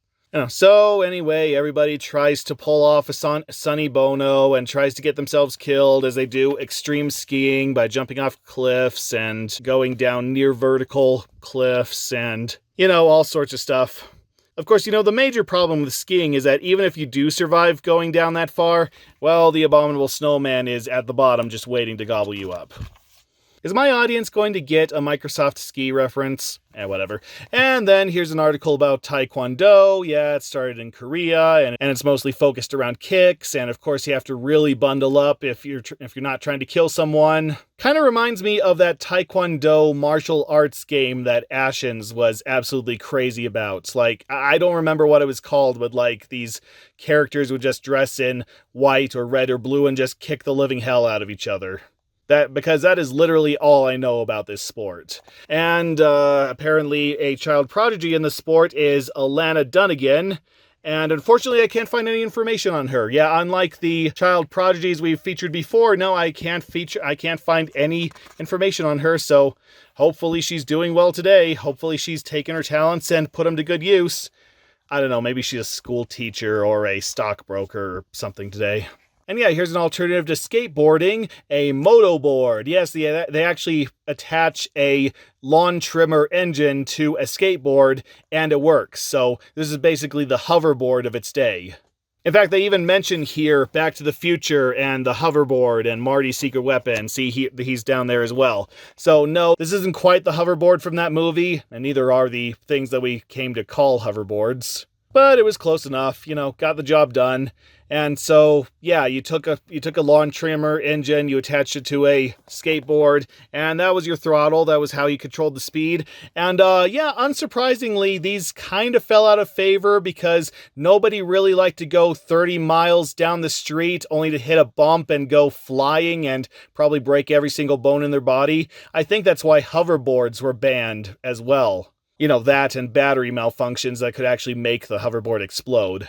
A: So anyway, everybody tries to pull off a Sonny Bono and tries to get themselves killed as they do extreme skiing by jumping off cliffs and going down near vertical cliffs and, all sorts of stuff. Of course, the major problem with skiing is that even if you do survive going down that far, well, the abominable snowman is at the bottom just waiting to gobble you up. Is my audience going to get a Microsoft Ski reference? Whatever. And then here's an article about Taekwondo. Yeah, it started in Korea, and it's mostly focused around kicks, and of course you have to really bundle up if you're not trying to kill someone. Kind of reminds me of that Taekwondo martial arts game that Ashens was absolutely crazy about. Like, I don't remember what it was called, but these characters would just dress in white or red or blue and just kick the living hell out of each other. Because that is literally all I know about this sport. And apparently a child prodigy in the sport is Alana Dunnigan, and unfortunately I can't find any information on her. Yeah, unlike the child prodigies we've featured before, no, I can't find any information on her, so hopefully she's doing well today. Hopefully she's taken her talents and put them to good use. I don't know, maybe she's a school teacher or a stockbroker or something today. And yeah, here's an alternative to skateboarding, a moto board. Yes, they actually attach a lawn trimmer engine to a skateboard, and it works. So this is basically the hoverboard of its day. In fact, they even mention here Back to the Future and the hoverboard and Marty's secret weapon. See, he's down there as well. So no, this isn't quite the hoverboard from that movie, and neither are the things that we came to call hoverboards. But it was close enough, got the job done. And so, yeah, you took a lawn trimmer engine, you attached it to a skateboard, and that was your throttle. That was how you controlled the speed. And yeah, unsurprisingly, these kind of fell out of favor because nobody really liked to go 30 miles down the street only to hit a bump and go flying and probably break every single bone in their body. I think that's why hoverboards were banned as well. That and battery malfunctions that could actually make the hoverboard explode.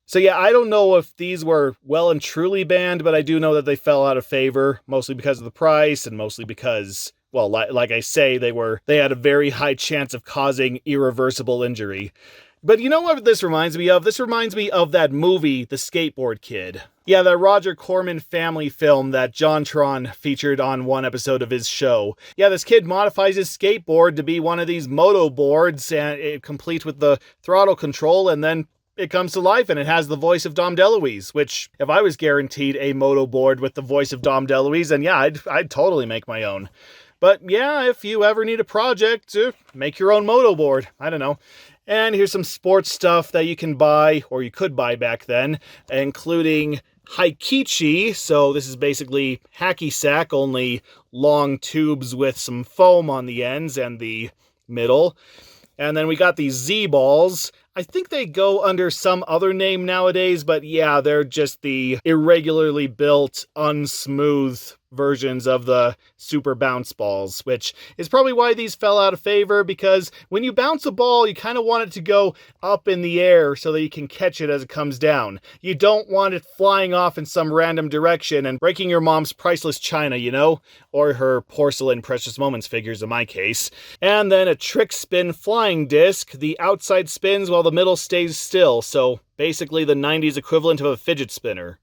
A: So yeah, I don't know if these were well and truly banned, but I do know that they fell out of favor, mostly because of the price and mostly because, well, like I say, they had a very high chance of causing irreversible injury. But you know what this reminds me of? This reminds me of that movie, The Skateboard Kid. Yeah, that Roger Corman family film that JonTron featured on one episode of his show. Yeah, this kid modifies his skateboard to be one of these moto boards, and complete with the throttle control, and then it comes to life and it has the voice of Dom DeLuise, which if I was guaranteed a moto board with the voice of Dom DeLuise, then yeah, I'd totally make my own. But yeah, if you ever need a project, make your own moto board. I don't know. And here's some sports stuff that you can buy, or you could buy back then, including Haikichi. So this is basically hacky sack, only long tubes with some foam on the ends and the middle. And then we got these Z-balls. I think they go under some other name nowadays, but yeah, they're just the irregularly built, unsmooth versions of the super bounce balls, which is probably why these fell out of favor, because when you bounce a ball, you kind of want it to go up in the air so that you can catch it as it comes down. You don't want it flying off in some random direction and breaking your mom's priceless china, you know? Or her porcelain Precious Moments figures in my case. And then a trick spin flying disc. The outside spins while the middle stays still, so basically the 90s equivalent of a fidget spinner.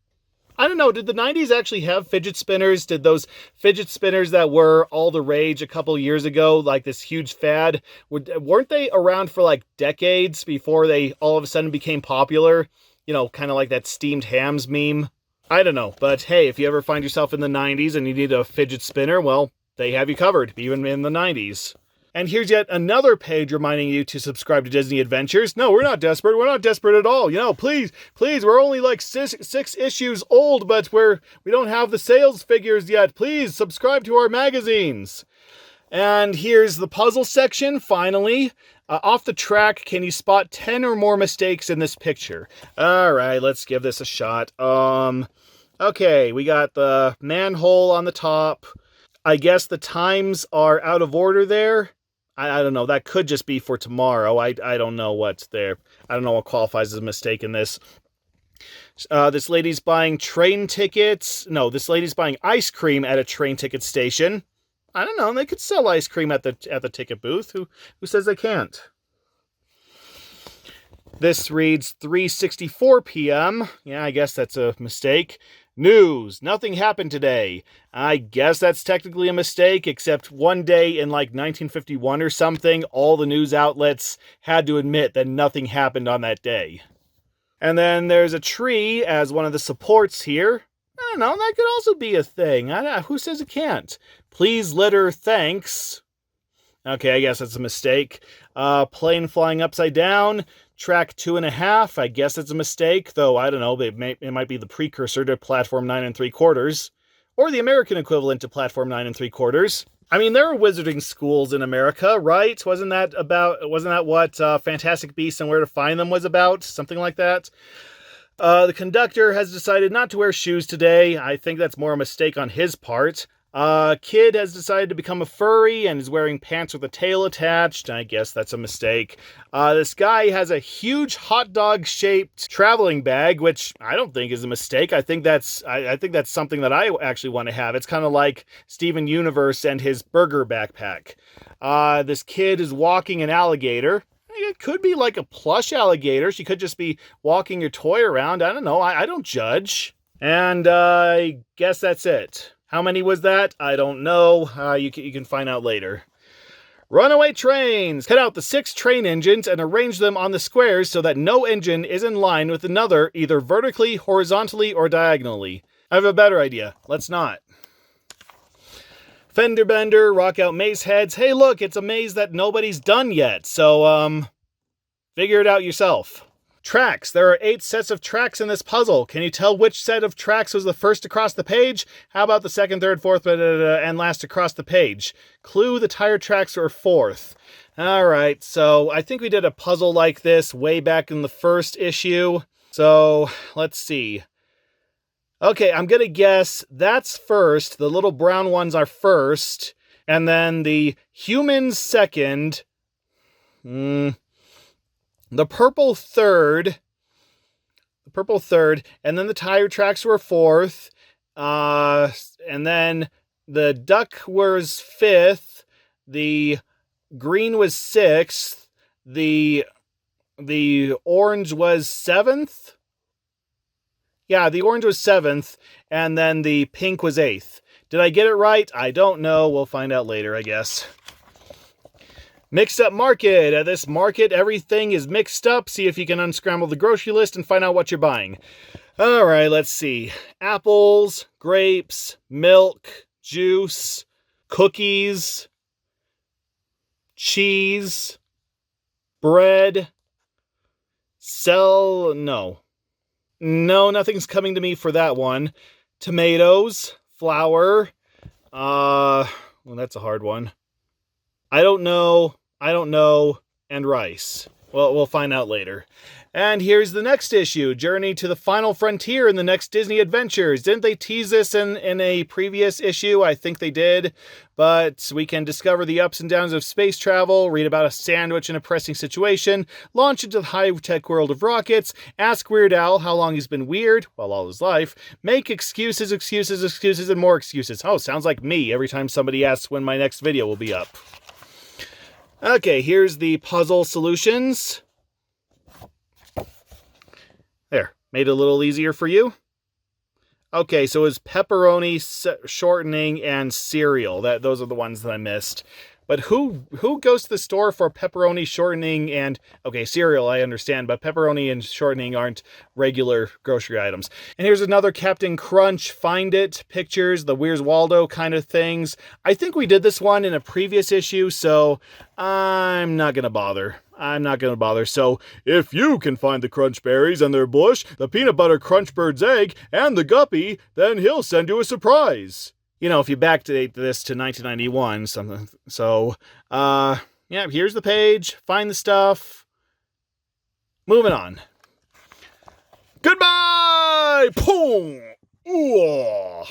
A: I don't know, did the 90s actually have fidget spinners? Did those fidget spinners that were all the rage a couple years ago, like this huge fad, weren't they around for like decades before they all of a sudden became popular? You know, kind of like that steamed hams meme. I don't know, but hey, if you ever find yourself in the 90s and you need a fidget spinner, well, they have you covered, even in the 90s. And here's yet another page reminding you to subscribe to Disney Adventures. No, we're not desperate. We're not desperate at all. You know, please, we're only like six issues old, but we don't have the sales figures yet. Please subscribe to our magazines. And here's the puzzle section, finally. Off the track, can you spot 10 or more mistakes in this picture? All right, let's give this a shot. Okay, we got the manhole on the top. I guess the times are out of order there. I don't know. That could just be for tomorrow. I don't know what's there. I don't know what qualifies as a mistake in this. This lady's buying train tickets. No, this lady's buying ice cream at a train ticket station. I don't know. They could sell ice cream at the ticket booth. Who says they can't? This reads 3:64 p.m. Yeah, I guess that's a mistake. News. Nothing happened today. I guess that's technically a mistake, except one day in like 1951 or something, all the news outlets had to admit that nothing happened on that day. And then there's a tree as one of the supports here. I don't know, that could also be a thing. Who says it can't? Please litter, thanks. Okay, I guess that's a mistake. Plane flying upside down. Track 2.5, I guess it's a mistake, though I don't know, it might be the precursor to platform 9 3/4, or the American equivalent to platform 9 3/4. I mean, there are wizarding schools in America, right? Wasn't that what Fantastic Beasts and Where to Find Them was about? Something like that. The conductor has decided not to wear shoes today. I think that's more a mistake on his part. Kid has decided to become a furry and is wearing pants with a tail attached. I guess that's a mistake. This guy has a huge hot dog shaped traveling bag, which I don't think is a mistake. I think that's something that I actually want to have. It's kind of like Steven Universe and his burger backpack. This kid is walking an alligator. It could be like a plush alligator. She could just be walking your toy around. I don't know. I don't judge. And I guess that's it. How many was that? I don't know. You can find out later. Runaway trains. Cut out the 6 train engines and arrange them on the squares so that no engine is in line with another, either vertically, horizontally, or diagonally. I have a better idea. Let's not. Fender bender, rock out maze heads. Hey, look, it's a maze that nobody's done yet. So, figure it out yourself. Tracks. There are 8 sets of tracks in this puzzle. Can you tell which set of tracks was the first across the page? How about the second, third, fourth, and last across the page? Clue, the tire tracks are 4th. Alright, so I think we did a puzzle like this way back in the first issue. So, let's see. Okay, I'm gonna guess that's first. The little brown ones are first. And then the humans second. The purple third, and then the tire tracks were 4th, and then the duck was 5th, the green was 6th, the orange was 7th. Yeah, the orange was 7th, and then the pink was 8th. Did I get it right? I don't know. We'll find out later, I guess. Mixed up market. At this market, everything is mixed up. See if you can unscramble the grocery list and find out what you're buying. All right, let's see. Apples, grapes, milk, juice, cookies, cheese, bread, no, nothing's coming to me for that one. Tomatoes, flour, well, that's a hard one. I don't know, and rice. Well, we'll find out later. And here's the next issue, Journey to the Final Frontier in the Next Disney Adventures. Didn't they tease this in a previous issue? I think they did. But we can discover the ups and downs of space travel, read about a sandwich in a pressing situation, launch into the high-tech world of rockets, ask Weird Al how long he's been weird, well, all his life, make excuses, and more excuses. Oh, sounds like me every time somebody asks when my next video will be up. Okay, here's the puzzle solutions. There, made it a little easier for you. Okay, so it's pepperoni, shortening, and cereal. Those are the ones that I missed. But who goes to the store for pepperoni, shortening, and... Okay, cereal, I understand, but pepperoni and shortening aren't regular grocery items. And here's another Captain Crunch, Find It, pictures, the Where's Waldo kind of things. I think we did this one in a previous issue, so I'm not going to bother. So,
B: if you can find the crunch berries and their bush, the peanut butter crunch bird's egg, and the guppy, then he'll send you a surprise.
A: You know, if you backdate this to 1991, something. So, yeah, here's the page. Find the stuff. Moving on.
B: Goodbye! Boom! Ooh!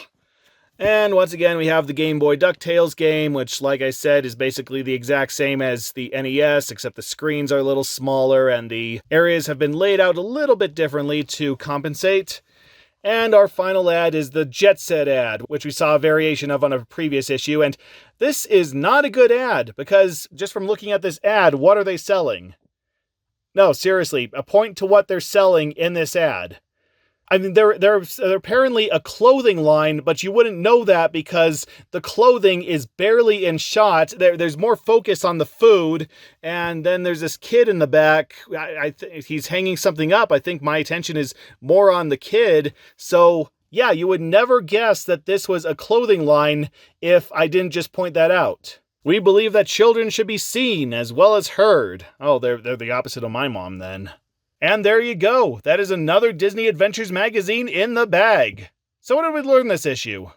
A: And once again, we have the Game Boy DuckTales game, which, like I said, is basically the exact same as the NES, except the screens are a little smaller and the areas have been laid out a little bit differently to compensate. And our final ad is the Jet Set ad, which we saw a variation of on a previous issue. And this is not a good ad, because just from looking at this ad, what are they selling? No, seriously, a point to what they're selling in this ad. I mean, they're apparently a clothing line, but you wouldn't know that because the clothing is barely in shot. There's more focus on the food, and then there's this kid in the back. He's hanging something up. I think my attention is more on the kid. So, yeah, you would never guess that this was a clothing line if I didn't just point that out. We believe that children should be seen as well as heard. Oh, they're the opposite of my mom, then. And there you go. That is another Disney Adventures magazine in the bag. So what did we learn this issue?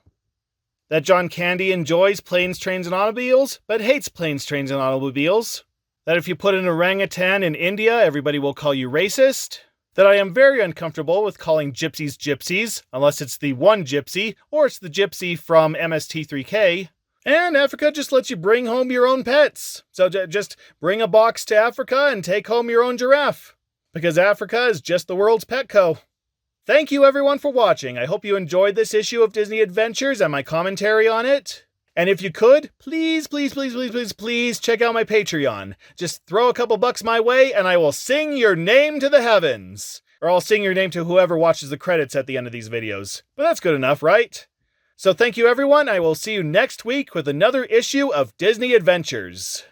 A: That John Candy enjoys planes, trains, and automobiles, but hates planes, trains, and automobiles. That if you put an orangutan in India, everybody will call you racist. That I am very uncomfortable with calling gypsies gypsies, unless it's the one gypsy, or it's the gypsy from MST3K. And Africa just lets you bring home your own pets. So just bring a box to Africa and take home your own giraffe. Because Africa is just the world's Petco. Thank you everyone for watching. I hope you enjoyed this issue of Disney Adventures and my commentary on it. And if you could, please check out my Patreon. Just throw a couple bucks my way and I will sing your name to the heavens. Or I'll sing your name to whoever watches the credits at the end of these videos. But that's good enough, right? So thank you everyone. I will see you next week with another issue of Disney Adventures.